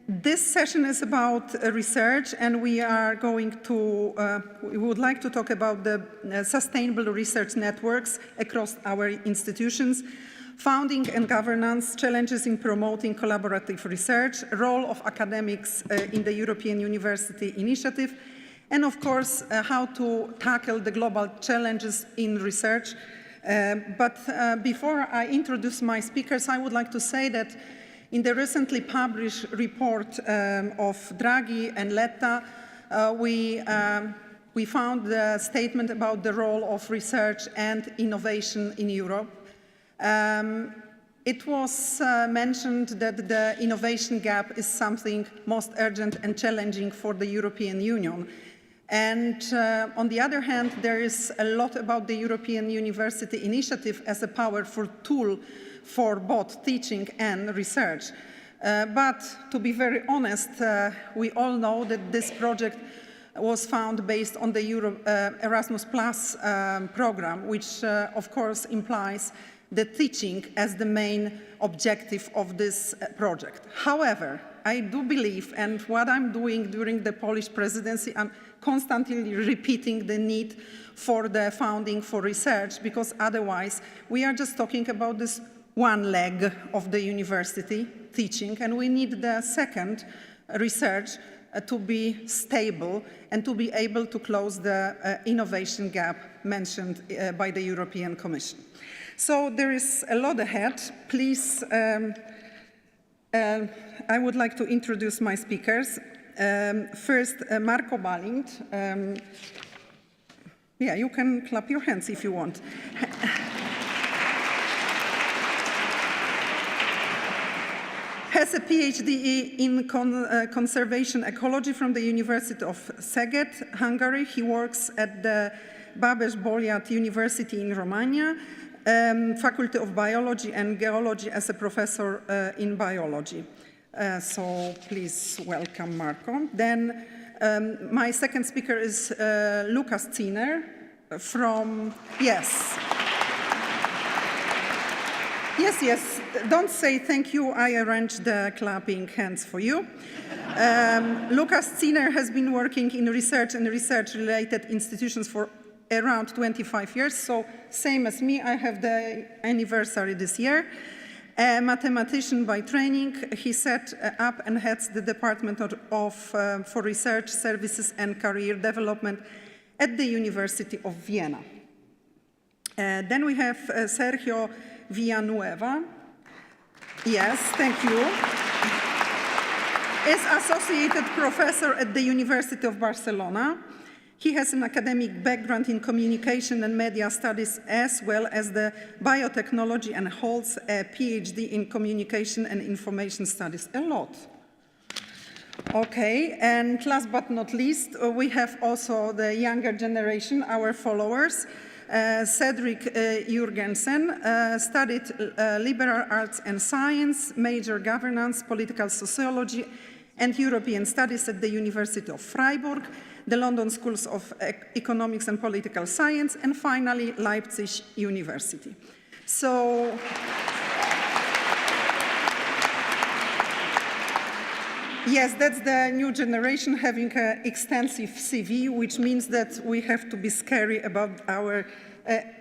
This session is about research, and we are going to, we would like to talk about the sustainable research networks across our institutions, founding and governance, challenges in promoting collaborative research, role of academics in the European University Initiative, and of course, how to tackle the global challenges in research. But before I introduce my speakers, I would like to say that in the recently published report of Draghi and Letta, we found the statement about the role of research and innovation in Europe. It was mentioned that the innovation gap is something most urgent and challenging for the European Union. And on the other hand, there is a lot about the European University Initiative as a powerful tool for both teaching and research. But to be very honest, we all know that this project was found based on the Erasmus Plus program, which of course implies the teaching as the main objective of this project. However, I do believe, and what I'm doing during the Polish presidency, I'm constantly repeating the need for the funding for research, because otherwise we are just talking about this one leg of the university, teaching, and we need the second, research, to be stable and to be able to close the innovation gap mentioned by the European Commission. So there is a lot ahead. Please, I would like to introduce my speakers. First, Marco Balint. Yeah, you can clap your hands if you want. Has a PhD in conservation ecology from the University of Szeged, Hungary. He works at the Babes-Bolyai University in Romania, Faculty of Biology and Geology as a professor in biology. So please welcome Marco. Then my second speaker is Lukas Ziner from, yes. Yes, don't say thank you, I arranged the clapping hands for you. Lukas Ziner has been working in research and research-related institutions for around 25 years, so same as me, I have the anniversary this year. A mathematician by training, he set up and heads the Department for Research Services and Career Development at the University of Vienna. Then we have Sergio Villanueva. Yes, thank you. Is associated professor at the University of Barcelona. He has an academic background in communication and media studies as well as the biotechnology and holds a PhD in communication and information studies. A lot. Okay, and last but not least, we have also the younger generation, our followers. Cedric Jurgensen studied liberal arts and science, major governance, political sociology, and European studies at the University of Freiburg, the London Schools of Economics and Political Science, and finally Leipzig University. So, yes, that's the new generation having an extensive CV, which means that we have to be scary about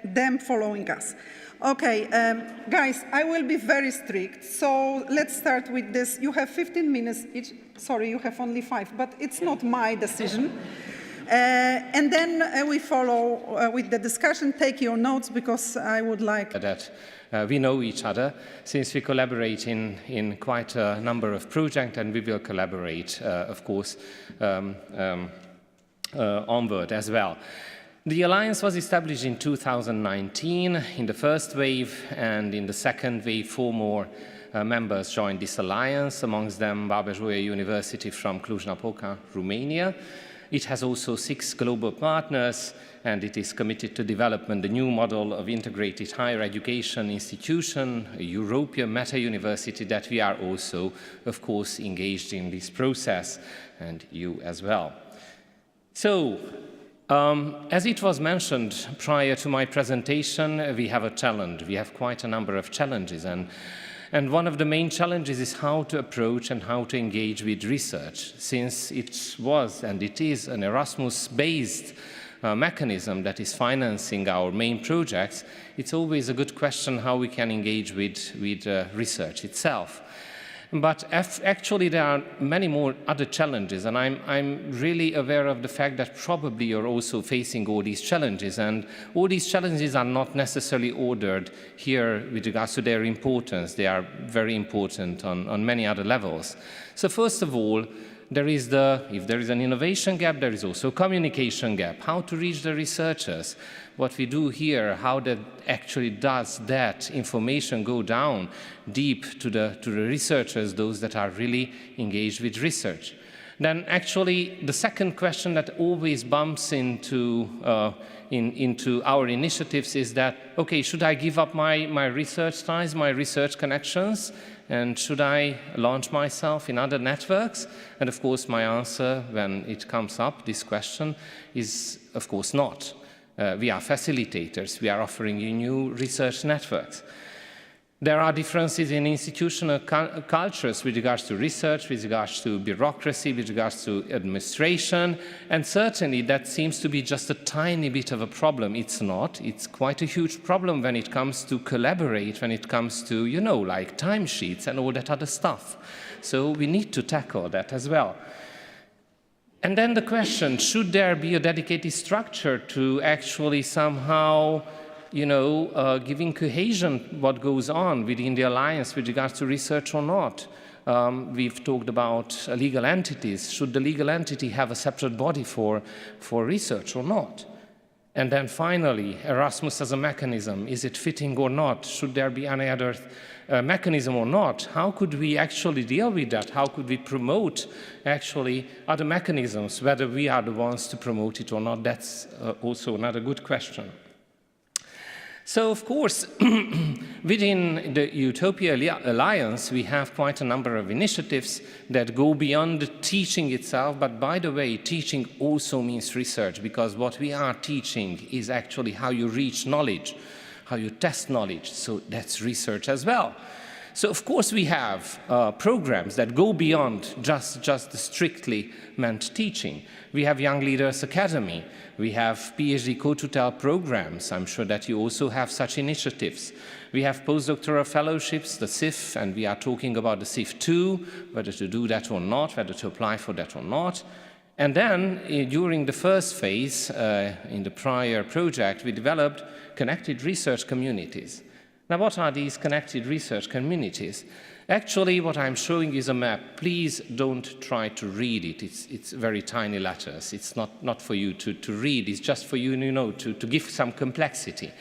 them following us. Okay, guys, I will be very strict, so let's start with this. You have 15 minutes each. Sorry, you have only 5, but it's not my decision. And then we follow with the discussion. Take your notes, because I would like that we know each other, since we collaborate in quite a number of projects, and we will collaborate, of course, onward as well. The alliance was established in 2019 in the first wave, and in the second wave 4 more members joined this alliance, amongst them Babes-Bolyai University from Cluj-Napoca, Romania. It has also 6 global partners, and it is committed to development the new model of integrated higher education institution, a European meta-university that we are also, of course, engaged in this process, and you as well. So, as it was mentioned prior to my presentation, we have a challenge. We have quite a number of challenges, and one of the main challenges is how to approach and how to engage with research. Since it was and it is an Erasmus-based mechanism that is financing our main projects, it's always a good question how we can engage with research itself. But actually there are many more other challenges, and I'm really aware of the fact that probably you're also facing all these challenges, and all these challenges are not necessarily ordered here with regards to their importance. They are very important on many other levels. So first of all, if there is an innovation gap, there is also a communication gap. How to reach the researchers? What we do here, how that actually does that information go down deep to the researchers, those that are really engaged with research. Then actually the second question that always bumps into our initiatives is that, okay, should I give up my research ties, my research connections, and should I launch myself in other networks? And of course my answer when it comes up, this question, is of course not. We are facilitators. We are offering you new research networks. There are differences in institutional cultures with regards to research, with regards to bureaucracy, with regards to administration, and certainly that seems to be just a tiny bit of a problem. It's not. It's quite a huge problem when it comes to collaborate, when it comes to, you know, like timesheets and all that other stuff. So we need to tackle that as well. And then the question, should there be a dedicated structure to actually somehow, you know, giving cohesion what goes on within the alliance with regards to research or not? We've talked about legal entities. Should the legal entity have a separate body for research or not? And then finally, Erasmus as a mechanism, is it fitting or not? Should there be any other mechanism or not? How could we actually deal with that? How could we promote actually other mechanisms, whether we are the ones to promote it or not? That's also another good question. So, of course, within the Utopia Alliance, we have quite a number of initiatives that go beyond teaching itself, but by the way, teaching also means research, because what we are teaching is actually how you reach knowledge, how you test knowledge, so that's research as well. So, of course, we have programs that go beyond just the strictly meant teaching. We have Young Leaders Academy. We have PhD co-tutel programs. I'm sure that you also have such initiatives. We have postdoctoral fellowships, the CIF, and we are talking about the CIF II, whether to do that or not, whether to apply for that or not. And then, during the first phase, in the prior project, we developed connected research communities. Now, what are these connected research communities? Actually, what I'm showing is a map. Please don't try to read it. It's very tiny letters. It's not for you to read. It's just for you, to give some complexity.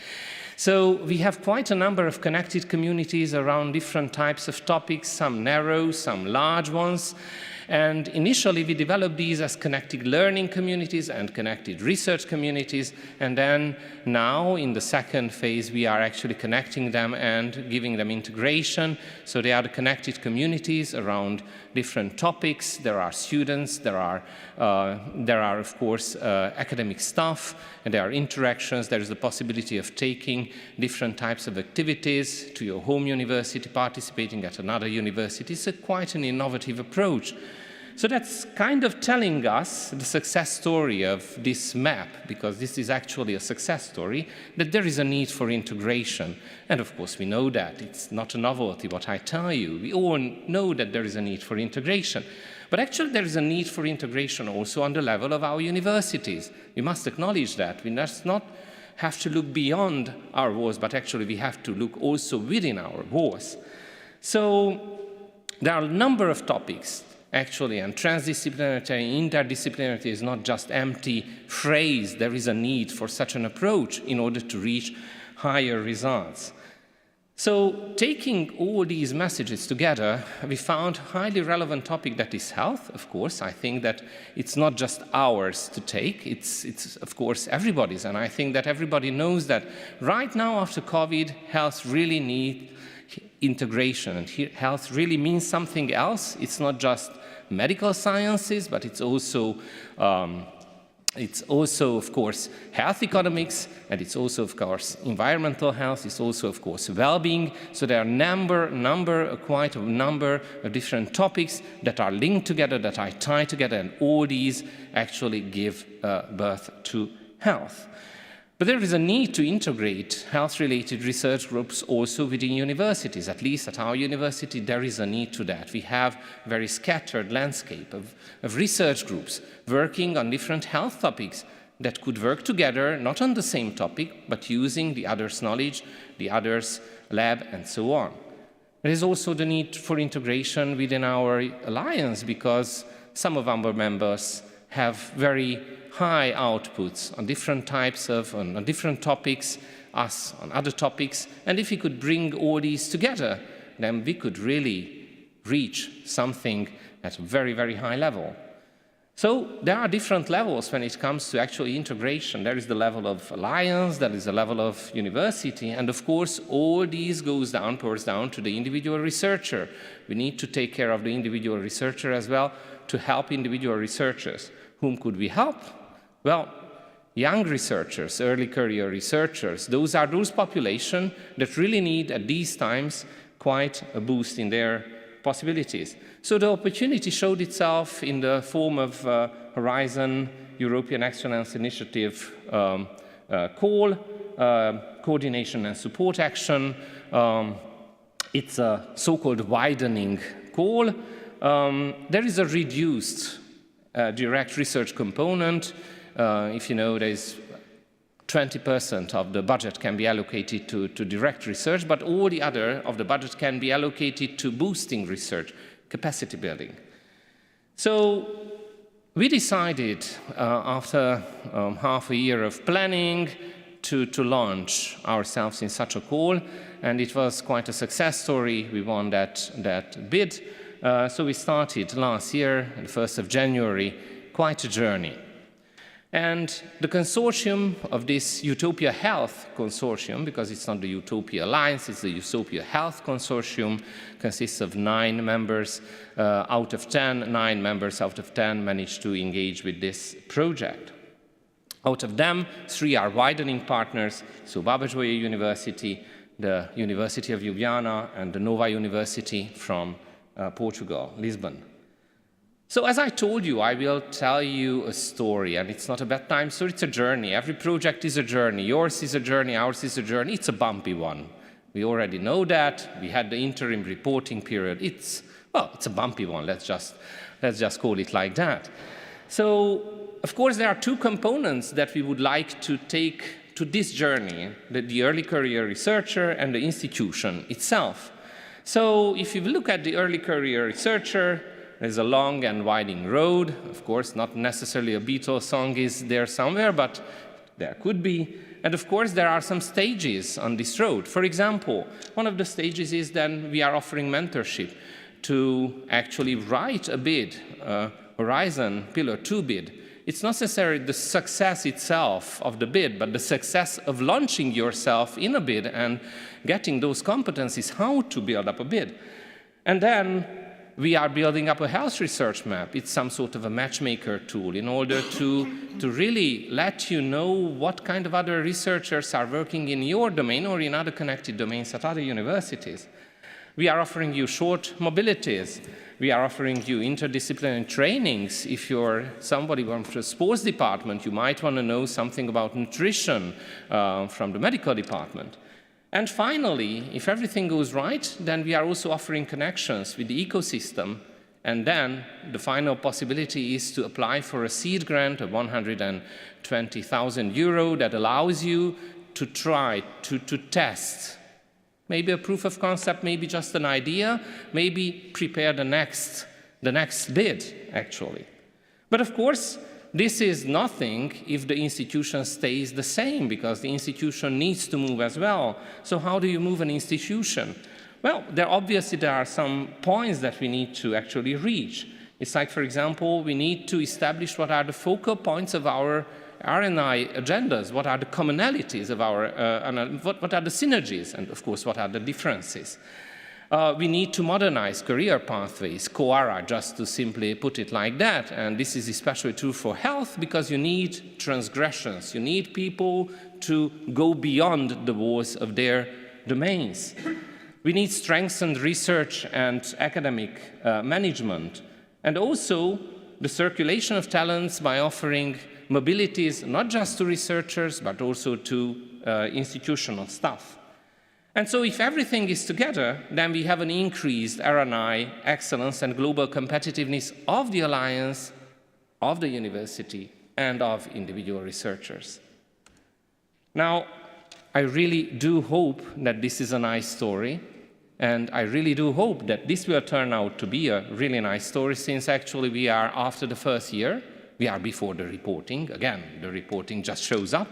So we have quite a number of connected communities around different types of topics, some narrow, some large ones. And initially, we developed these as connected learning communities and connected research communities. And then now, in the second phase, we are actually connecting them and giving them integration. So they are the connected communities around different topics. There are students, there are of course, academic staff, and there are interactions. There is the possibility of taking different types of activities to your home university, participating at another university. It's quite an innovative approach. So that's kind of telling us the success story of this map, because this is actually a success story, that there is a need for integration. And of course, we know that. It's not a novelty what I tell you. We all know that there is a need for integration. But actually, there is a need for integration also on the level of our universities. We must acknowledge that. We must not have to look beyond our walls, but actually we have to look also within our walls. So there are a number of topics, actually, and transdisciplinarity, interdisciplinarity is not just empty phrase. There is a need for such an approach in order to reach higher results. So taking all these messages together, we found a highly relevant topic that is health. Of course, I think that it's not just ours to take, it's of course everybody's. And I think that everybody knows that right now after COVID, health really needs integration. And health really means something else. It's not just medical sciences, but it's also, of course, health economics, and it's also, of course, environmental health. It's also, of course, well-being. So there are quite a number of different topics that are linked together, that are tied together, and all these actually give birth to health. But there is a need to integrate health-related research groups also within universities. At least at our university, there is a need to that. We have a very scattered landscape of research groups working on different health topics that could work together, not on the same topic, but using the other's knowledge, the other's lab, and so on. There is also the need for integration within our alliance, because some of our members have very high outputs on different types of, on different topics, us on other topics. And if we could bring all these together, then we could really reach something at a very, very high level. So there are different levels when it comes to actual integration. There is the level of alliance, there is the level of university, and of course all these pours down to the individual researcher. We need to take care of the individual researcher as well to help individual researchers. Whom could we help? Well, young researchers, early career researchers, those are those populations that really need at these times quite a boost in their possibilities. So the opportunity showed itself in the form of Horizon European Excellence Initiative call, coordination and support action. It's a so-called widening call. There is a reduced direct research component. If you know, there is 20% of the budget can be allocated to direct research, but all the other of the budget can be allocated to boosting research, capacity building. So we decided, after half a year of planning, to launch ourselves in such a call, and it was quite a success story. We won that bid. So we started last year, the 1st of January, quite a journey. And the consortium of this Utopia Health Consortium, because it's not the Utopia Alliance, it's the Utopia Health Consortium, consists of 9 members out of 10. 9 members out of 10 managed to engage with this project. Out of them, 3 are widening partners, so Obergfell University, the University of Ljubljana, and the Nova University from Portugal, Lisbon. So as I told you, I will tell you a story, and it's not a bedtime story, it's a journey. Every project is a journey. Yours is a journey, ours is a journey. It's a bumpy one. We already know that. We had the interim reporting period. It's a bumpy one. Let's just call it like that. So, of course, there are 2 components that we would like to take to this journey, the early career researcher and the institution itself. So if you look at the early career researcher, there's a long and winding road. Of course, not necessarily a Beatles song is there somewhere, but there could be. And of course, there are some stages on this road. For example, one of the stages is then we are offering mentorship to actually write a bid, Horizon Pillar 2 bid. It's not necessarily the success itself of the bid, but the success of launching yourself in a bid and getting those competencies, how to build up a bid. And then we are building up a health research map. It's some sort of a matchmaker tool in order to really let you know what kind of other researchers are working in your domain or in other connected domains at other universities. We are offering you short mobilities. We are offering you interdisciplinary trainings. If you're somebody from the sports department, you might want to know something about nutrition from the medical department. And finally, if everything goes right, then we are also offering connections with the ecosystem. And then the final possibility is to apply for a seed grant of 120,000 euro that allows you to try to test maybe a proof of concept, maybe just an idea, maybe prepare the next bid, actually. But of course, this is nothing if the institution stays the same, because the institution needs to move as well. So how do you move an institution? Well, obviously there are some points that we need to actually reach. It's like, for example, we need to establish what are the focal points of our R&I agendas, what are the commonalities of our, what are the synergies, and of course, what are the differences. We need to modernize career pathways, COARA, just to simply put it like that. And this is especially true for health, because you need transgressions. You need people to go beyond the walls of their domains. We need strengthened research and academic management, and also the circulation of talents by offering mobilities not just to researchers, but also to institutional staff. And so if everything is together, then we have an increased R&I excellence and global competitiveness of the alliance, of the university, and of individual researchers. Now, I really do hope that this is a nice story, and I really do hope that this will turn out to be a really nice story, since actually we are after the first year. We are before the reporting. Again, the reporting just shows up.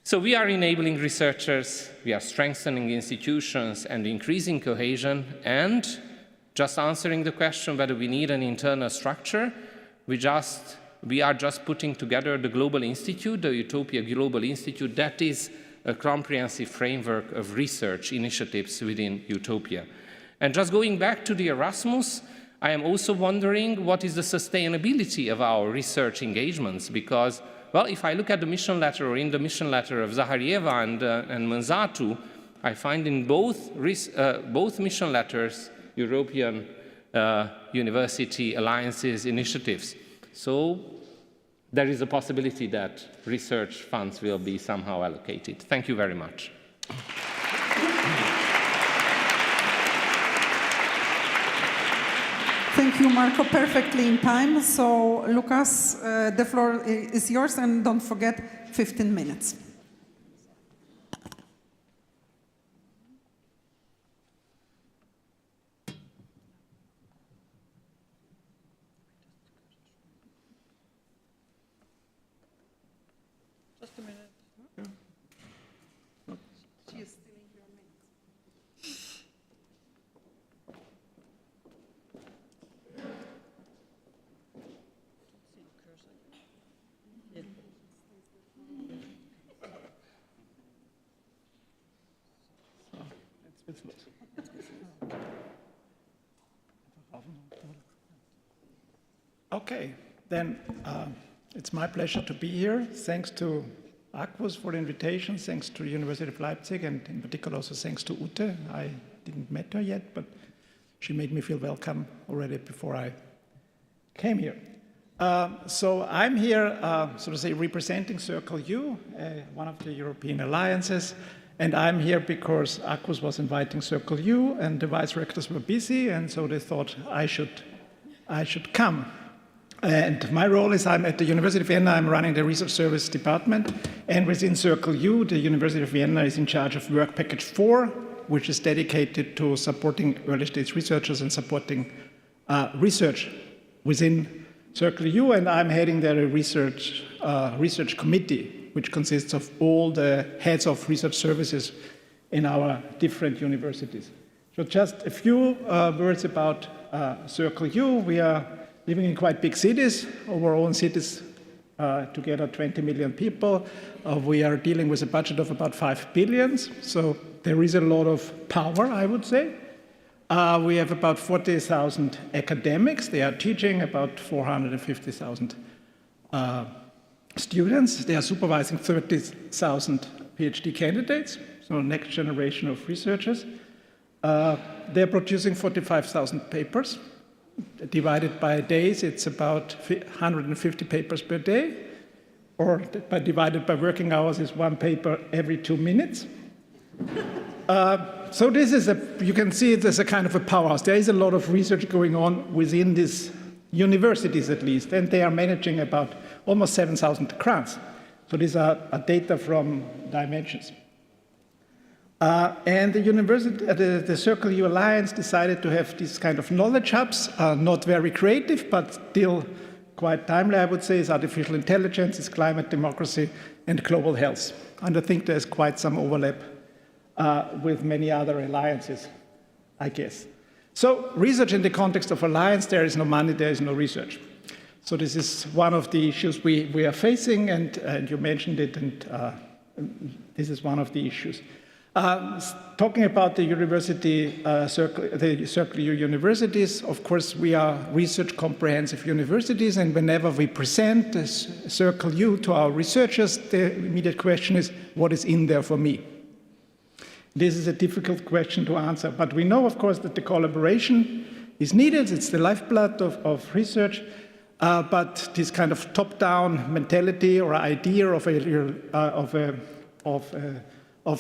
So we are enabling researchers, we are strengthening institutions and increasing cohesion, and just answering the question whether we need an internal structure, we are just putting together the Global Institute, the Utopia Global Institute, that is a comprehensive framework of research initiatives within Utopia. And just going back to the Erasmus, I am also wondering what is the sustainability of our research engagements, because, well, if I look at the mission letter, or in the mission letter of Zaharieva and Manzatu, I find in both mission letters European University Alliances initiatives. So there is a possibility that research funds will be somehow allocated. Thank you very much. Thank you, Marco, perfectly in time. So, Lucas, the floor is yours, and don't forget 15 minutes. ist los. Okay, then it's my pleasure to be here. Thanks to Arqus for the invitation, thanks to the University of Leipzig, and in particular also thanks to Ute. I didn't meet her yet, but she made me feel welcome already before I came here. So I'm here, so to say, representing Circle U, one of the European alliances, and I'm here because Arqus was inviting Circle U, and the vice rectors were busy, and so they thought I should come. And my role is I'm at the University of Vienna, I'm running the research service department, and within Circle U, the University of Vienna is in charge of work package 4, which is dedicated to supporting early stage researchers and supporting research within Circle U, and I'm heading the research committee, which consists of all the heads of research services in our different universities. So just a few words about Circle U. We are living in quite big cities, our own cities together 20 million people. We are dealing with a budget of about 5 billion, so there is a lot of power, I would say. We have about 40,000 academics. They are teaching about 450,000 students. They are supervising 30,000 PhD candidates, so next generation of researchers. They're producing 45,000 papers. Divided by days, it's about 150 papers per day, or divided by working hours is 1 paper every 2 minutes. So this is you can see it as a kind of a powerhouse. There is a lot of research going on within these universities at least, and they are managing about almost 7,000 grants. So these are data from Dimensions. And the university, the Circle U Alliance decided to have these kind of knowledge hubs, not very creative, but still quite timely, I would say, is artificial intelligence, is climate democracy, and global health. And I think there's quite some overlap with many other alliances, I guess. So research in the context of alliance, there is no money, there is no research. So this is one of the issues we are facing, and you mentioned it, and this is one of the issues. Talking about the university, the Circle U universities, of course, we are research comprehensive universities, and whenever we present this Circle U to our researchers, the immediate question is, what is in there for me? This is a difficult question to answer, but we know, of course, that the collaboration is needed. It's the lifeblood of research, but this kind of top-down mentality or idea of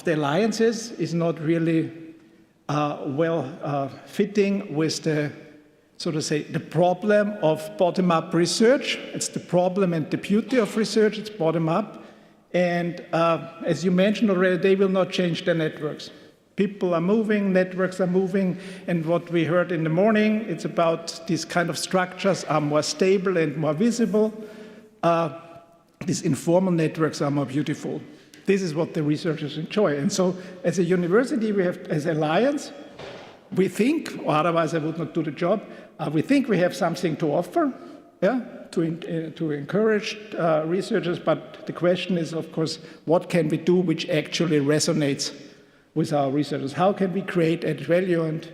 the alliances is not really fitting with the, so to say, the problem of bottom-up research. It's the problem and the beauty of research, it's bottom-up. And as you mentioned already, they will not change their networks. People are moving, networks are moving, and what we heard in the morning, it's about these kind of structures are more stable and more visible. These informal networks are more beautiful. This is what the researchers enjoy. And so as a university, we have, as Alliance, we think, or otherwise I would not do the job, we think we have something to offer, to encourage researchers, but the question is, of course, what can we do which actually resonates with our researchers? How can we create added value? And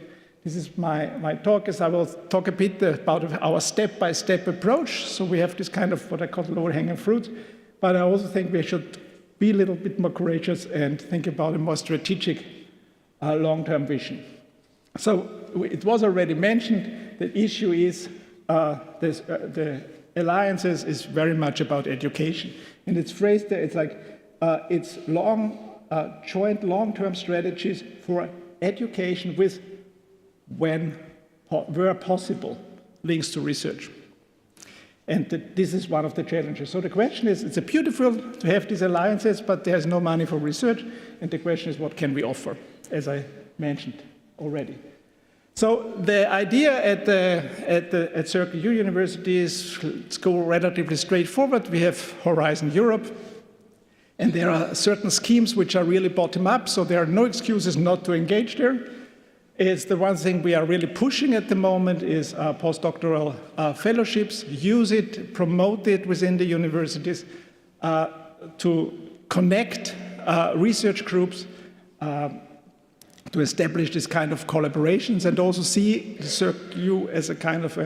this is my talk, is I will talk a bit about our step-by-step approach. So we have this kind of what I call lower-hanging fruit, but I also think we should be a little bit more courageous and think about a more strategic long-term vision. So it was already mentioned, the issue is the alliances is very much about education. And it's phrased there, it's like it's joint long-term strategies for education with, where possible, links to research. And this is one of the challenges. So the question is, it's beautiful to have these alliances, but there's no money for research. And the question is, what can we offer, as I mentioned already. So the idea at Circle U University is, let's go relatively straightforward. We have Horizon Europe, and there are certain schemes which are really bottom-up, so there are no excuses not to engage there. It's the one thing we are really pushing at the moment is postdoctoral fellowships. Use it, promote it within the universities to connect research groups to establish this kind of collaborations and also see Circle U as a kind of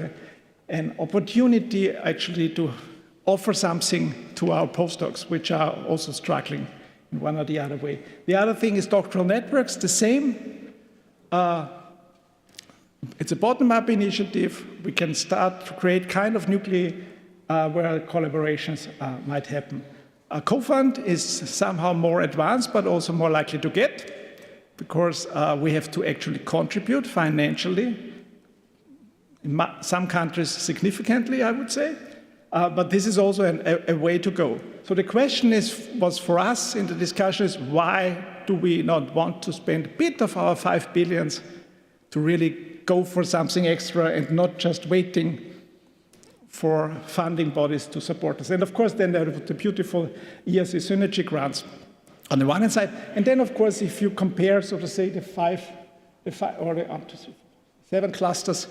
an opportunity actually to offer something to our postdocs, which are also struggling in one or the other way. The other thing is doctoral networks, the same. It's a bottom-up initiative. We can start to create kind of nuclei where collaborations might happen. A co-fund is somehow more advanced, but also more likely to get, because we have to actually contribute financially. In some countries significantly, I would say. But this is also a way to go. So the question was for us in the discussion is, why do we not want to spend a bit of our 5 billions to really go for something extra and not just waiting for funding bodies to support us? And of course, then there are the beautiful ERC synergy grants on the one hand side. And then, of course, if you compare, so to say, the up to 7 clusters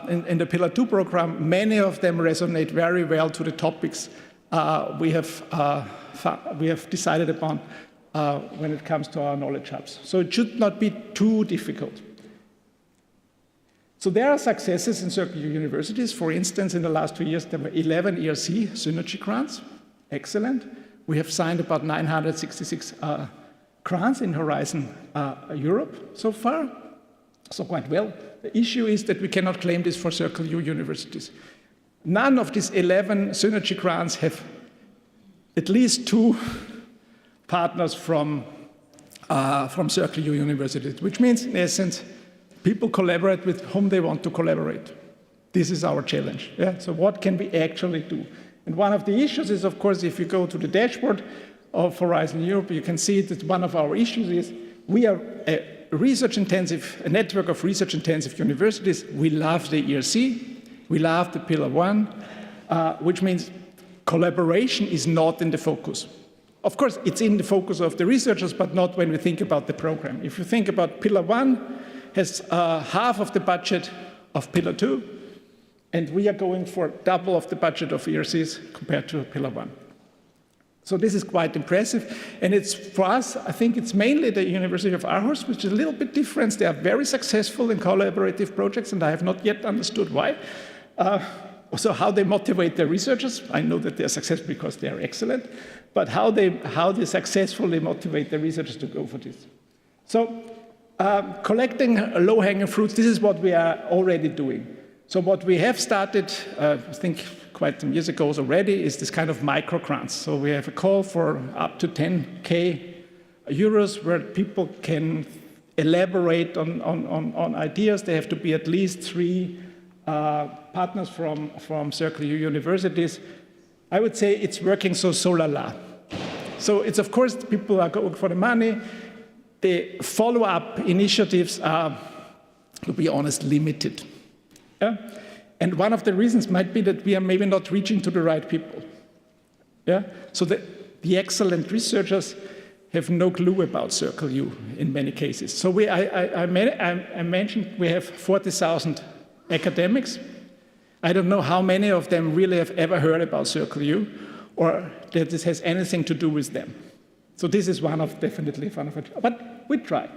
in the Pillar 2 program, many of them resonate very well to the topics we have decided upon when it comes to our knowledge hubs. So it should not be too difficult. So there are successes in Circle U universities. For instance, in the last 2 years, there were 11 ERC synergy grants. Excellent. We have signed about 966 grants in Horizon Europe so far. So quite well. The issue is that we cannot claim this for Circle U universities. None of these 11 synergy grants have at least 2 partners from Circle U universities, which means, in essence, people collaborate with whom they want to collaborate. This is our challenge. Yeah? So what can we actually do? And one of the issues is, of course, if you go to the dashboard of Horizon Europe, you can see that one of our issues is we are a network of research-intensive universities. We love the ERC. We love the Pillar 1, which means collaboration is not in the focus. Of course, it's in the focus of the researchers, but not when we think about the program. If you think about Pillar 1, has half of the budget of Pillar 2, and we are going for double of the budget of ERCs compared to Pillar 1. So this is quite impressive, and it's for us, I think it's mainly the University of Aarhus, which is a little bit different. They are very successful in collaborative projects, and I have not yet understood why. Also how they motivate their researchers. I know that they are successful because they are excellent, but how they successfully motivate the researchers to go for this. So collecting low-hanging fruits, this is what we are already doing. So what we have started, I think quite some years ago already, is this kind of micro grants. So we have a call for up to 10K euros where people can elaborate on ideas. They have to be at least 3 partners from Circle U universities. I would say it's working so la la. So it's, of course, people are going for the money. The follow-up initiatives are, to be honest, limited. Yeah? And one of the reasons might be that we are maybe not reaching to the right people. Yeah? So the excellent researchers have no clue about Circle U in many cases. So I mentioned we have 40,000 academics. I don't know how many of them really have ever heard about Circle U or that this has anything to do with them. So this is definitely one of it, but we try.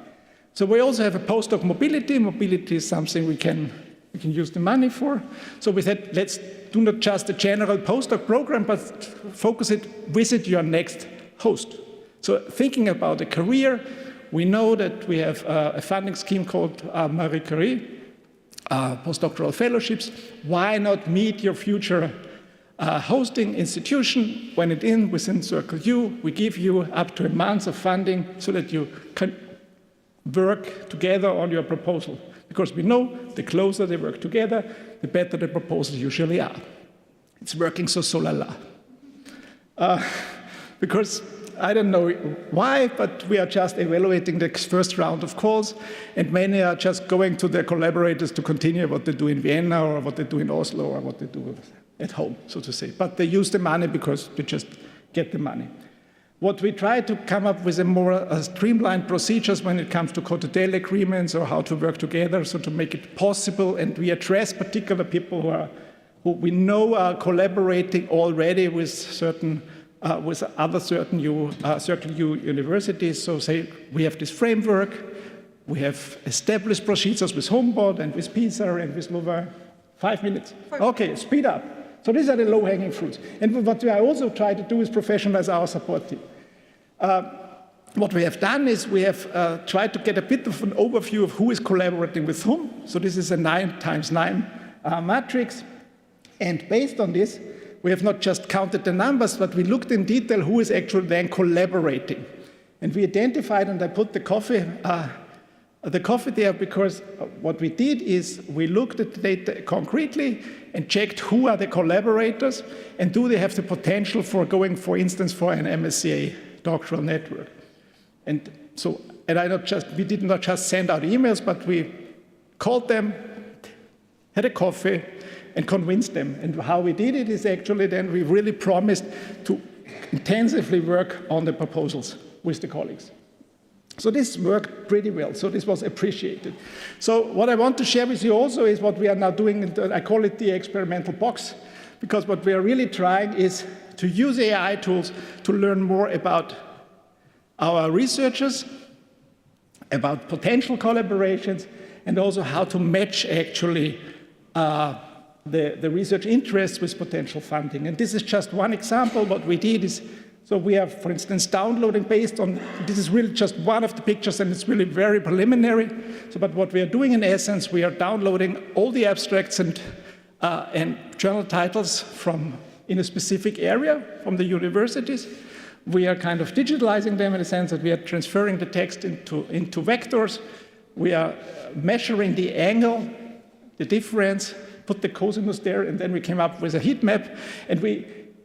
So we also have a postdoc mobility. Mobility is something we can use the money for. So we said, let's do not just a general postdoc program, but visit your next host. So thinking about a career, we know that we have a funding scheme called Marie Curie, postdoctoral fellowships. Why not meet your future hosting institution? When it's within Circle U, we give you up to a month of funding so that you can work together on your proposal. Because we know the closer they work together, the better the proposals usually are. It's working so la la. Because I don't know why, but we are just evaluating the first round of calls, and many are just going to their collaborators to continue what they do in Vienna or what they do in Oslo or what they do at home, so to say. But they use the money because they just get the money. What we try to come up with a more streamlined procedures when it comes to co-tutel agreements or how to work together, so to make it possible, and we address particular people who we know are collaborating already with other Circle U universities. So say we have this framework, We have established procedures with HomeBot and with PISA and with Louvain. 5 minutes. Okay, speed up. So these are the low-hanging fruits. And what I also try to do is professionalize our support team. What we have done is we have tried to get a bit of an overview of who is collaborating with whom. So this is a 9x9 matrix. And based on this, we have not just counted the numbers, but we looked in detail who is actually then collaborating. And we identified, and I put the coffee there because what we did is we looked at the data concretely and checked who are the collaborators and do they have the potential for going, for instance, for an MSCA doctoral network. And so, we did not just send out emails, but we called them, had a coffee, and convinced them. And how we did it is actually then we really promised to intensively work on the proposals with the colleagues. So this worked pretty well, so this was appreciated. So what I want to share with you also is what we are now doing, I call it the experimental box, because what we are really trying is to use AI tools to learn more about our researchers, about potential collaborations, and also how to match actually the research interests with potential funding. And this is just one example. What we did is, so we are, for instance, downloading based on, this is really just one of the pictures and it's really very preliminary. So, but what we are doing in essence, we are downloading all the abstracts and journal titles in a specific area from the universities. We are kind of digitalizing them in the sense that we are transferring the text into vectors. We are measuring the angle, the difference, put the cosinus there, and then we came up with a heat map. And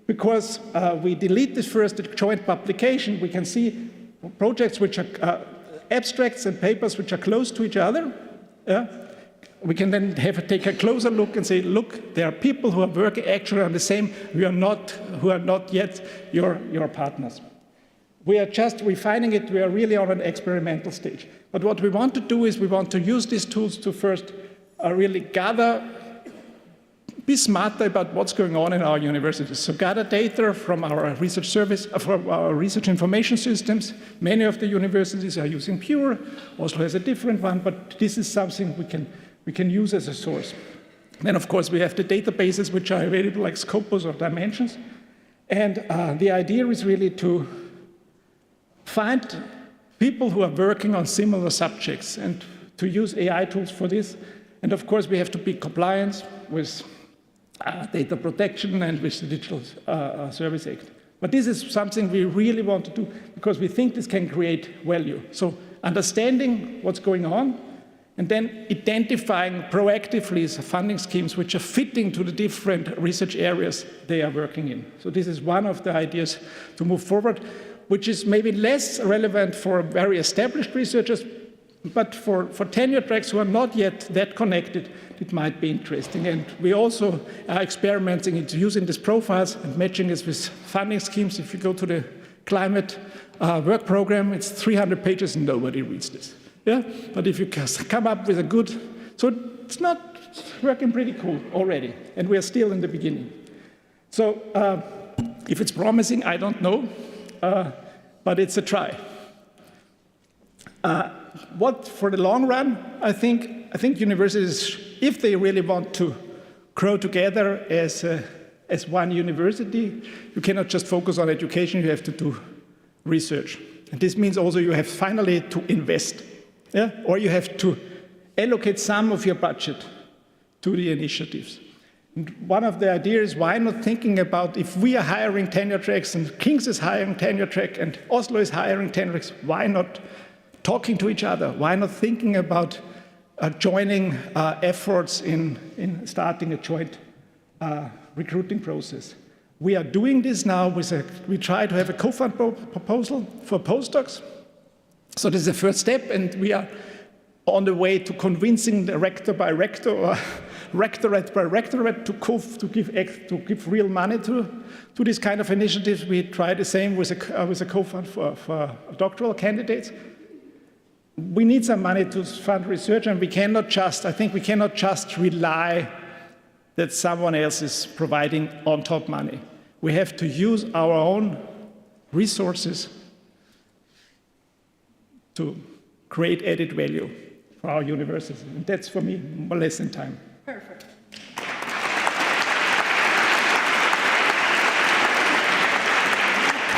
because we delete this first joint publication, we can see projects which are abstracts and papers which are close to each other. We can then take a closer look and say, look, there are people who are working actually on the same, who are not yet your partners. We are just refining it. We are really on an experimental stage. But what we want to do is we want to use these tools to first really be smarter about what's going on in our universities. So gather data from our research service, from our research information systems. Many of the universities are using Pure. Oslo has a different one, but this is something we can use as a source. Then, of course, we have the databases which are available, like Scopus or Dimensions. And the idea is really to find people who are working on similar subjects and to use AI tools for this. And of course, we have to be compliant with data protection and with the Digital Service Act. But this is something we really want to do because we think this can create value. So understanding what's going on and then identifying proactively funding schemes which are fitting to the different research areas they are working in. So this is one of the ideas to move forward, which is maybe less relevant for very established researchers, but for tenure tracks who are not yet that connected, it might be interesting. And we also are experimenting into using these profiles and matching this with funding schemes. If you go to the climate work program, it's 300 pages and nobody reads this. Yeah? But if you come up with a good, so it's not working pretty cool already, and we are still in the beginning. So if it's promising, I don't know, but it's a try. What for the long run, I think universities, if they really want to grow together as one university, you cannot just focus on education, you have to do research. And this means also you have finally to invest, yeah? Or you have to allocate some of your budget to the initiatives. And one of the ideas is why not thinking about if we are hiring tenure tracks and King's is hiring tenure track and Oslo is hiring tenure tracks, why not talking to each other? Why not thinking about joining efforts in starting a joint recruiting process? We are doing this now we try to have a co-fund proposal for postdocs. So this is the first step, and we are on the way to convincing the rector by rector or rectorate by rectorate to give real money to this kind of initiatives. We try the same with a co-fund for doctoral candidates. We need some money to fund research, and we cannot just rely that someone else is providing on top money. We have to use our own resources to create added value for our university. And that's for me more or less in time. Perfect.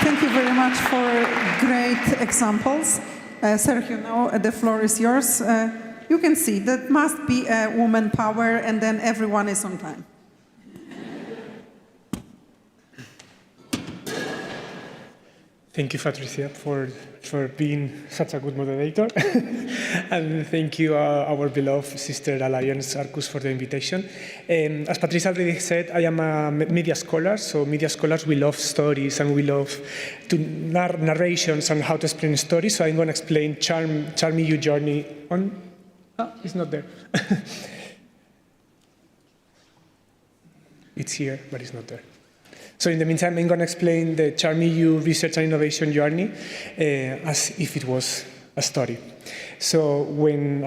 Thank you very much for great examples. Sergio, now the floor is yours. You can see that must be a woman power, and then everyone is on time. Thank you, Patrycja, for being such a good moderator. And thank you, our beloved sister alliance, Arqus, for the invitation. As Patrycja already said, I am a media scholar, so media scholars, we love stories and we love to narrations and how to explain stories. So I'm going to explain Charm EU journey on... Oh, it's not there. It's here, but it's not there. So in the meantime, I'm going to explain the Charm EU research and innovation journey as if it was a story. So when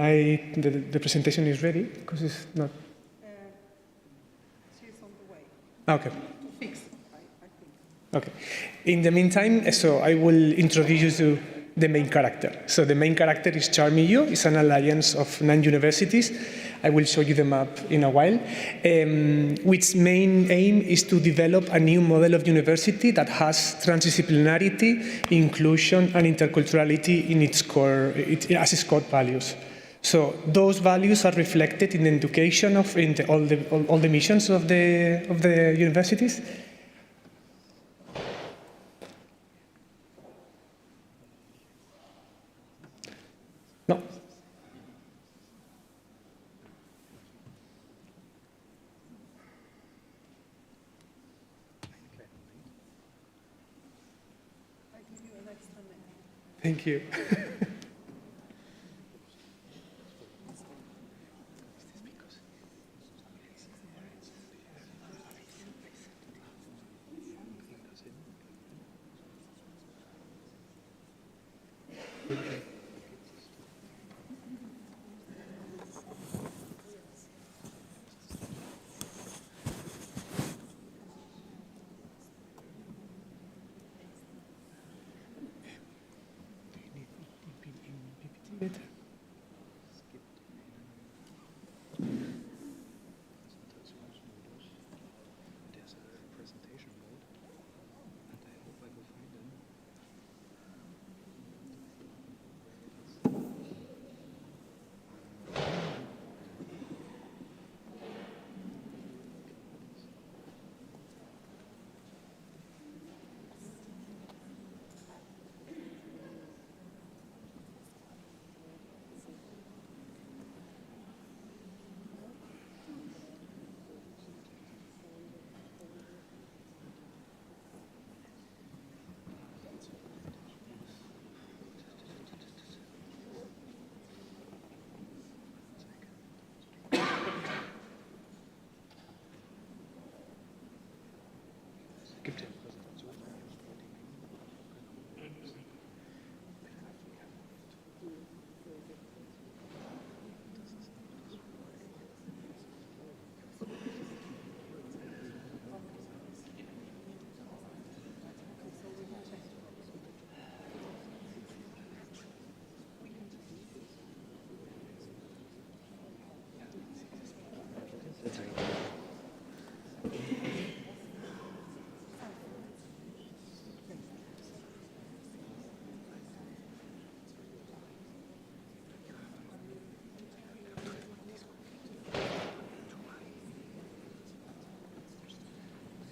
the presentation is ready, because it's not... She's on the way. Okay. To fix, I think. Okay. In the meantime, so I will introduce you to the main character. So the main character is Charm EU. It's an alliance of 9 universities. I will show you the map in a while, which main aim is to develop a new model of university that has transdisciplinarity, inclusion, and interculturality in its core, as its core values. So those values are reflected in the education of all the missions of the universities. No. Thank you.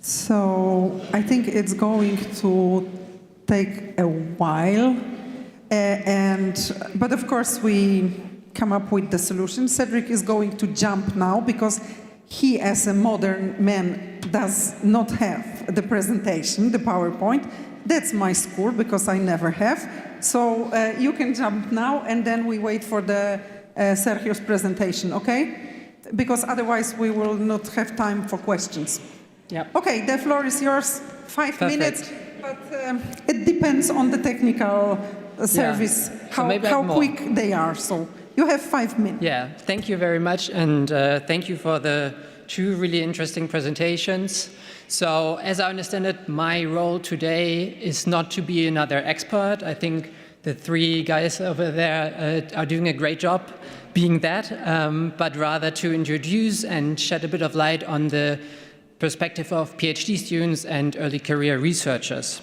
So I think it's going to take a while, but of course we come up with the solution. Cedric is going to jump now because he, as a modern man, does not have the presentation, the PowerPoint. That's my school because I never have. So you can jump now and then we wait for the Sergio's presentation, okay? Because otherwise we will not have time for questions. Yep. Okay, the floor is yours, 5 Perfect. minutes, but it depends on the technical service, how quick they are. So you have 5 minutes. Yeah, thank you very much, and thank you for the 2 really interesting presentations. So as I understand it, my role today is not to be another expert. I think the three guys over there are doing a great job being that, but rather to introduce and shed a bit of light on the perspective of PhD students and early career researchers.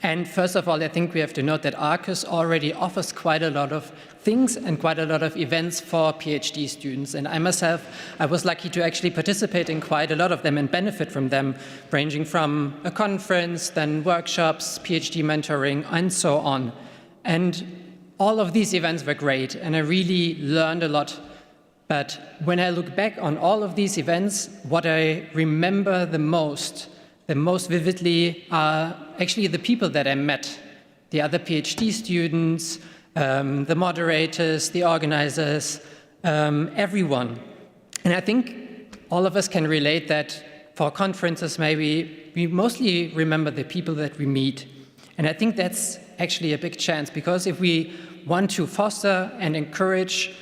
And first of all, I think we have to note that Arqus already offers quite a lot of things and quite a lot of events for PhD students. And I myself, I was lucky to actually participate in quite a lot of them and benefit from them, ranging from a conference, then workshops, PhD mentoring, and so on. And all of these events were great, and I really learned a lot. But when I look back on all of these events, what I remember the most vividly are actually the people that I met, the other PhD students, the moderators, the organizers, everyone. And I think all of us can relate that for conferences maybe we mostly remember the people that we meet. And I think that's actually a big chance, because if we want to foster and encourage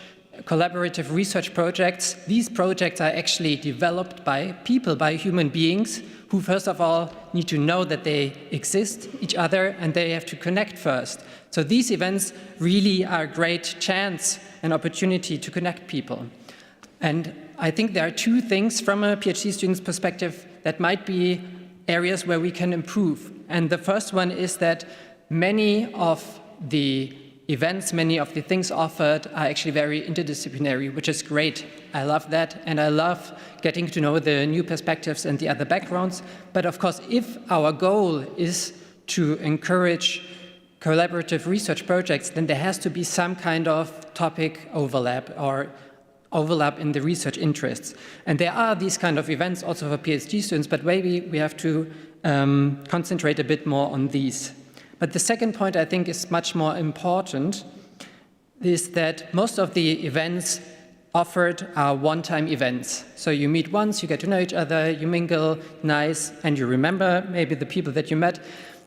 collaborative research projects, these projects are actually developed by people, by human beings, who first of all need to know that they exist, each other, and they have to connect first. So these events really are a great chance and opportunity to connect people. And I think there are two things from a PhD student's perspective that might be areas where we can improve. And the first one is that many of the events, many of the things offered are actually very interdisciplinary, which is great. I love that, and I love getting to know the new perspectives and the other backgrounds. But of course, if our goal is to encourage collaborative research projects, then there has to be some kind of topic overlap or overlap in the research interests. And there are these kind of events also for PhD students, but maybe we have to concentrate a bit more on these. But the second point I think is much more important, is that most of the events offered are one-time events. So you meet once, you get to know each other, you mingle, nice, and you remember maybe the people that you met.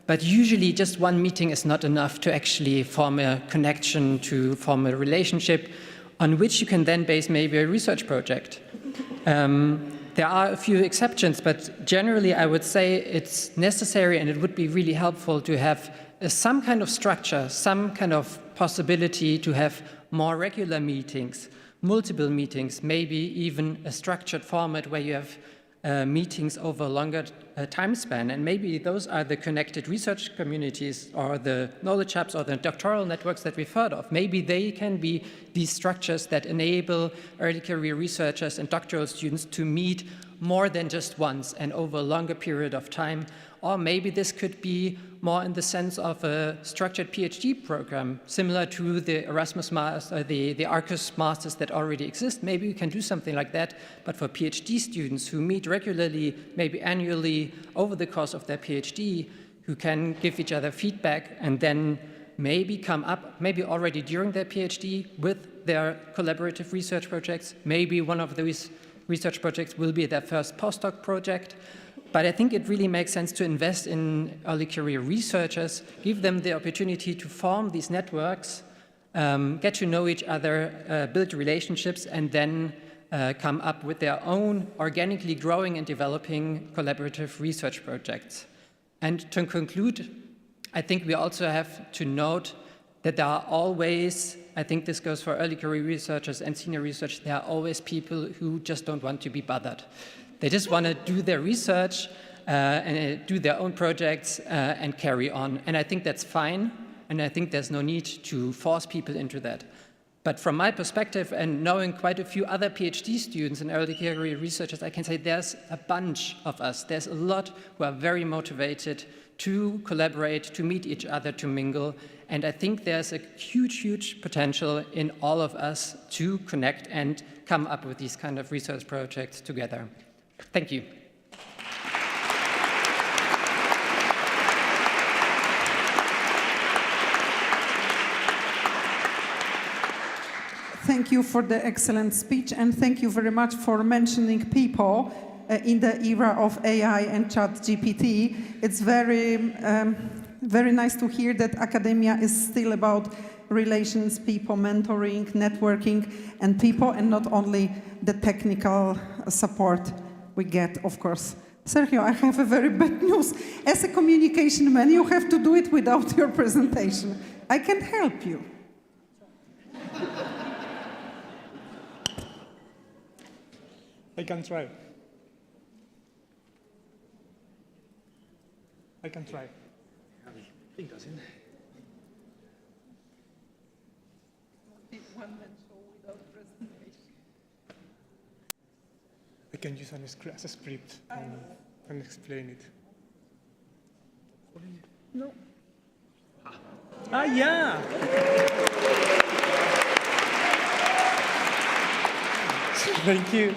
But usually just one meeting is not enough to actually form a connection, to form a relationship on which you can then base maybe a research project. There are a few exceptions, but generally I would say it's necessary and it would be really helpful to have some kind of structure, some kind of possibility to have more regular meetings, multiple meetings, maybe even a structured format where you have meetings over a longer time span. And maybe those are the connected research communities or the knowledge hubs or the doctoral networks that we've heard of. Maybe they can be these structures that enable early career researchers and doctoral students to meet more than just once and over a longer period of time. Or maybe this could be more in the sense of a structured PhD program, similar to the Erasmus Master, the Arqus Masters that already exist. Maybe we can do something like that, but for PhD students who meet regularly, maybe annually over the course of their PhD, who can give each other feedback and then maybe come up, maybe already during their PhD, with their collaborative research projects. Maybe one of these research projects will be their first postdoc project. But I think it really makes sense to invest in early career researchers, give them the opportunity to form these networks, get to know each other, build relationships, and then come up with their own organically growing and developing collaborative research projects. And to conclude, I think we also have to note that there are always, I think this goes for early career researchers and senior research, there are always people who just don't want to be bothered. They just want to do their research and do their own projects and carry on. And I think that's fine, and I think there's no need to force people into that. But from my perspective, and knowing quite a few other PhD students and early career researchers, I can say there's a bunch of us. There's a lot who are very motivated to collaborate, to meet each other, to mingle. And I think there's a huge, huge potential in all of us to connect and come up with these kind of research projects together. Thank you. Thank you for the excellent speech, and thank you very much for mentioning people in the era of AI and ChatGPT. It's very nice to hear that academia is still about relations, people, mentoring, networking, and people, and not only the technical support we get, of course. Sergio, I have a very bad news. As a communication man, you have to do it without your presentation. I can help you. I can try. I can try. It doesn't. I can use as a script and explain it. No. Ah, yeah. Thank you.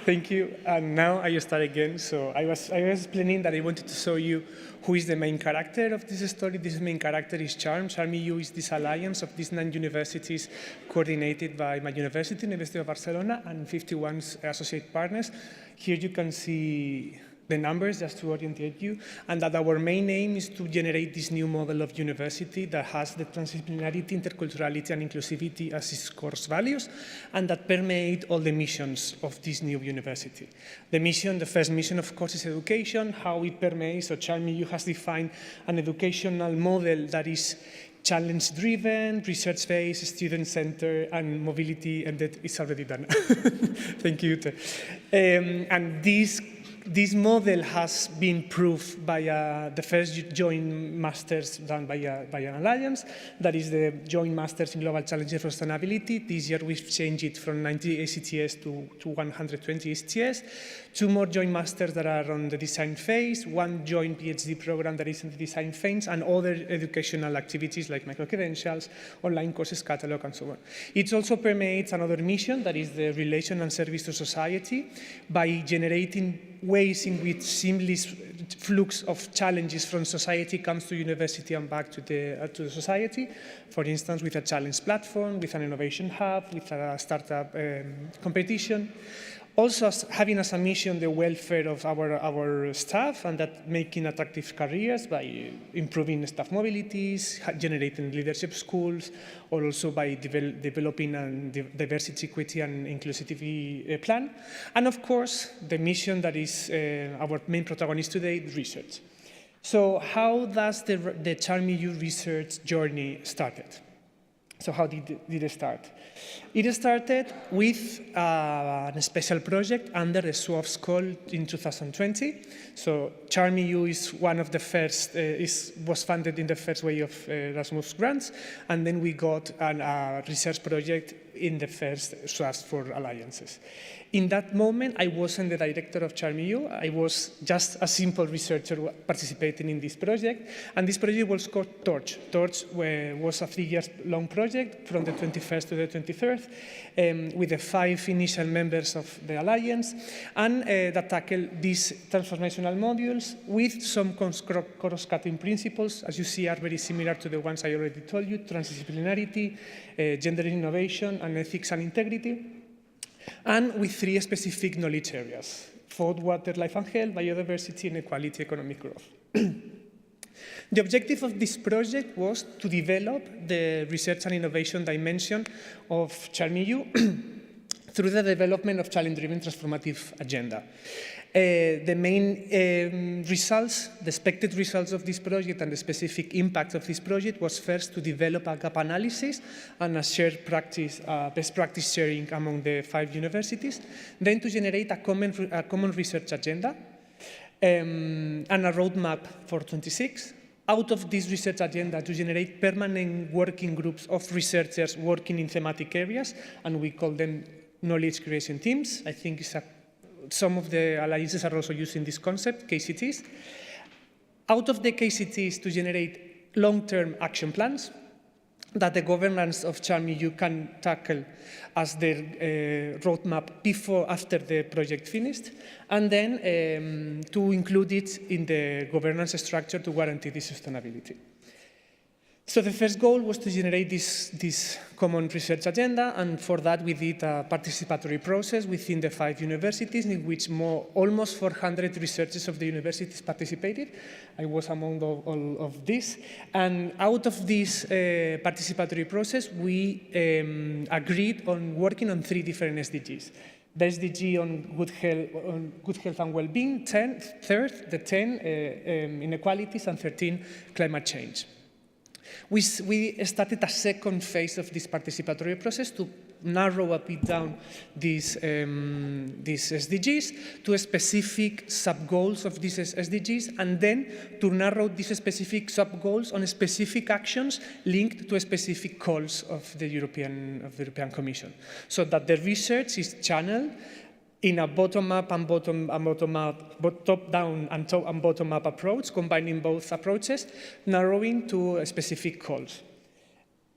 Thank you. And now I start again. So I was explaining that I wanted to show you who is the main character of this story. This main character is CHARM. CHARM-EU is this alliance of these 9 universities coordinated by my university, University of Barcelona, and 51 associate partners. Here you can see the numbers just to orientate you, and that our main aim is to generate this new model of university that has the transdisciplinarity, interculturality, and inclusivity as its core values, and that permeate all the missions of this new university. The first mission, of course, is education, how it permeates. So CHARM-EU has defined an educational model that is challenge-driven, research-based, student-centered, and mobility, and that is already done. Thank you. And this model has been proved by the first joint masters done by an alliance. That is the joint masters in global challenges for sustainability. This year we've changed it from 90 ACTS to 120 ACTS. 2 more joint masters that are on the design phase, 1 joint PhD program that is in the design phase, and other educational activities like micro-credentials, online courses catalog, and so on. It also permeates another mission, that is the relation and service to society, by generating ways in which seamless flux of challenges from society comes to university and back to the society. For instance, with a challenge platform, with an innovation hub, with a startup competition. Also having as a mission the welfare of our staff, and that making attractive careers by improving staff mobilities, generating leadership schools, or also by developing a diversity, equity, and inclusivity plan. And of course, the mission that is our main protagonist today, research. So how does the CHARM-EU research journey started? So how did it start? It started with a special project under the SWOF's call in 2020. So CHARM-EU is one of the first, was funded in the first wave of Erasmus grants, and then we got a research project in the first SWOF for alliances. In that moment, I wasn't the director of CHARM-EU. I was just a simple researcher participating in this project. And this project was called TORCH. TORCH was a 3-year-long project from the 21st to the 23rd with the 5 initial members of the alliance, and that tackled these transformational modules with some cross-cutting principles. As you see, are very similar to the ones I already told you: transdisciplinarity, gender innovation, and ethics and integrity. And with 3 specific knowledge areas: food, water, life and health, biodiversity, and equality, economic growth. The objective of this project was to develop the research and innovation dimension of CHARM-EU through the development of challenge-driven transformative agenda. The main results, the expected results of this project and the specific impact of this project was first to develop a gap analysis and a shared practice, best practice sharing among the 5 universities, then to generate a common research agenda and a roadmap for 26. Out of this research agenda, to generate permanent working groups of researchers working in thematic areas, and we call them knowledge creation teams. I think some of the alliances are also using this concept, KCTs. Out of the KCTs, to generate long-term action plans that the governance of CHARM-EU can tackle as their roadmap after the project finished, and then to include it in the governance structure to guarantee this sustainability. So the first goal was to generate this common research agenda, and for that we did a participatory process within the 5 universities in which almost 400 researchers of the universities participated. I was among all of this. And out of this participatory process, we agreed on working on 3 different SDGs. The SDG on good health and well-being, 10 inequalities, and 13 climate change. We started a second phase of this participatory process to narrow a bit down these SDGs to specific sub-goals of these SDGs, and then to narrow these specific sub-goals on specific actions linked to specific calls of the European Commission, so that the research is channeled in a bottom-up and top-down and bottom-up approach, combining both approaches, narrowing to specific calls.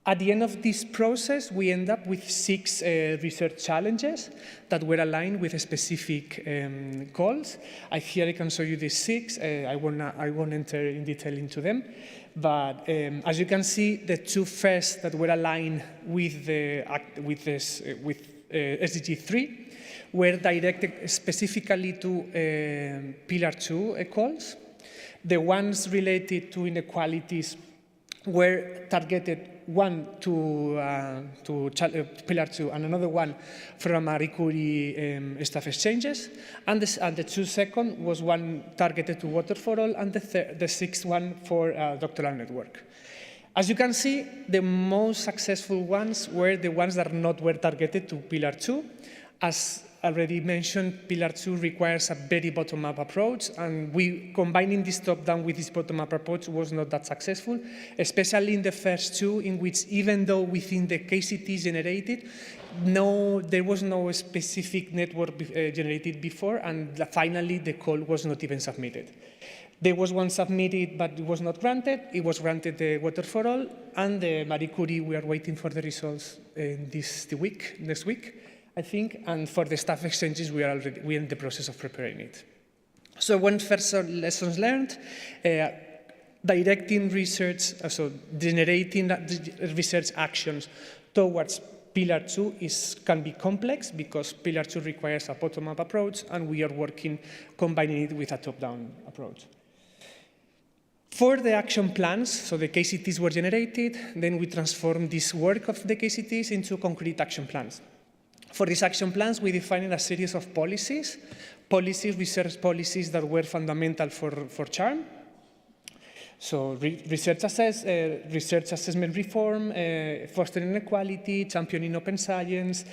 At the end of this process, we end up with 6 research challenges that were aligned with specific goals. Here I can show you these 6. I won't enter in detail into them. But as you can see, the 2 first that were aligned with SDG 3 were directed specifically to Pillar 2 calls. The ones related to inequalities were targeted, one to Pillar 2 and another one from Marie Curie staff exchanges. And the 2 second was one targeted to Water for All, and the 6th one for doctoral network. As you can see, the most successful ones were the ones that were targeted to Pillar 2. As already mentioned, Pillar 2 requires a very bottom-up approach, and combining this top-down with this bottom-up approach was not that successful, especially in the first 2, in which even though within the KCT generated, there was no specific network generated before, and finally the call was not even submitted. There was one submitted, but it was not granted. It was granted the Water for All, and the Marie Curie, we are waiting for the results next week, I think, and for the staff exchanges, we're in the process of preparing it. So one first lessons learned, directing research, so generating research actions towards Pillar 2 can be complex because Pillar 2 requires a bottom-up approach, and we are working combining it with a top-down approach. For the action plans, so the KCTs were generated, then we transformed this work of the KCTs into concrete action plans. For these action plans, we defined a series of policies, research policies that were fundamental for CHARM. So research assessment reform, fostering equality, championing open science,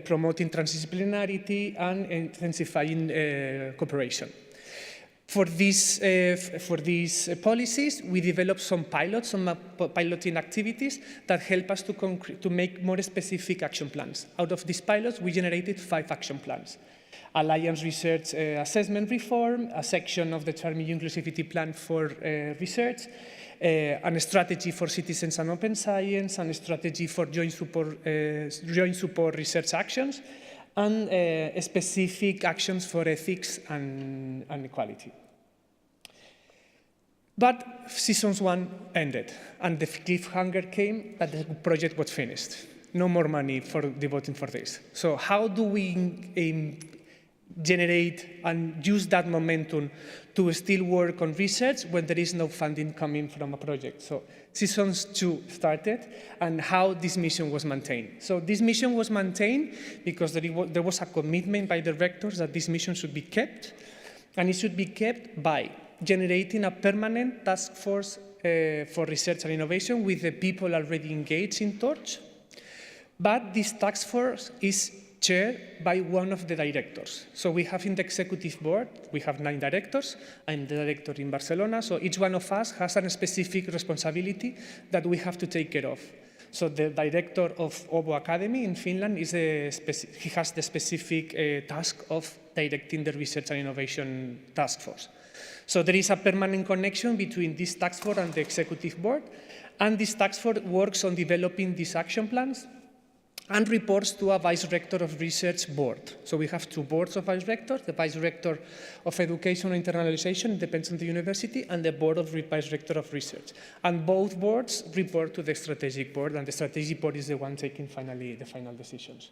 promoting transdisciplinarity, and intensifying cooperation. For these policies, we developed some pilots, some piloting activities that help us to make more specific action plans. Out of these pilots, we generated 5 action plans. Alliance Research Assessment Reform, a section of the CHARM Inclusivity Plan for Research, and a strategy for citizens and open science, and a strategy for joint support research actions, and specific actions for ethics and equality. But Season 1 ended, and the cliffhanger came that the project was finished. No more money for devoting for this. So how do we generate and use that momentum to still work on research when there is no funding coming from a project? So Season 2 started, and how this mission was maintained. So this mission was maintained because there was a commitment by the rectors that this mission should be kept, and it should be kept by generating a permanent task force for research and innovation with the people already engaged in Torch. But this task force is chaired by one of the directors. So we have in the executive board, we have 9 directors. I'm the director in Barcelona, so each one of us has a specific responsibility that we have to take care of. So the director of Åbo Academy in Finland, he has the specific task of directing the research and innovation task force. So there is a permanent connection between this task force and the executive board, and this task force works on developing these action plans and reports to a vice rector of research board. So we have 2 boards of vice rectors, the vice rector of education and internalization, depends on the university, and the board of vice rector of research. And both boards report to the strategic board, and the strategic board is the one taking the final decisions.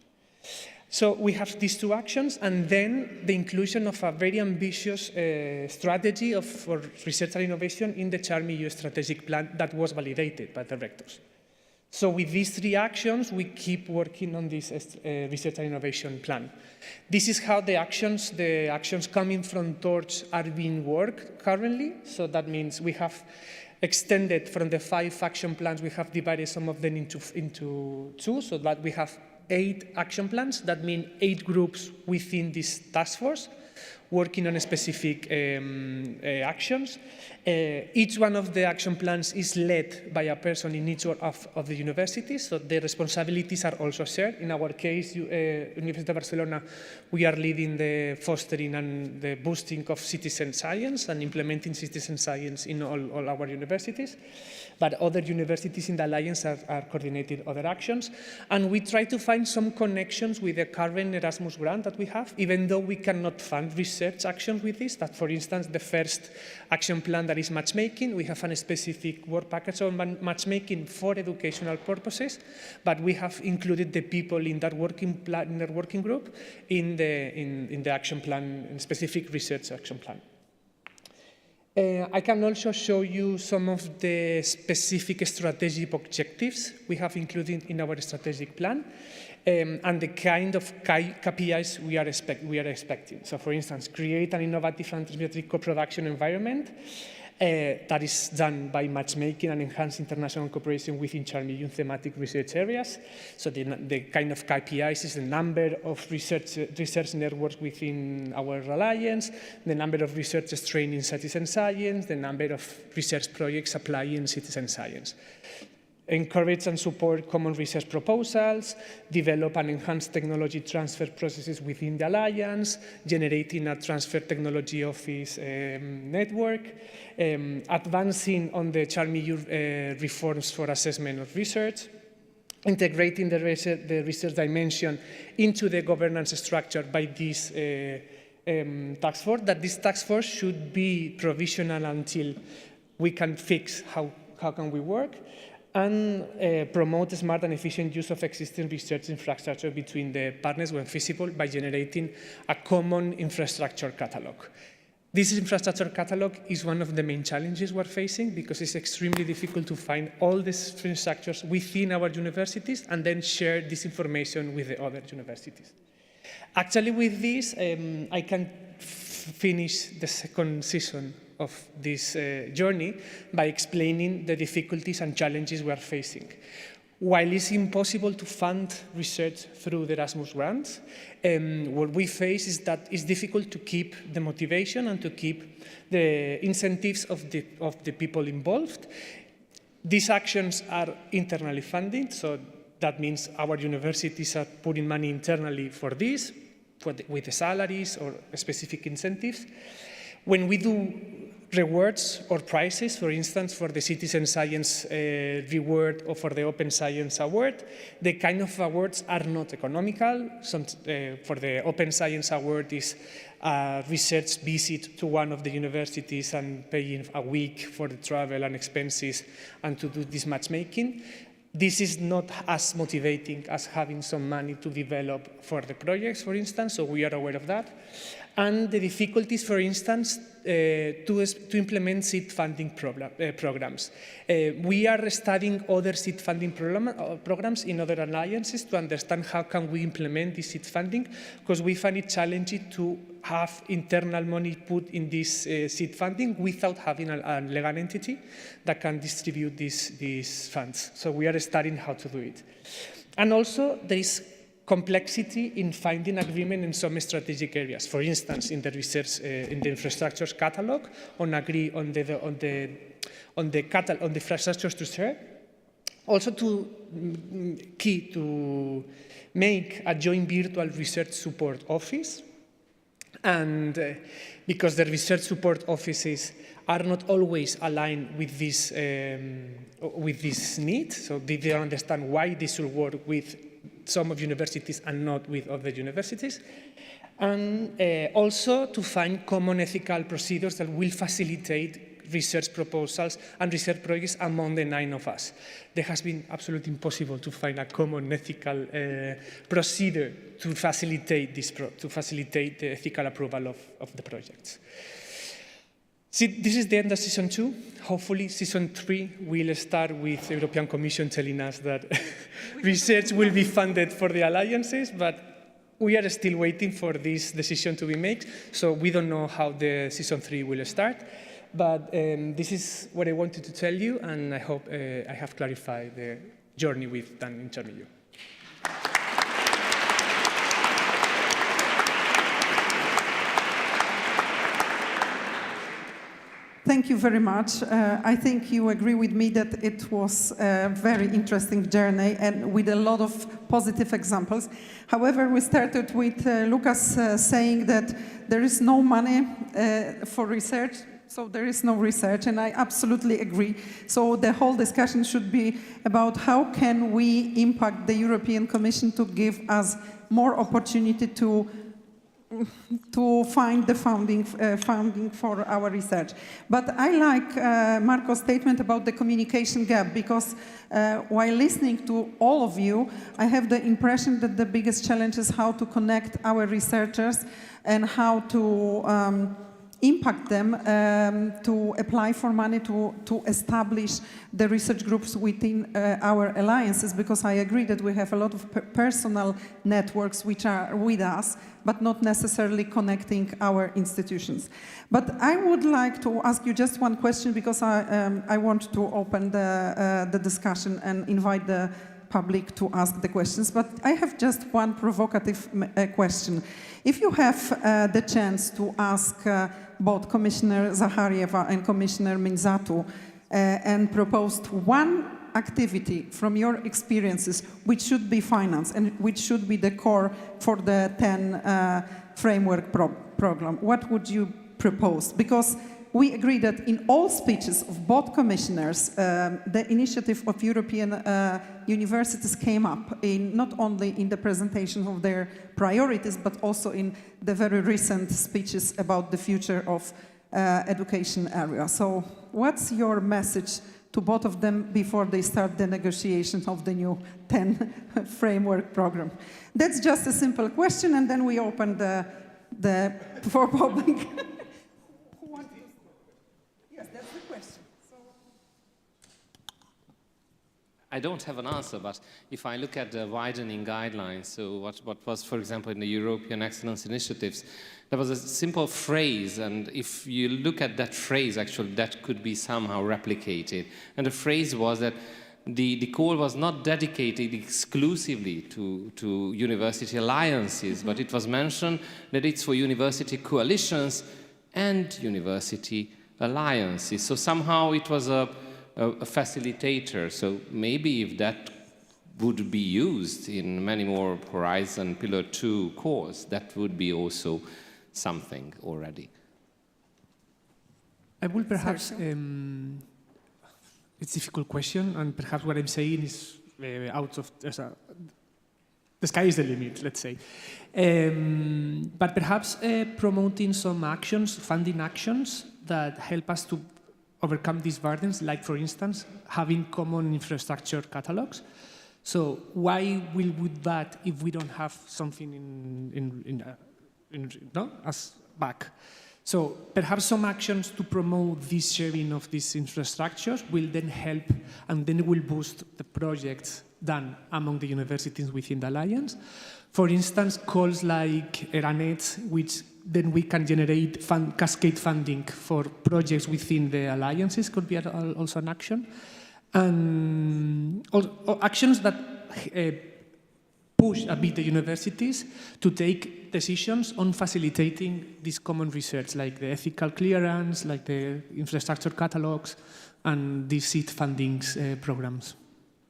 So we have these 2 actions, and then the inclusion of a very ambitious strategy for research and innovation in the CHARM EU strategic plan that was validated by the rectors. So with these 3 actions, we keep working on this research and innovation plan. This is how the actions coming from Torch are being worked currently. So that means we have extended from the 5 action plans. We have divided some of them into 2, so that we have 8 action plans. That means 8 groups within this task force working on specific actions. Each one of the action plans is led by a person in each of the universities, so the responsibilities are also shared. In our case, University of Barcelona, we are leading the fostering and the boosting of citizen science and implementing citizen science in all our universities. But other universities in the Alliance are coordinating other actions. And we try to find some connections with the current Erasmus grant that we have, even though we cannot fund research actions with this. That, for instance, the first action plan that is matchmaking, we have a specific work package on matchmaking for educational purposes, but we have included the people in that working group in the action plan, in specific research action plan. I can also show you some of the specific strategic objectives we have included in our strategic plan, and the kind of KPIs we are expecting. So, for instance, create an innovative and transmetric co-production environment that is done by matchmaking and enhanced international cooperation within CIVIS thematic research areas. So the kind of KPIs is the number of research networks within our alliance, the number of researchers trained in citizen science, the number of research projects applying citizen science. Encourage and support common research proposals, develop and enhance technology transfer processes within the Alliance, generating a transfer technology office network, advancing on the CIVIS reforms for assessment of research, integrating the research dimension into the governance structure by this task force, that this task force should be provisional until we can fix how can we work, and promote smart and efficient use of existing research infrastructure between the partners when feasible by generating a common infrastructure catalog. This infrastructure catalog is one of the main challenges we're facing because it's extremely difficult to find all these infrastructures within our universities and then share this information with the other universities. Actually, with this, I can finish the second season of this journey by explaining the difficulties and challenges we are facing. While it's impossible to fund research through the Erasmus grants, what we face is that it's difficult to keep the motivation and to keep the incentives of the people involved. These actions are internally funded, so that means our universities are putting money internally for this, with the salaries or specific incentives. When we do rewards or prizes, for instance, for the Citizen Science reward or for the Open Science Award, the kind of awards are not economical. For the Open Science Award is a research visit to one of the universities and paying a week for the travel and expenses and to do this matchmaking. This is not as motivating as having some money to develop for the projects, for instance, so we are aware of that. And the difficulties, for instance, to implement seed funding programs. We are studying other seed funding programs in other alliances to understand how can we implement this seed funding, because we find it challenging to have internal money put in this seed funding without having a legal entity that can distribute these funds. So we are studying how to do it. And also there is complexity in finding agreement in some strategic areas. For instance, in the research, in the infrastructures catalog, on the infrastructures to share. Also key to make a joint virtual research support office. And because the research support offices are not always aligned with this need, so they don't understand why they should work with some of universities and not with other universities. And also to find common ethical procedures that will facilitate research proposals and research projects among the 9 of us. There has been absolutely impossible to find a common ethical procedure to facilitate the ethical approval of the projects. See, this is the end of Season 2. Hopefully, Season 3 will start with the European Commission telling us that research will be funded for the alliances, but we are still waiting for this decision to be made, so we don't know how the Season 3 will start. But this is what I wanted to tell you, and I hope I have clarified the journey we've done in Chernihiv. Thank you very much. I think you agree with me that it was a very interesting journey and with a lot of positive examples. However, we started with Lucas saying that there is no money for research, so there is no research, and I absolutely agree. So the whole discussion should be about how can we impact the European Commission to give us more opportunity to find the funding for our research. But I like Marco's statement about the communication gap, because while listening to all of you, I have the impression that the biggest challenge is how to connect our researchers and how to impact them to apply for money to establish the research groups within our alliances, because I agree that we have a lot of personal networks which are with us, but not necessarily connecting our institutions. But I would like to ask you just one question, because I want to open the discussion and invite the public to ask the questions. But I have just one provocative question. If you have the chance to ask both Commissioner Zacharieva and Commissioner Minzatu and proposed one activity from your experiences which should be financed and which should be the core for the 10 framework program, what would you propose? Because we agree that in all speeches of both commissioners, the initiative of European universities came up in not only in the presentation of their priorities, but also in the very recent speeches about the future of education area. So what's your message to both of them before they start the negotiation of the new 10 framework program? That's just a simple question, and then we open the for public. I don't have an answer, but if I look at the widening guidelines, so what was, for example, in the European Excellence Initiatives, there was a simple phrase, and if you look at that phrase, actually, that could be somehow replicated. And the phrase was that the call was not dedicated exclusively to university alliances, but it was mentioned that it's for university coalitions and university alliances. So somehow it was a facilitator. So maybe if that would be used in many more Horizon Pillar 2 cores, that would be also something already. I will perhaps, it's a difficult question, and perhaps what I'm saying is out of, the sky is the limit, let's say. But perhaps promoting some actions, funding actions that help us to overcome these burdens, like, for instance, having common infrastructure catalogs. So why will we do that if we don't have something no, as back? So perhaps some actions to promote this sharing of these infrastructures will then help, and then will boost the projects done among the universities within the Alliance. For instance, calls like Eranet, which then we can generate cascade funding for projects within the alliances, could be also an action. And actions that push a bit the universities to take decisions on facilitating this common research, like the ethical clearance, like the infrastructure catalogs, and these seed fundings programs,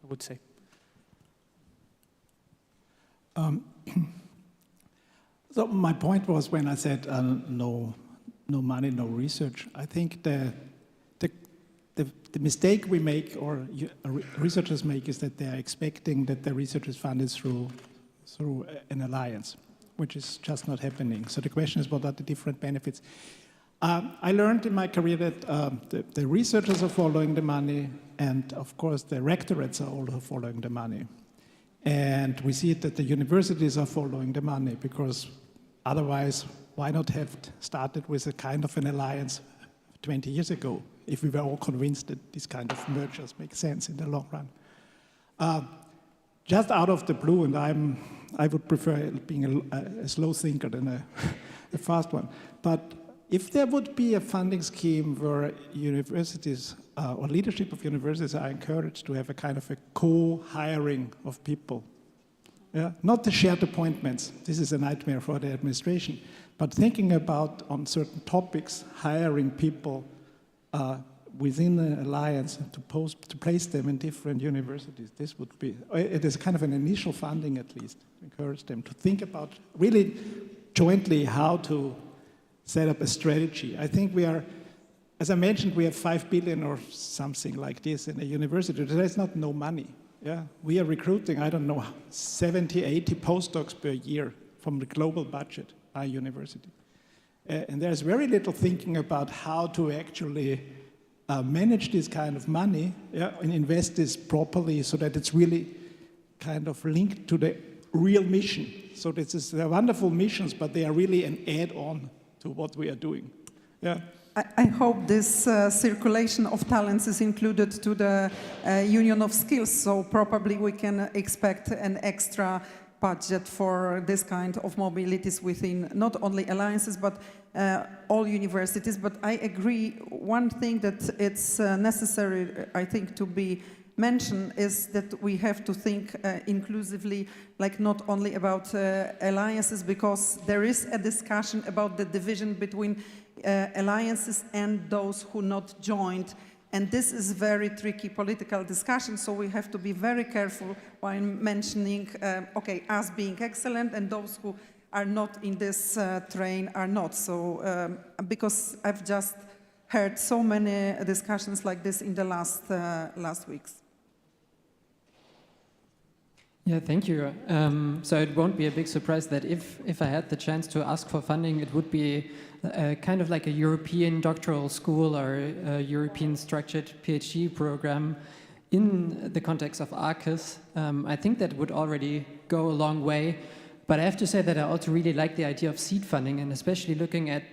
I would say. So my point was when I said no money, no research. I think the mistake we make, or researchers make, is that they are expecting that the research is funded through an alliance, which is just not happening. So the question is, what are the different benefits? I learned in my career that the researchers are following the money, and of course the rectorates are also following the money. And we see that the universities are following the money, because otherwise, why not have started with a kind of an alliance 20 years ago, if we were all convinced that this kind of mergers make sense in the long run? Just out of the blue, and I would prefer being a slow thinker than a fast one, but if there would be a funding scheme where universities or leadership of universities are encouraged to have a kind of a co-hiring of people, not the shared appointments, this is a nightmare for the administration, but thinking about on certain topics, hiring people within the alliance to place them in different universities, this would be, it is kind of an initial funding at least, encourage them to think about really jointly how to set up a strategy. I think we are, as I mentioned, we have 5 billion or something like this in a university. There's not no money. Yeah, we are recruiting, I don't know, 70, 80 postdocs per year from the global budget, our university. And there's very little thinking about how to actually manage this kind of money, and invest this properly so that it's really kind of linked to the real mission. So they're wonderful missions, but they are really an add-on to what we are doing. Yeah. I hope this circulation of talents is included to the Union of Skills, so probably we can expect an extra budget for this kind of mobilities within not only alliances, but all universities. But I agree, one thing that it's necessary, I think, to be mentioned is that we have to think inclusively, like not only about alliances, because there is a discussion about the division between alliances and those who not joined. And this is very tricky political discussion, so we have to be very careful while mentioning, okay, us being excellent and those who are not in this train are not. So, because I've just heard so many discussions like this in the last weeks. Yeah, thank you. So it won't be a big surprise that if I had the chance to ask for funding, it would be kind of like a European doctoral school or a European structured PhD program in the context of Arqus. I think that would already go a long way. But I have to say that I also really like the idea of seed funding, and especially looking at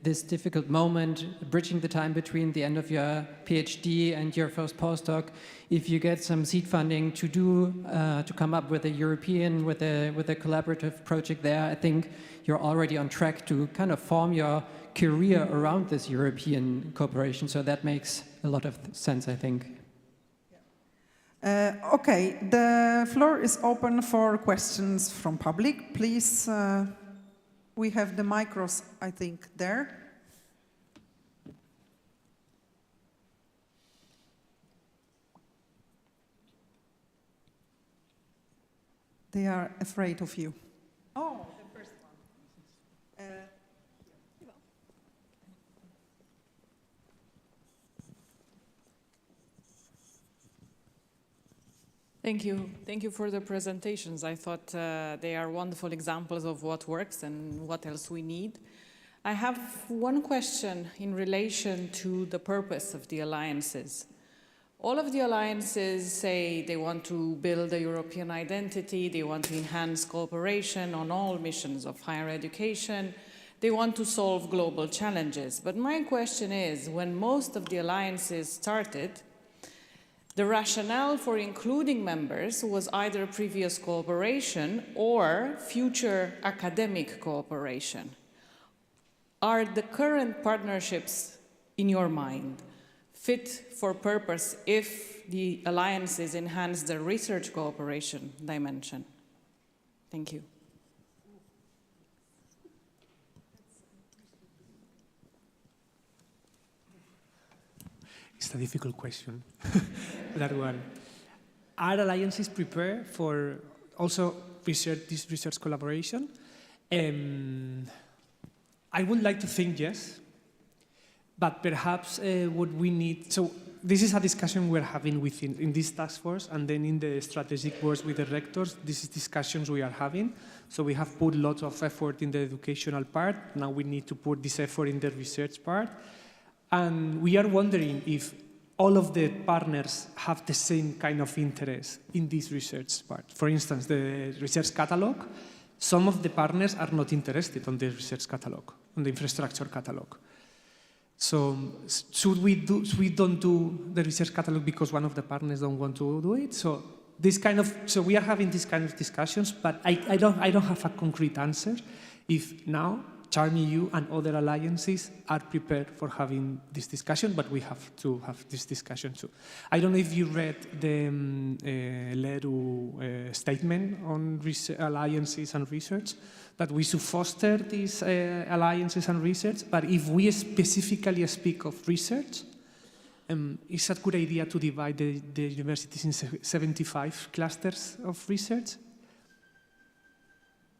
this difficult moment, bridging the time between the end of your PhD and your first postdoc. If you get some seed funding to come up with a European, with a collaborative project there, I think you're already on track to kind of form your career around this European cooperation. So that makes a lot of sense, I think. Okay, the floor is open for questions from public. Please, we have the micros, I think, there. They are afraid of you. Oh, the first one. Thank you. Thank you for the presentations. I thought they are wonderful examples of what works and what else we need. I have one question in relation to the purpose of the alliances. All of the alliances say they want to build a European identity, they want to enhance cooperation on all missions of higher education, they want to solve global challenges. But my question is, when most of the alliances started, the rationale for including members was either previous cooperation or future academic cooperation. Are the current partnerships, in your mind, fit for purpose if the alliances enhance the research cooperation dimension? Thank you. It's a difficult question, that one. Are alliances prepared for also this research collaboration? I would like to think yes, but perhaps what we need, so this is a discussion we're having in this task force, and then in the strategic boards with the rectors, this is discussions we are having. So we have put lots of effort in the educational part, now we need to put this effort in the research part. And we are wondering if all of the partners have the same kind of interest in this research part. For instance, the research catalog, some of the partners are not interested on the research catalog, on the infrastructure catalog. So should we don't do the research catalog because one of the partners don't want to do it? So we are having this kind of discussions, but I don't have a concrete answer if now CharmEU and other alliances are prepared for having this discussion, but we have to have this discussion too. I don't know if you read the LERU statement on alliances and research, that we should foster these alliances and research, but if we specifically speak of research, it's a good idea to divide the universities in 75 clusters of research.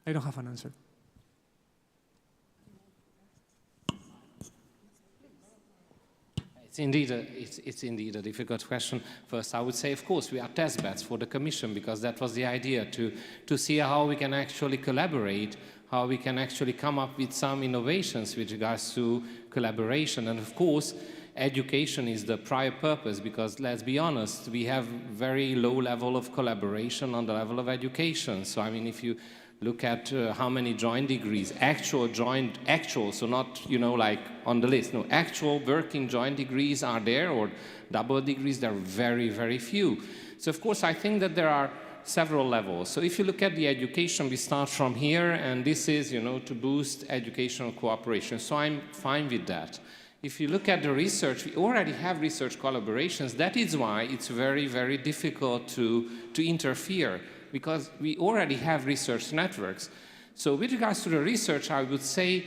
I don't have an answer. It's indeed a difficult question. First, I would say, of course, we are test beds for the Commission, because that was the idea, to see how we can actually collaborate, how we can actually come up with some innovations with regards to collaboration. And of course, education is the prior purpose, because let's be honest, we have very low level of collaboration on the level of education. So I mean, if you look at how many joint degrees, actual, so not, you know, like on the list, no, actual working joint degrees are there, or double degrees, there are very, very few. So of course, I think that there are several levels. So if you look at the education, we start from here, and this is, you know, to boost educational cooperation. So I'm fine with that. If you look at the research, we already have research collaborations. That is why it's very, very difficult to interfere, because we already have research networks. So with regards to the research, I would say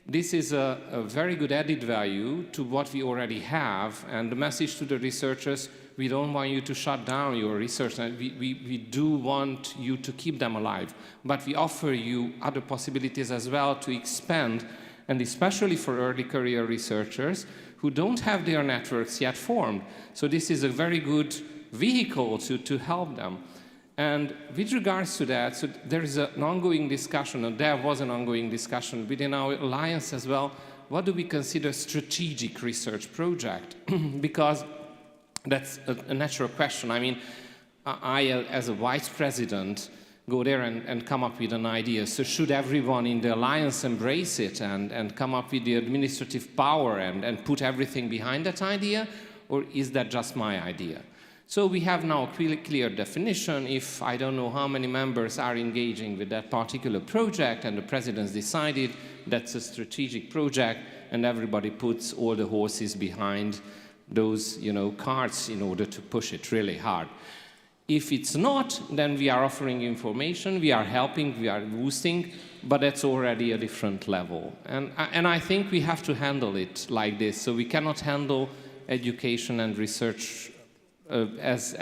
this is a very good added value to what we already have. And the message to the researchers, we don't want you to shut down your research. We do want you to keep them alive. But we offer you other possibilities as well to expand, and especially for early career researchers who don't have their networks yet formed. So this is a very good vehicle to help them. And with regards to that, so there is an ongoing discussion, and there was an ongoing discussion within our alliance as well. What do we consider strategic research project? Because that's a natural question. I mean, I, as a vice president, go there and come up with an idea. So should everyone in the alliance embrace it and come up with the administrative power and put everything behind that idea? Or is that just my idea? So we have now a clear definition. If I don't know how many members are engaging with that particular project, and the president's decided that's a strategic project, and everybody puts all the horses behind those, you know, carts in order to push it really hard. If it's not, then we are offering information, we are helping, we are boosting, but that's already a different level. And I think we have to handle it like this. So we cannot handle education and research as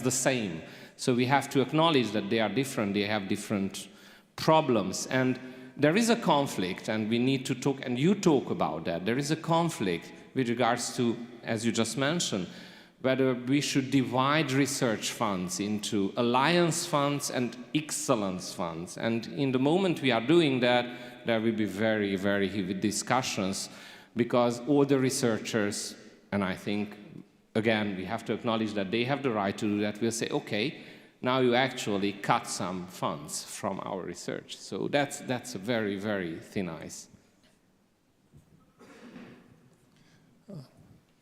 the same. So we have to acknowledge that they are different, they have different problems. And there is a conflict, and we need to talk, and you talk about that. There is a conflict with regards to, as you just mentioned, whether we should divide research funds into alliance funds and excellence funds. And in the moment we are doing that, there will be very, very heavy discussions, because all the researchers, and I think, again, we have to acknowledge that they have the right to do that, will say, okay, now you actually cut some funds from our research. So that's a very, very thin ice.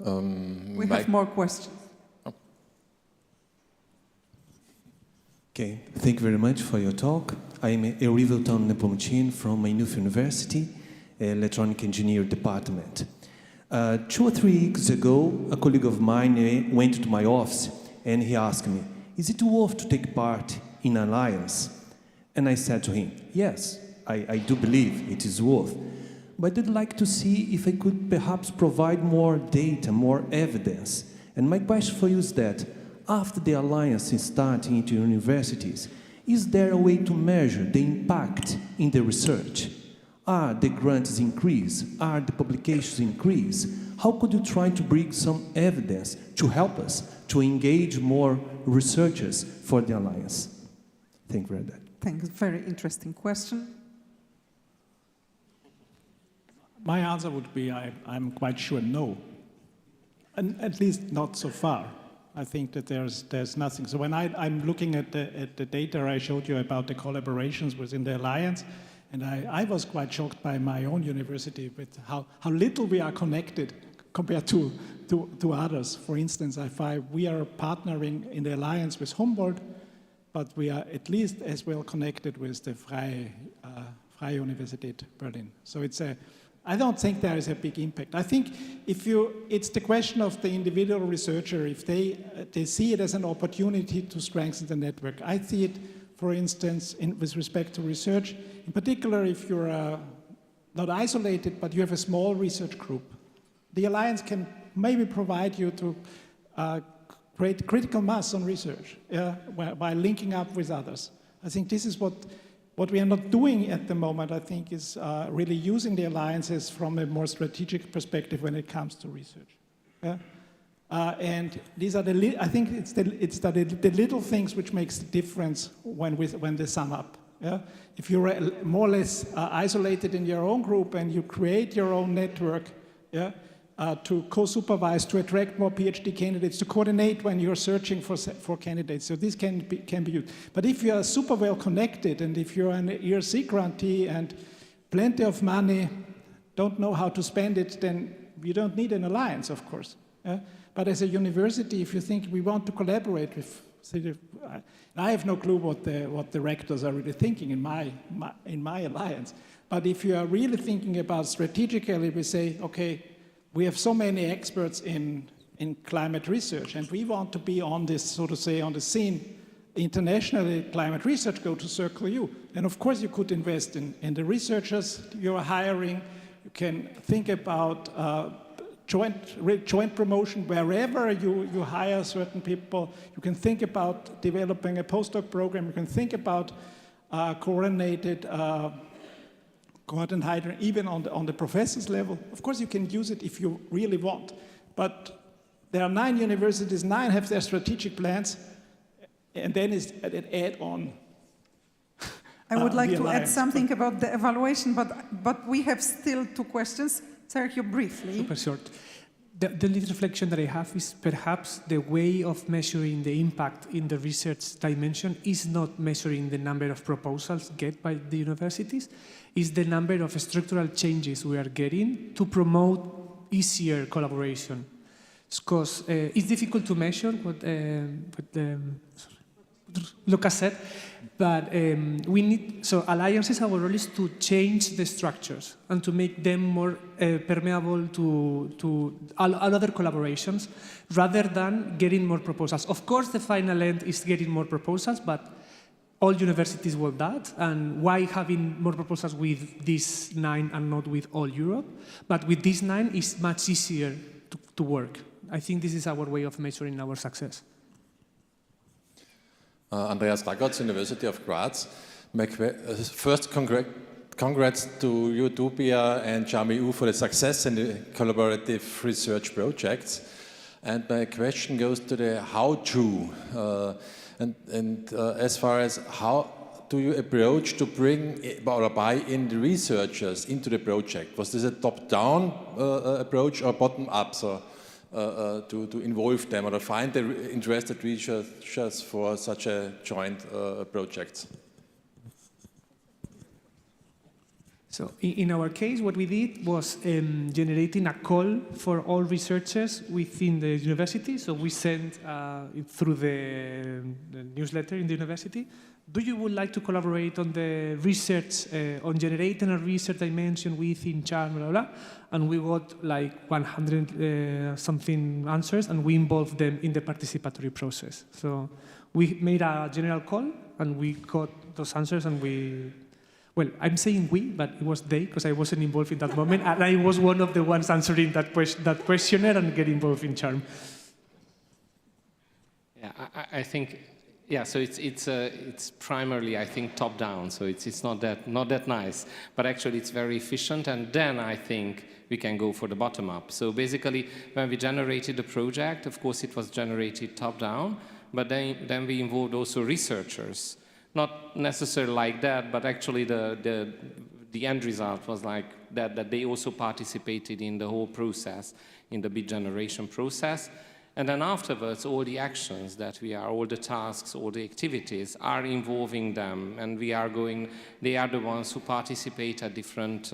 We have more questions. Okay, thank you very much for your talk. I'm Eeva Nepomuchin from Maynooth University, Electronic Engineer Department. 2 or 3 weeks ago, a colleague of mine went to my office and he asked me, is it worth to take part in an alliance? And I said to him, yes, I do believe it is worth. But I'd like to see if I could perhaps provide more data, more evidence. And my question for you is that, after the alliance is starting into universities, is there a way to measure the impact in the research? Are the grants increase? Are the publications increase? How could you try to bring some evidence to help us to engage more researchers for the alliance? Thank you very much. Thanks, very interesting question. My answer would be I'm quite sure no, and at least not so far. I think that there's nothing. So when I'm looking at the data I showed you about the collaborations within the alliance, and I was quite shocked by my own university with how little we are connected compared to others. For instance, I find we are partnering in the alliance with Humboldt, but we are at least as well connected with the Freie Freie Universität Berlin. So I don't think there is a big impact. I think it's the question of the individual researcher, if they see it as an opportunity to strengthen the network. I see it, for instance, with respect to research, in particular if you're not isolated, but you have a small research group. The Alliance can maybe provide you to create critical mass on research by linking up with others. I think this is what we are not doing at the moment, I think, is really using the alliances from a more strategic perspective when it comes to research. Yeah? And these are I think it's the little things which makes the difference when they sum up. Yeah? If you're more or less isolated in your own group and you create your own network, yeah, to co-supervise, to attract more PhD candidates, to coordinate when you're searching for candidates. So this can be used. But if you are super well connected and if you're an ERC grantee and plenty of money, don't know how to spend it, then you don't need an alliance, of course. But as a university, if you think we want to collaborate with, I have no clue what the rectors are really thinking in my alliance. But if you are really thinking about strategically, we say, okay, we have so many experts in climate research, and we want to be on this, so to say, on the scene internationally. Climate research go to Circle U. And of course you could invest in the researchers you are hiring. You can think about joint promotion wherever you hire certain people. You can think about developing a postdoc program. You can think about coordinated even on the professor's level. Of course, you can use it if you really want. But there are 9 universities, 9 have their strategic plans, and then it's an add-on. I would like to add something about the evaluation, but we have still 2 questions. Sergio, briefly. Super short. The little reflection that I have is perhaps the way of measuring the impact in the research dimension is not measuring the number of proposals get by the universities, is the number of structural changes we are getting to promote easier collaboration. Because it's difficult to measure what Lucas said, but we need, so alliances, our role is to change the structures and to make them more permeable to all other collaborations rather than getting more proposals. Of course, the final end is getting more proposals, but all universities want that, and why having more proposals with these 9 and not with all Europe? But with these 9, it's much easier to work. I think this is our way of measuring our success. Andreas Ragotz, University of Graz. First, congrats to you, Dubia and JAMIU, for the success in the collaborative research projects. And my question goes to the how-to. As far as how do you approach to bring or buy in the researchers into the project? Was this a top-down approach or bottom-up? So to involve them or to find the interested researchers for such a joint project? So in our case, what we did was generating a call for all researchers within the university. So we sent it through the newsletter in the university. Do you would like to collaborate on the research, on generating a research dimension within CHARM, blah, blah, blah? And we got like 100 something answers, and we involved them in the participatory process. So we made a general call, and we got those answers, and we, well, I'm saying we, but it was they, because I wasn't involved in that moment, and I was one of the ones answering that questionnaire and getting involved in CHARM. Yeah, I think. Yeah, so it's primarily, I think, top down. So it's not that nice, but actually it's very efficient. And then I think we can go for the bottom up. So basically, when we generated the project, of course it was generated top down, but then we involved also researchers. Not necessarily like that, but actually the end result was like that they also participated in the whole process, in the bid generation process. And then afterwards, all the actions that all the tasks, all the activities are involving them, and they are the ones who participate at different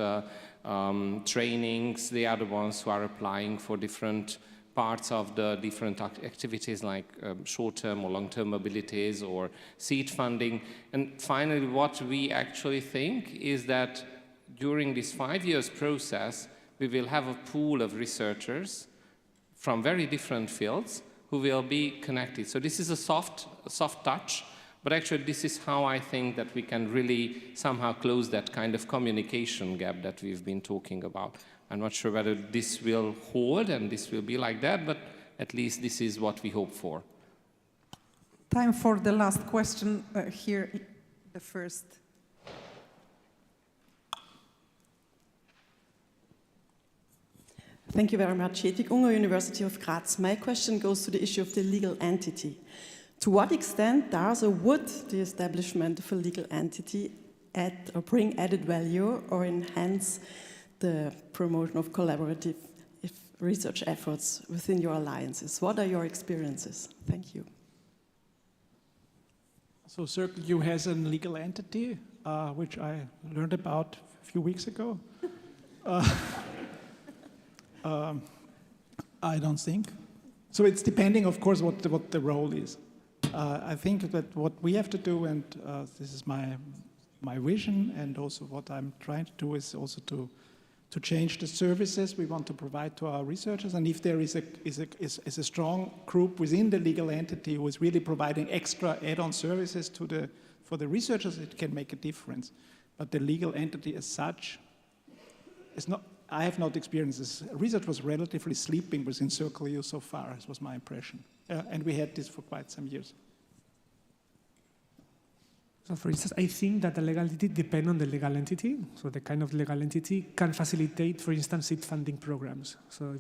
trainings, they are the ones who are applying for different parts of the different activities like short-term or long-term mobilities or seed funding. And finally, what we actually think is that during this 5 years process, we will have a pool of researchers from very different fields who will be connected. So this is a soft touch, but actually this is how I think that we can really somehow close that kind of communication gap that we've been talking about. I'm not sure whether this will hold and this will be like that, but at least this is what we hope for. Time for the last question here, the first. Thank you very much. Hedwig Unger, University of Graz. My question goes to the issue of the legal entity. To what extent does or would the establishment of a legal entity add or bring added value or enhance the promotion of collaborative research efforts within your alliances? What are your experiences? Thank you. So Circle U has a legal entity, which I learned about a few weeks ago. I don't think. So it's depending, of course, what the role is. I think that what we have to do, and this is my vision, and also what I'm trying to do, is also to change the services we want to provide to our researchers. And if there is a strong group within the legal entity who is really providing extra add-on services for the researchers, it can make a difference. But the legal entity as such is not. I have not experienced this. Research was relatively sleeping within Circle U so far, as was my impression. And we had this for quite some years. So for instance, I think that the legal entity depends on the legal entity. So the kind of legal entity can facilitate, for instance, seed funding programs. So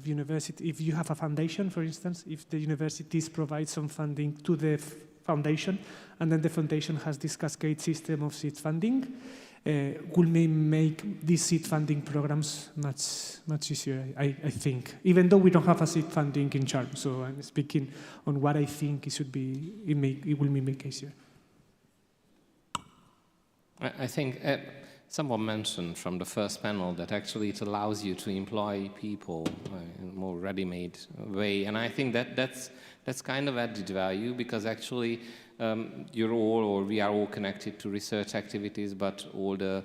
if you have a foundation, for instance, if the universities provide some funding to the foundation, and then the foundation has this cascade system of seed funding, will make these seed funding programs much easier, I think. Even though we don't have a seed funding in charge, so I'm speaking on what I think it will make easier. I think someone mentioned from the first panel that actually it allows you to employ people in a more ready-made way, and I think that's kind of added value, because actually we are all connected to research activities, but all the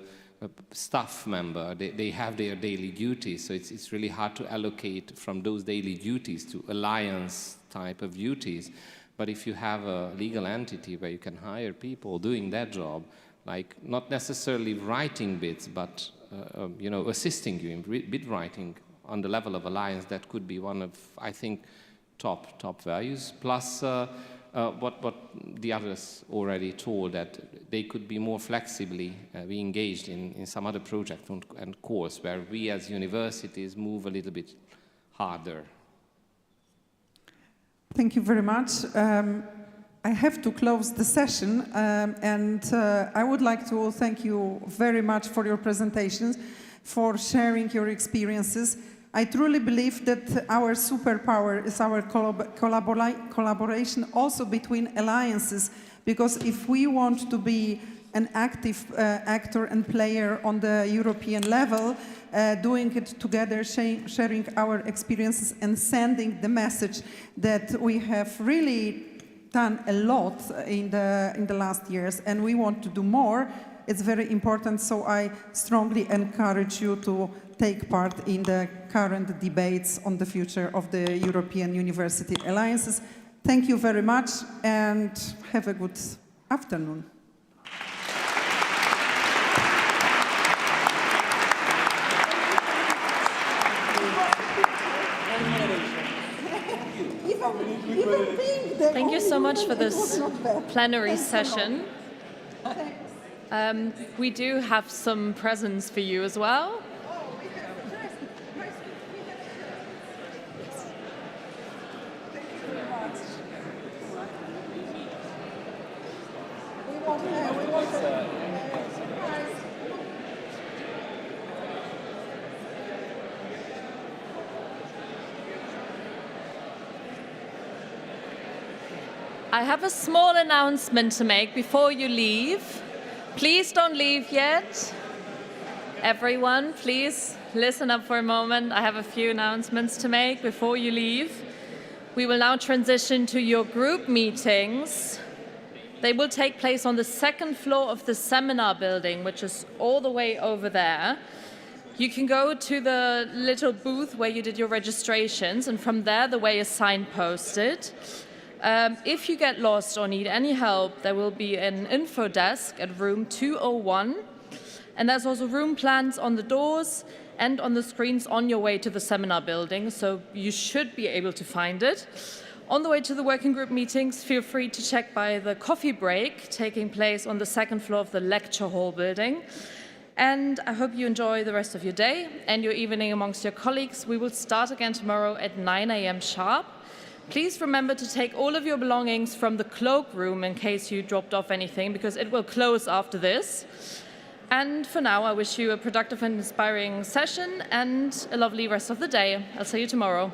staff member, they have their daily duties, so it's really hard to allocate from those daily duties to alliance type of duties. But if you have a legal entity where you can hire people doing that job, like not necessarily writing bits, but assisting you in bid writing on the level of alliance, that could be one of, I think, top values. Plus, what the others already told, that they could be more flexibly be engaged in some other project and course where we as universities move a little bit harder. Thank you very much. I have to close the session, and I would like to thank you very much for your presentations, for sharing your experiences. I truly believe that our superpower is our collaboration also between alliances, because if we want to be an active actor and player on the European level, doing it together, sharing our experiences and sending the message that we have really done a lot in the last years and we want to do more, it's very important. So I strongly encourage you to take part in the current debates on the future of the European University Alliances. Thank you very much and have a good afternoon. Thank you so much for this plenary session. We do have some presents for you as well. I have a small announcement to make before you leave. Please don't leave yet. Everyone, please listen up for a moment. I have a few announcements to make before you leave. We will now transition to your group meetings. They will take place on the second floor of the seminar building, which is all the way over there. You can go to the little booth where you did your registrations, and from there the way is signposted. If you get lost or need any help, there will be an info desk at room 201. And there's also room plans on the doors and on the screens on your way to the seminar building, so you should be able to find it. On the way to the working group meetings, feel free to check by the coffee break taking place on the second floor of the lecture hall building. And I hope you enjoy the rest of your day and your evening amongst your colleagues. We will start again tomorrow at 9 a.m. sharp. Please remember to take all of your belongings from the cloakroom in case you dropped off anything, because it will close after this. And for now, I wish you a productive and inspiring session and a lovely rest of the day. I'll see you tomorrow.